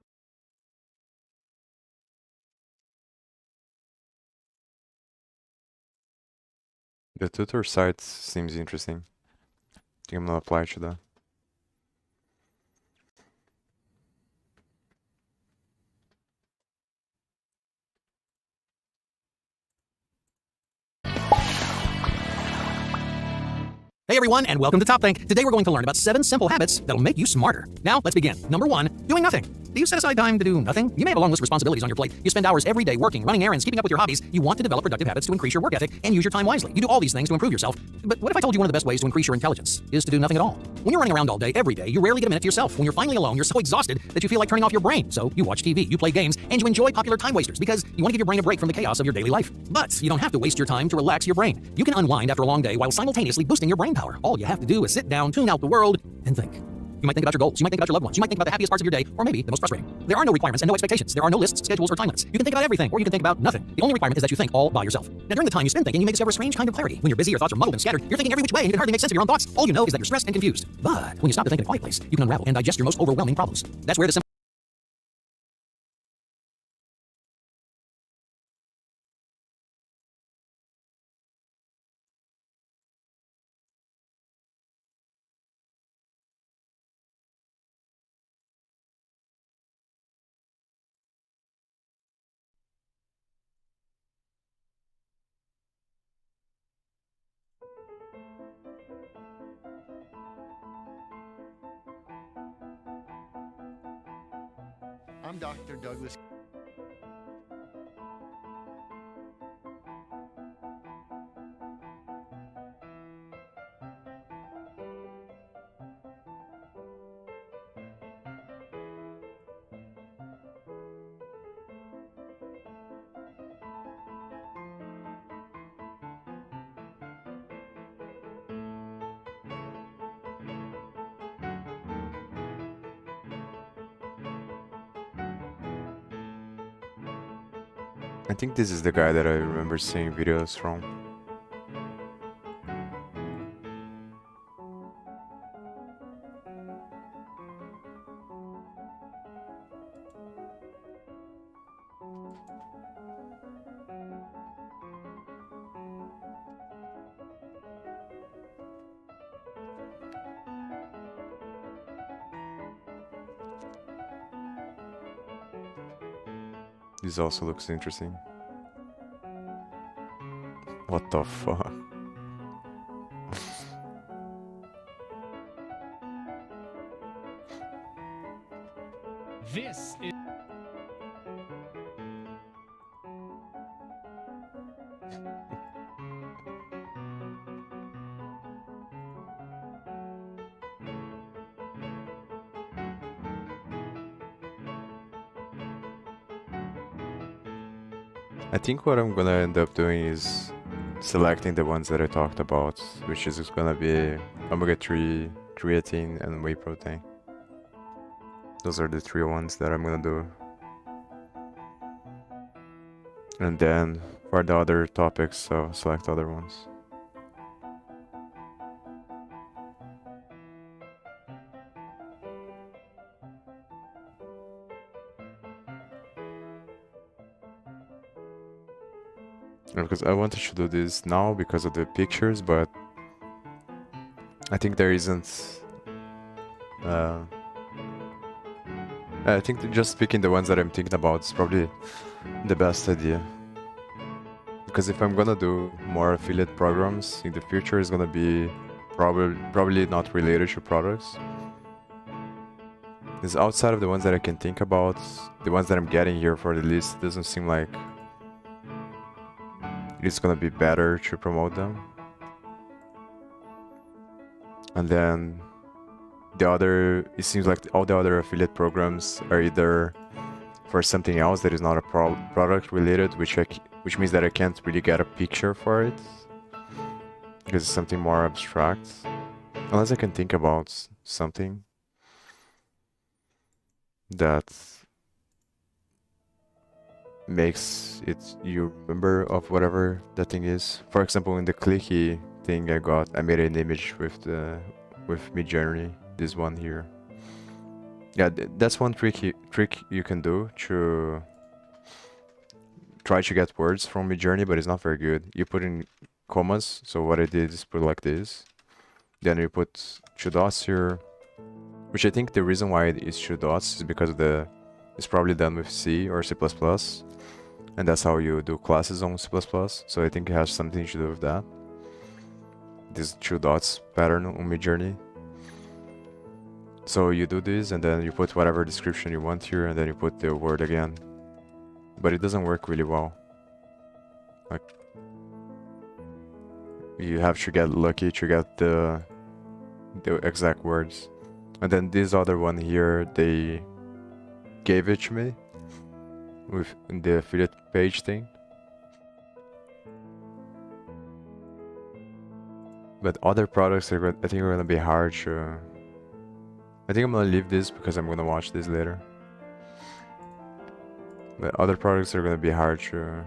The tutor site seems interesting. I think I'm gonna apply to that. Hey everyone, and welcome to TopThink. Today we're going to learn about 7 simple habits that'll make you smarter. Now, let's begin. Number 1, doing nothing. Do you set aside time to do nothing? You may have a long list of responsibilities on your plate. You spend hours every day working, running errands, keeping up with your hobbies. You want to develop productive habits to increase your work ethic and use your time wisely. You do all these things to improve yourself. But what if I told you one of the best ways to increase your intelligence is to do nothing at all? When you're running around all day, every day, you rarely get a minute to yourself. When you're finally alone, you're so exhausted that you feel like turning off your brain. So you watch TV, you play games, and you enjoy popular time wasters because you want to give your brain a break from the chaos of your daily life. But you don't have to waste your time to relax your brain. You can unwind after a long day while simultaneously boosting your brain power. All you have to do is sit down, tune out the world, and think. You might think about your goals, you might think about your loved ones, you might think about the happiest parts of your day, or maybe the most frustrating. There are no requirements and no expectations. There are no lists, schedules, or time limits. You can think about everything, or you can think about nothing. The only requirement is that you think all by yourself. Now, during the time you spend thinking, you may discover a strange kind of clarity. When you're busy, your thoughts are muddled and scattered. You're thinking every which way, and you can hardly make sense of your own thoughts. All you know is that you're stressed and confused. But when you stop to think in a quiet place, you can unravel and digest your most overwhelming problems. That's where the I'm Dr. Douglas. I think this is the guy that I remember seeing videos from. This also looks interesting. What the fuck? This is... I think what I'm gonna end up doing is selecting the ones that I talked about, which is gonna be omega-3, creatine, and whey protein. Those are the 3 ones that I'm gonna do. And then for the other topics, I'll select other ones. Because I wanted to do this now because of the pictures, but I think there isn't. I think that just picking the ones that I'm thinking about is probably the best idea. Because if I'm gonna do more affiliate programs in the future, it's gonna be probably not related to products. Because outside of the ones that I can think about, the ones that I'm getting here for the list doesn't seem like it's gonna be better to promote them. And then it seems like all the other affiliate programs are either for something else that is not a product related, which means that I can't really get a picture for it because it's something more abstract. Unless I can think about something that makes it you remember of whatever that thing is. For example, in the clicky thing I made an image with Midjourney, this one here. Yeah, that's one trick you can do to try to get words from Midjourney, but it's not very good. You put in commas, so what I did is put like this. Then you put 2 dots here, which I think the reason why it's 2 dots is because it's probably done with C or C++, and that's how you do classes on C++, so I think it has something to do with that. This 2 dots pattern on Midjourney. So you do this, and then you put whatever description you want here, and then you put the word again. But it doesn't work really well. Like, you have to get lucky to get the exact words. And then this other one here, they gave it to me with the affiliate page thing. But other products I think are gonna be hard to. I think I'm gonna leave this because I'm gonna watch this later. But other products are gonna be hard to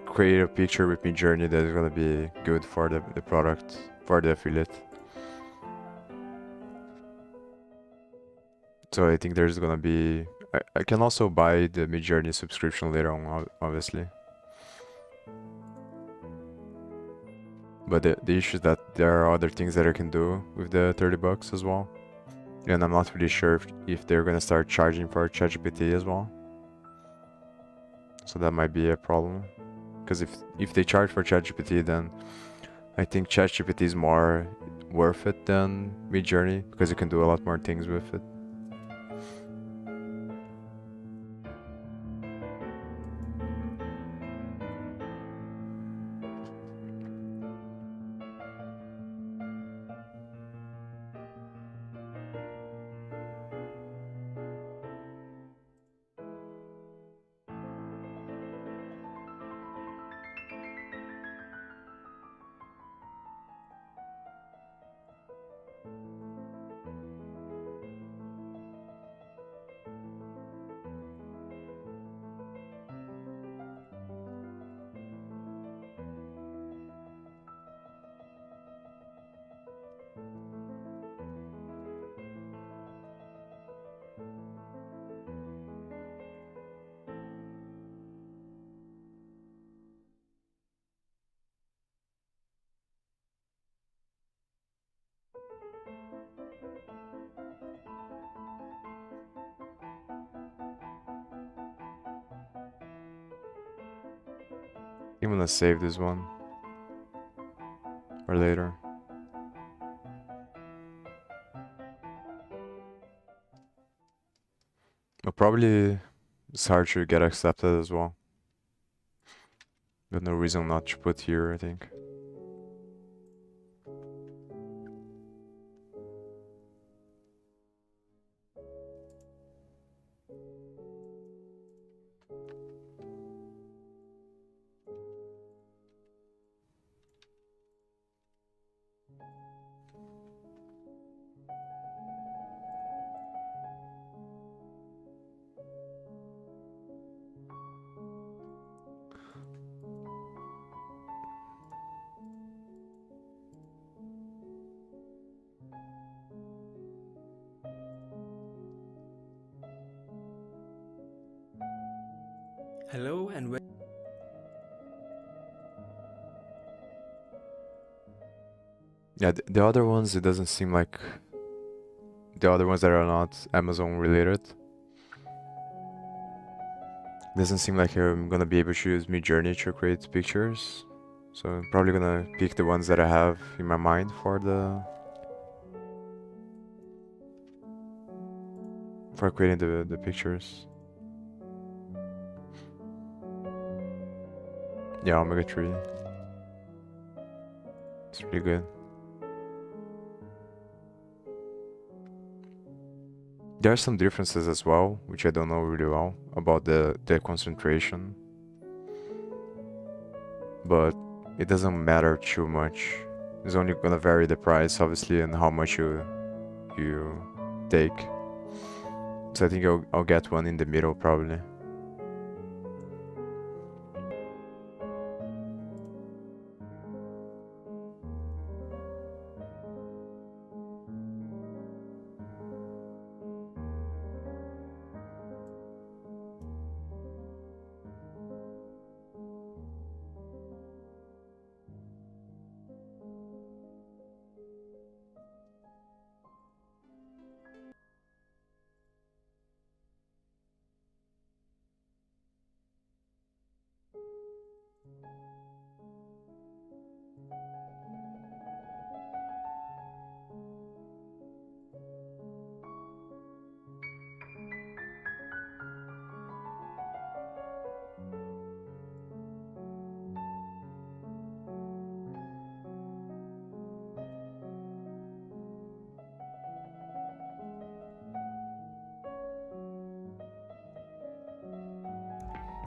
create a picture with Midjourney that is gonna be good for the product, for the affiliate. So I think there's gonna be. I can also buy the Midjourney subscription later on, obviously. But the issue is that there are other things that I can do with the $30 as well. And I'm not really sure if they're gonna start charging for ChatGPT as well. So that might be a problem. Because if they charge for ChatGPT, then I think ChatGPT is more worth it than Midjourney, because you can do a lot more things with it. I'm gonna save this one for later. But probably it's hard to get accepted as well. But no reason not to put here, I think. Hello and Yeah, the other ones, it doesn't seem like the other ones that are not Amazon related. Doesn't seem like I'm gonna be able to use Midjourney to create pictures. So I'm probably gonna pick the ones that I have in my mind for creating the pictures. Yeah, Omega 3. It's pretty good. There are some differences as well, which I don't know really well, about the concentration. But it doesn't matter too much. It's only gonna vary the price, obviously, and how much you take. So I think I'll get one in the middle, probably.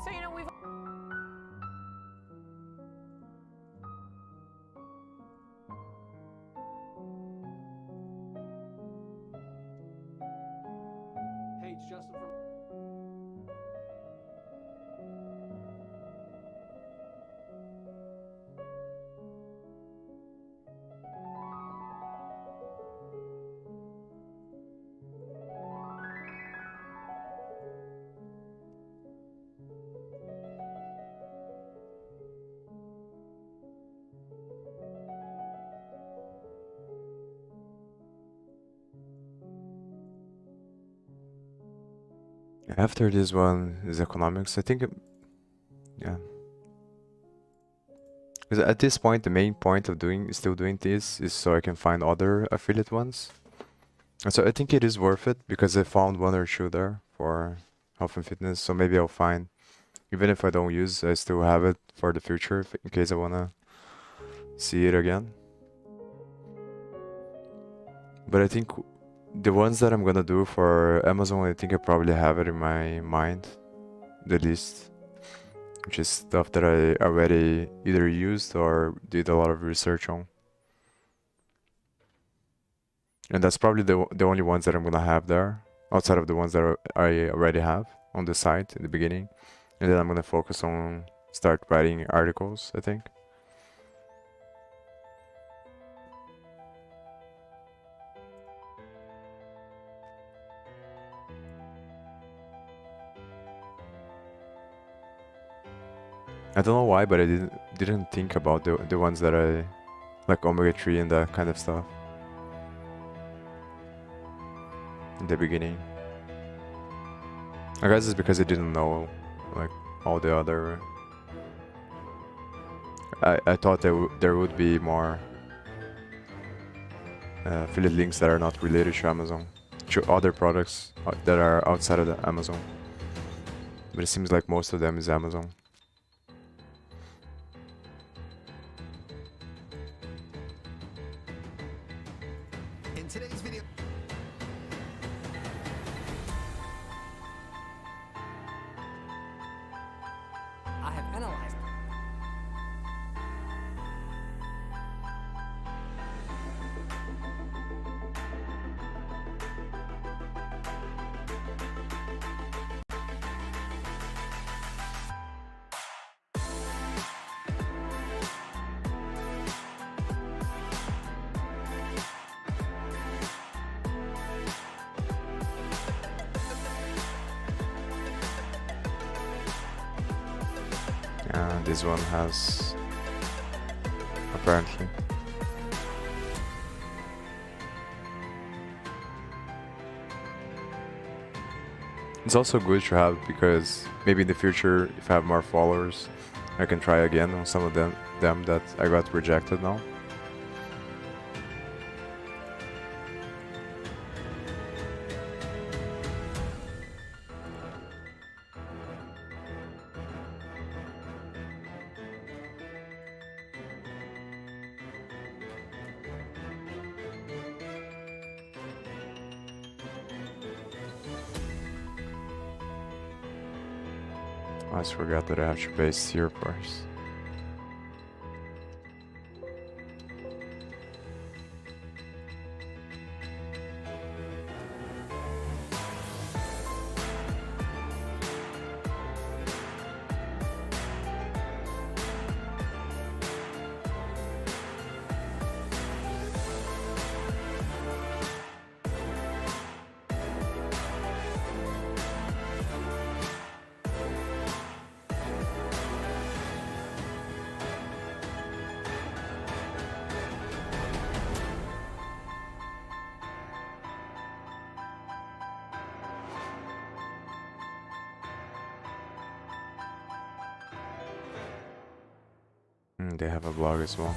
So, you know, we've... Hey, it's Justin from... After this one is economics. I think, yeah. Because at this point, the main point of still doing this is so I can find other affiliate ones. And so I think it is worth it because I found one or two there for health and fitness. So maybe I'll find, even if I don't use, I still have it for the future in case I wanna see it again. But I think the ones that I'm gonna do for Amazon, I think I probably have it in my mind, the list, which is stuff that I already either used or did a lot of research on. And that's probably the only ones that I'm gonna have there, outside of the ones that I already have on the site in the beginning. And then I'm gonna focus on start writing articles, I think. I don't know why, but I didn't think about the ones that I like, Omega 3 and that kind of stuff in the beginning. I guess it's because I didn't know like all the other. I thought there would be more affiliate links that are not related to Amazon, to other products that are outside of the Amazon. But it seems like most of them is Amazon. In today's video, I have analyzed. This one has apparently. It's also good to have because maybe in the future, if I have more followers, I can try again on some of them that I got rejected now. I just forgot that I have to paste here first. They have a blog as well.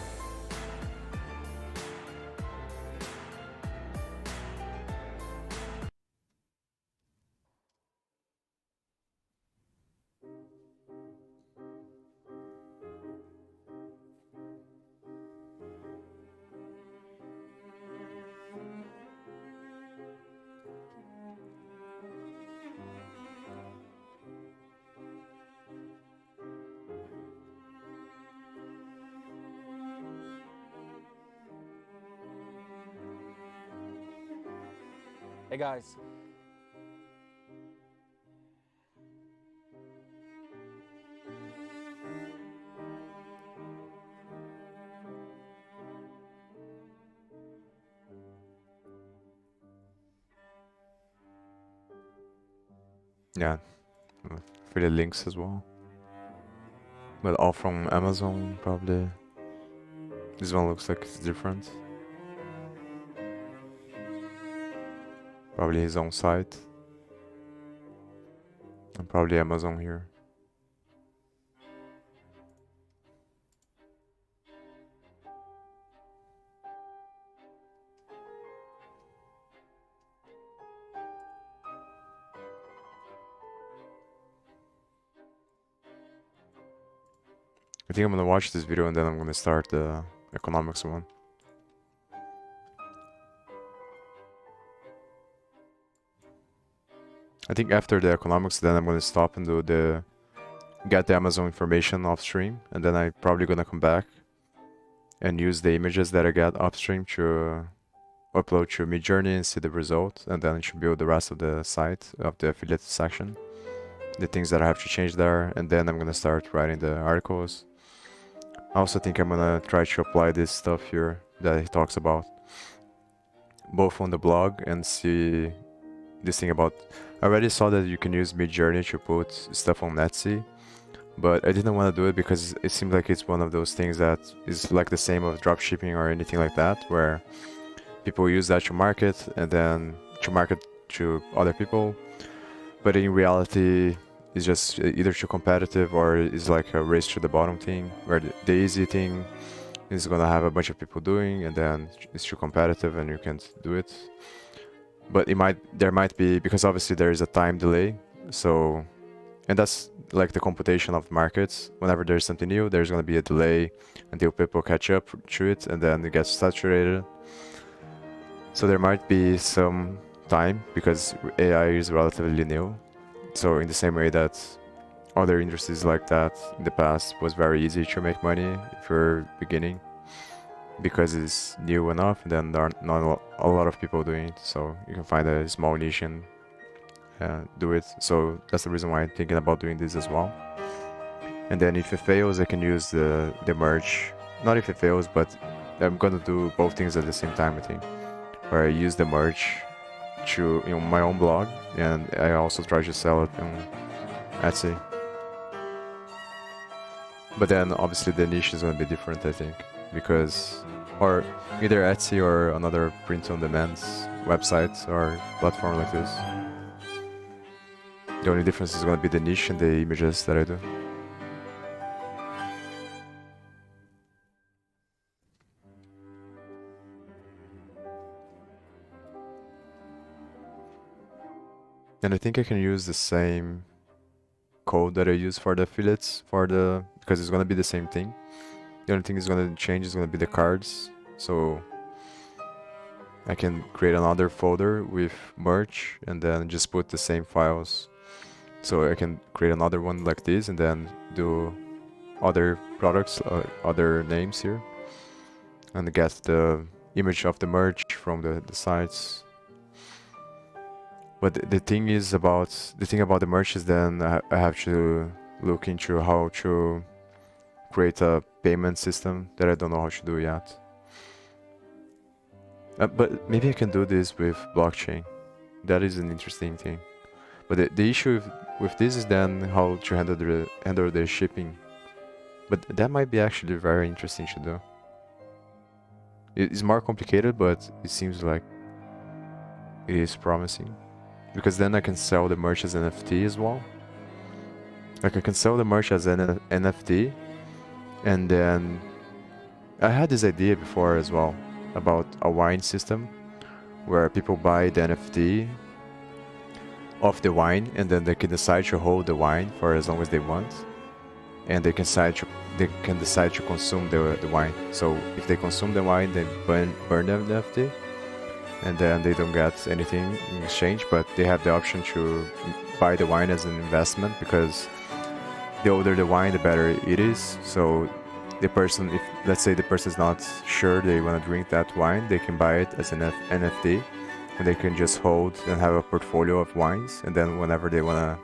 Hey guys. Yeah, for the links as well. But all from Amazon, probably. This one looks like it's different. Probably his own site. And probably Amazon here. I think I'm gonna watch this video and then I'm gonna start the economics one. I think after the economics, then I'm gonna stop and do the get the Amazon information off stream, and then I'm probably gonna come back and use the images that I get upstream to upload to Midjourney and see the result, and then I should build the rest of the site of the affiliate section, the things that I have to change there, and then I'm gonna start writing the articles. I also think I'm gonna try to apply this stuff here that he talks about, both on the blog and see this thing about. I already saw that you can use Midjourney to put stuff on Etsy, but I didn't want to do it because it seems like it's one of those things that is like the same of dropshipping or anything like that, where people use that to market and then to market to other people, but in reality it's just either too competitive or it's like a race to the bottom thing, where the easy thing is gonna have a bunch of people doing and then it's too competitive and you can't do it. But there might be, because obviously there is a time delay, so, and that's like the computation of markets. Whenever there's something new, there's going to be a delay until people catch up to it, and then it gets saturated. So there might be some time, because AI is relatively new. So in the same way that other industries like that in the past was very easy to make money if you're beginning, because it's new enough, and then there are not a lot of people doing it, so you can find a small niche and do it. So that's the reason why I'm thinking about doing this as well. And then if it fails, I can use the merge. Not if it fails, but I'm gonna do both things at the same time, I think, where I use the merge to my own blog, and I also try to sell it on Etsy. But then obviously the niche is gonna be different, I think, because or either Etsy or another print-on-demand website or platform like this. The only difference is gonna be the niche and the images that I do. And I think I can use the same code that I use for the affiliates because it's gonna be the same thing. The only thing is gonna change is gonna be the cards. So I can create another folder with merch and then just put the same files. So I can create another one like this and then do other products, other names here, and get the image of the merch from the sites. But the thing about the merch is then I have to look into how to create a payment system that I don't know how to do yet. But maybe I can do this with blockchain. That is an interesting thing. But the issue with this is then how to handle the shipping. But that might be actually very interesting to do. It's more complicated, but it seems like it is promising. Because then I can sell the merch as NFT as well. Like I can sell the merch as an NFT, and then I had this idea before as well about a wine system where people buy the NFT of the wine and then they can decide to hold the wine for as long as they want, and they can decide to consume the wine. So if they consume the wine, they burn the NFT. And then they don't get anything in exchange, but they have the option to buy the wine as an investment, because the older the wine, the better it is. So the person, if let's say the person is not sure they want to drink that wine, they can buy it as an NFT, and they can just hold and have a portfolio of wines, and then whenever they want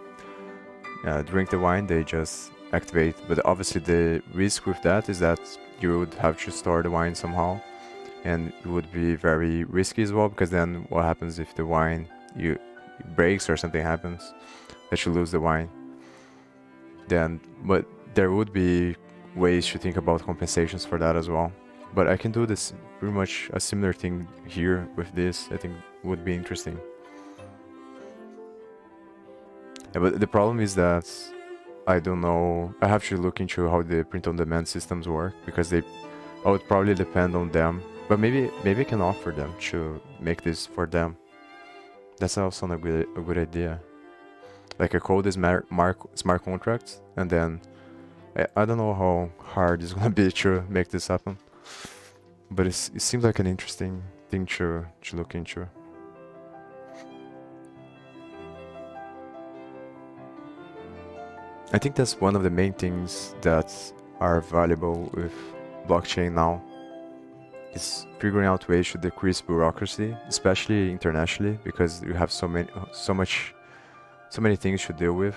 to drink the wine, they just activate. But obviously the risk with that is that you would have to store the wine somehow. And it would be very risky as well, because then what happens if the wine breaks or something happens that you lose the wine? But there would be ways to think about compensations for that as well. But I can do this pretty much a similar thing here with this. I think would be interesting. Yeah, but the problem is that I don't know. I have to look into how the print-on-demand systems work, because I would probably depend on them. But maybe I can offer them to make this for them. That's also a good idea. Like a code is smart contracts, and then I don't know how hard it's gonna be to make this happen. But it seems like an interesting thing to look into. I think that's one of the main things that are valuable with blockchain now. Is figuring out ways to decrease bureaucracy, especially internationally, because you have so many things to deal with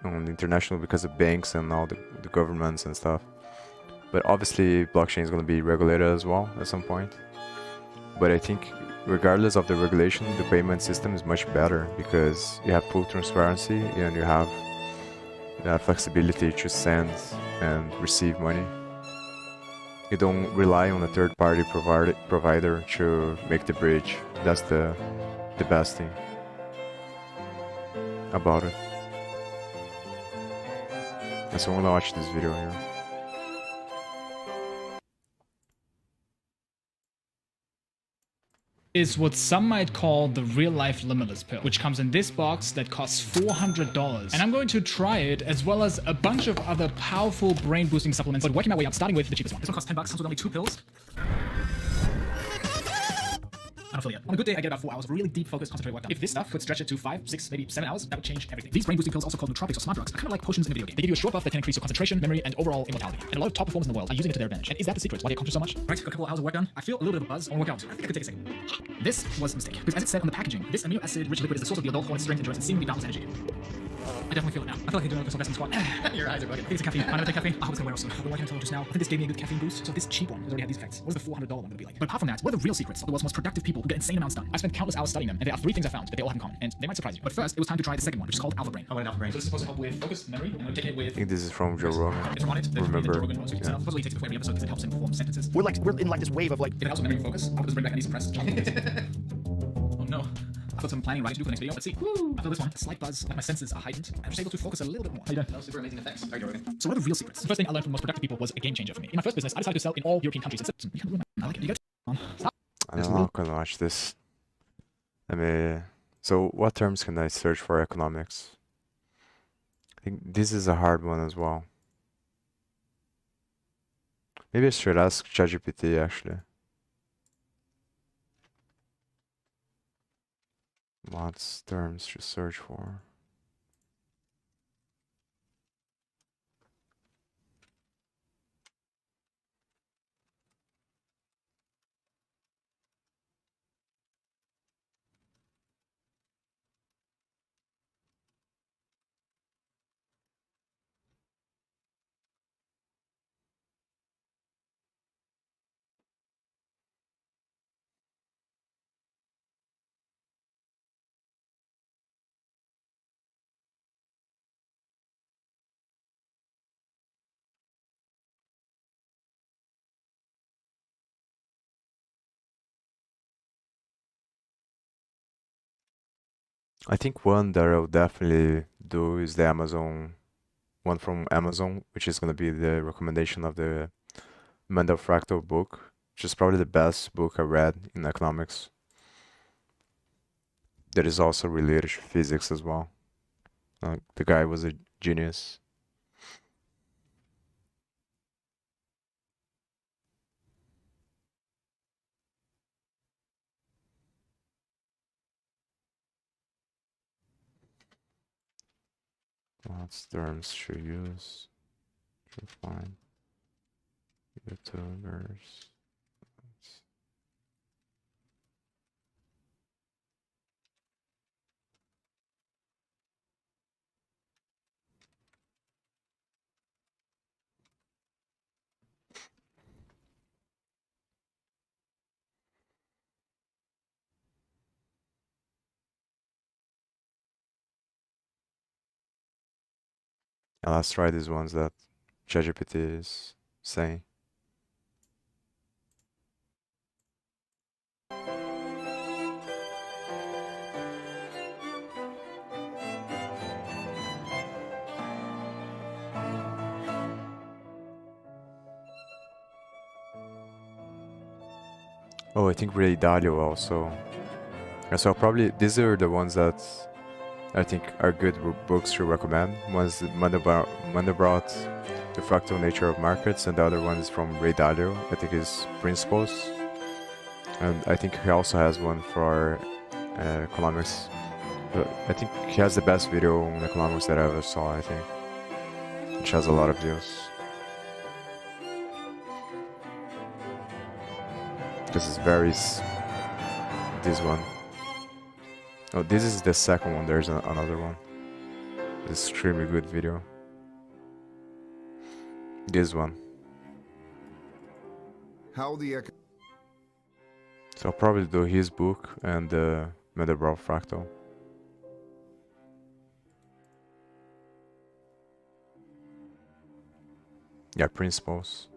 on international because of banks and all the governments and stuff. But obviously blockchain is going to be regulated as well at some point. But I think regardless of the regulation, the payment system is much better, because you have full transparency and you have flexibility to send and receive money. You don't rely on a third-party provider to make the bridge. That's the best thing about it. And so I'm gonna watch this video here. Is what some might call the real-life limitless pill, which comes in this box that costs $400. And I'm going to try it, as well as a bunch of other powerful brain-boosting supplements, but working my way up, starting with the cheapest one. This one costs $10, comes with only 2 pills. Affiliate. On a good day, I get about 4 hours of really deep, focused, concentrated work done. If this stuff could stretch it to 5, 6, maybe 7 hours, that would change everything. These brain-boosting pills, also called nootropics or smart drugs, are kind of like potions in a video game. They give you a short buff that can increase your concentration, memory, and overall immortality. And a lot of top performers in the world are using it to their advantage. And is that the secret? Why they accomplish so much? Right, got a couple of hours of work done. I feel a little bit of a buzz. I want to work out. I think I could take a second. This was a mistake, because as it said on the packaging, this amino acid-rich liquid is the source of the adult hormone strength, endurance, and seemingly balanced energy. I definitely feel it now. I feel like I do know the best in squad. Your eyes are bugging. I think it's a caffeine. I'm gonna take caffeine. I hope it's gonna wear off soon. I've been working until just now. I think this gave me a good caffeine boost. So this cheap one has already had these effects. What is the $400 one gonna be like? But apart from that, what are the real secrets of the world's most productive people who get insane amounts done? I spent countless hours studying them, and there are 3 things I found that they all have in common, and they might surprise you. But first, it was time to try the second one, which is called Alpha Brain. Oh, Alpha Brain. So this is supposed to help with focus, memory, and I'm taking it with. I think this is from Joe Rogan. It's from on it. There's Remember? Joe Rogan speaks itself. Supposedly it takes it before every episode because it helps him form sentences. We're in like this wave of like. If it helps with memory and focus, I'll put this bring back any suppressed. Oh no. I put some planning right to do for the next video. Let's see. Woo! I feel this one. A slight buzz, like my senses are heightened. I'm just able to focus a little bit more. How you doing? No, super amazing effects. Very Rogan. So what are the real secrets? The first thing I learned from the most productive people was a game changer for me. In my first business, I decided to sell in all European countries. I like it. You got stop. I don't know, I can watch this. So what terms can I search for economics? I think this is a hard one as well. Maybe I should ask ChatGPT actually. What's terms to search for? I think one that I'll definitely do is the Amazon one from Amazon, which is going to be the recommendation of the Mendel Fractal book, which is probably the best book I read in economics. That is also related to physics as well. The guy was a genius. What's terms to use to find YouTubers? And let's try these ones that ChatGPT is saying. Oh, I think Ray Dalio also. And so probably these are the ones that I think are good books to recommend. One's Mandelbrot, The Fractal Nature of Markets, and the other one is from Ray Dalio, I think is Principles. And I think he also has one for economics. I think he has the best video on economics that I ever saw, I think. Which has a lot of views. This is very... this one. Oh, this is the second one. There's another one. Extremely good video. This one. How the So I'll probably do his book and the Mandelbrot Fractal. Yeah, Principles.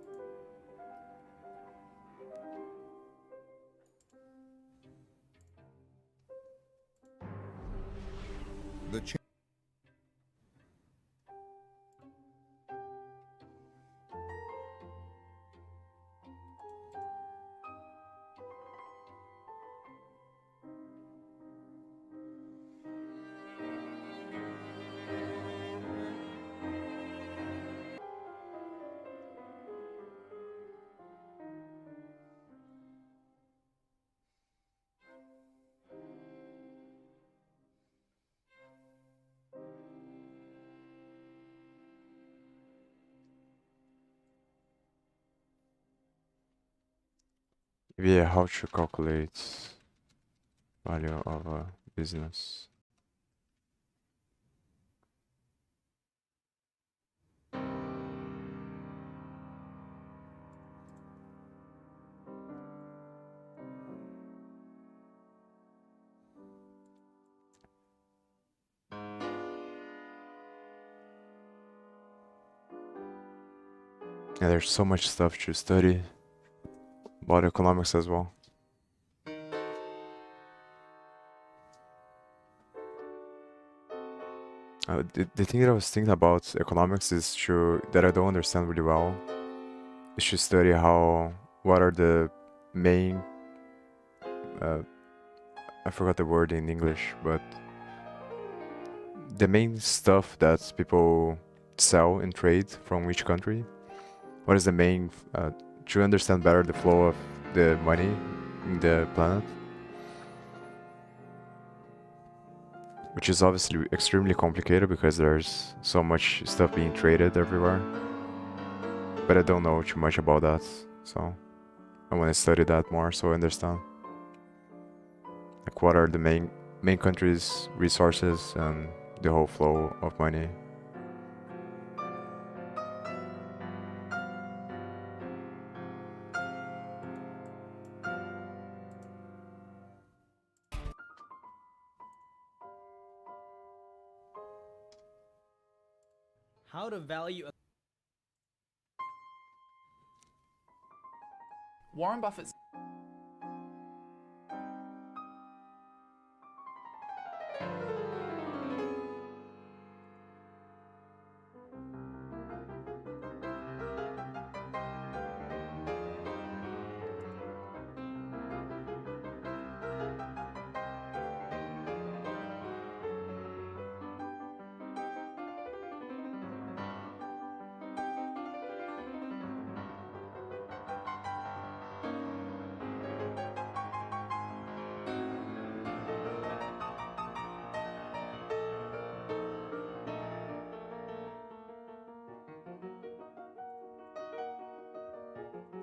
the Yeah, how to calculate value of a business. And there's so much stuff to study about economics as well. The thing that I was thinking about economics is that I don't understand really well is to study what are the main I forgot the word in English, but the main stuff that people sell and trade from each country. What is the main to understand better the flow of the money in the planet, which is obviously extremely complicated because there's so much stuff being traded everywhere. But I don't know too much about that, so I want to study that more so I understand. Like what are the main countries' resources and the whole flow of money. How to value a Warren Buffett's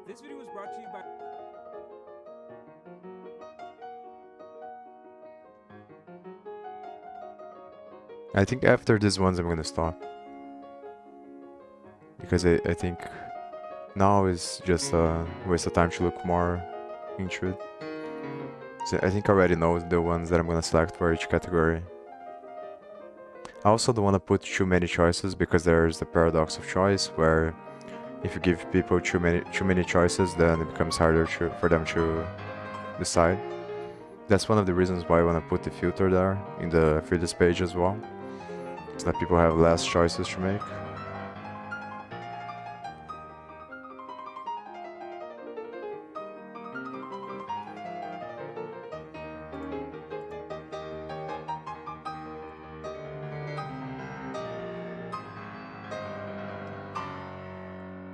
This video was brought to you by I think after these ones I'm gonna stop. Because I think now is just a waste of time to look more into it. So I think I already know the ones that I'm gonna select for each category. I also don't want to put too many choices because there's the paradox of choice where if you give people too many choices, then it becomes harder for them to decide. That's one of the reasons why I want to put the filter there in the affiliates page as well, so that people have less choices to make.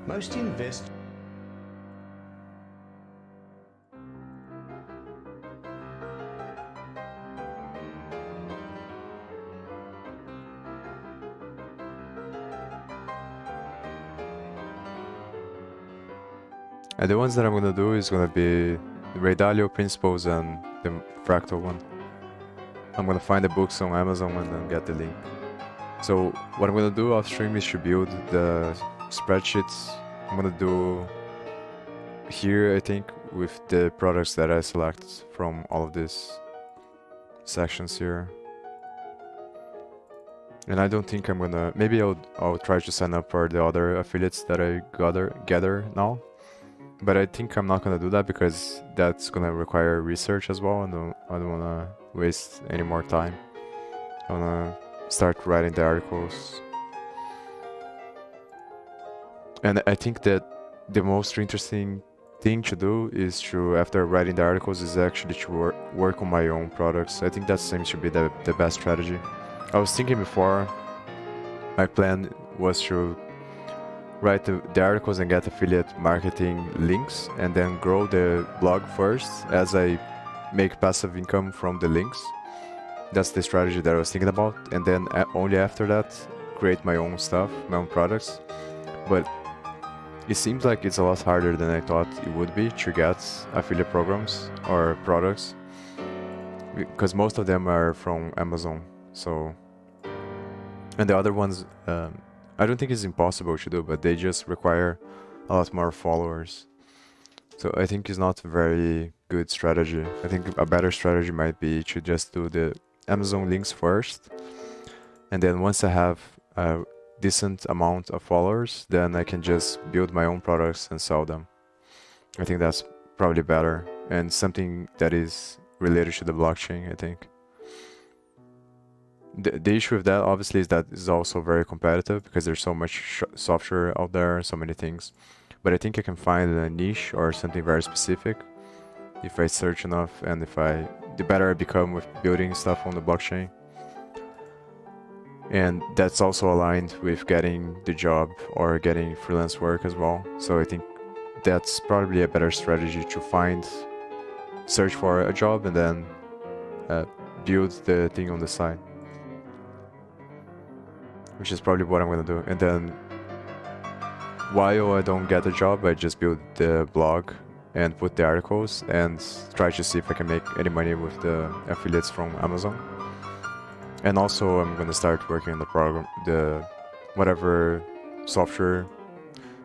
Most investors and the ones that I'm gonna do is gonna be the Ray Dalio principles and the fractal one. I'm gonna find the books on Amazon and then get the link. So what I'm gonna do off stream is to build the spreadsheets. I'm gonna do here, I think, with the products that I select from all of these sections here. And I don't think I'm gonna. Maybe I'll try to sign up for the other affiliates that I gather now. But I think I'm not gonna do that because that's gonna require research as well, and I don't wanna waste any more time. I wanna start writing the articles. And I think that the most interesting thing to do is to, after writing the articles, is actually to work on my own products. I think that seems to be the best strategy. I was thinking before, my plan was to write the articles and get affiliate marketing links and then grow the blog first as I make passive income from the links. That's the strategy that I was thinking about, and then only after that create my own stuff, my own products. But it seems like it's a lot harder than I thought it would be to get affiliate programs or products, because most of them are from Amazon. So, and the other ones, I don't think it's impossible to do, but they just require a lot more followers. So I think it's not a very good strategy. I think a better strategy might be to just do the Amazon links first, and then once I have decent amount of followers, then I can just build my own products and sell them. I think that's probably better, and something that is related to the blockchain, I think. The issue with that obviously is that it's also very competitive because there's so much software out there, so many things. But I think I can find a niche or something very specific if I search enough, and the better I become with building stuff on the blockchain. And that's also aligned with getting the job or getting freelance work as well. So I think that's probably a better strategy to search for a job and then build the thing on the side. Which is probably what I'm gonna do. And then while I don't get a job, I just build the blog and put the articles and try to see if I can make any money with the affiliates from Amazon. And also I'm gonna start working on the program, whatever software.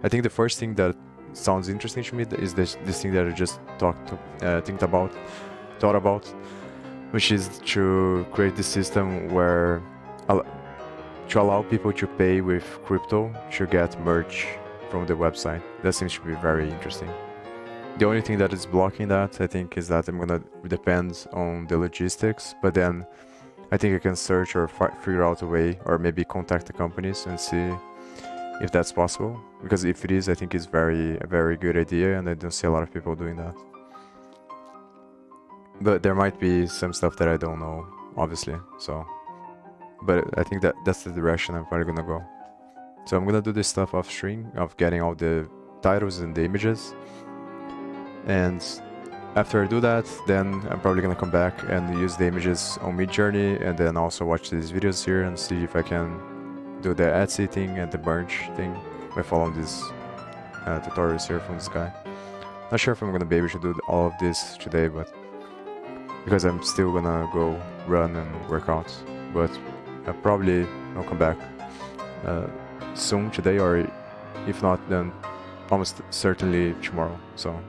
I think the first thing that sounds interesting to me is this thing that I just thought about, which is to create this system where to allow people to pay with crypto to get merch from the website. That seems to be very interesting. The only thing that is blocking that, I think, is that I'm gonna depend on the logistics, but then I think I can search or figure out a way, or maybe contact the companies and see if that's possible. Because if it is, I think it's a very good idea, and I don't see a lot of people doing that. But there might be some stuff that I don't know, obviously, so. But I think that's the direction I'm probably gonna go. So I'm gonna do this stuff off stream, of getting all the titles and the images. And after I do that, then I'm probably gonna come back and use the images on Midjourney, and then also watch these videos here and see if I can do the Etsy thing and the merch thing by following these tutorials here from this guy. Not sure if I'm gonna be able to do all of this today, but because I'm still gonna go run and work out. But probably I'll come back soon today, or if not, then almost certainly tomorrow. So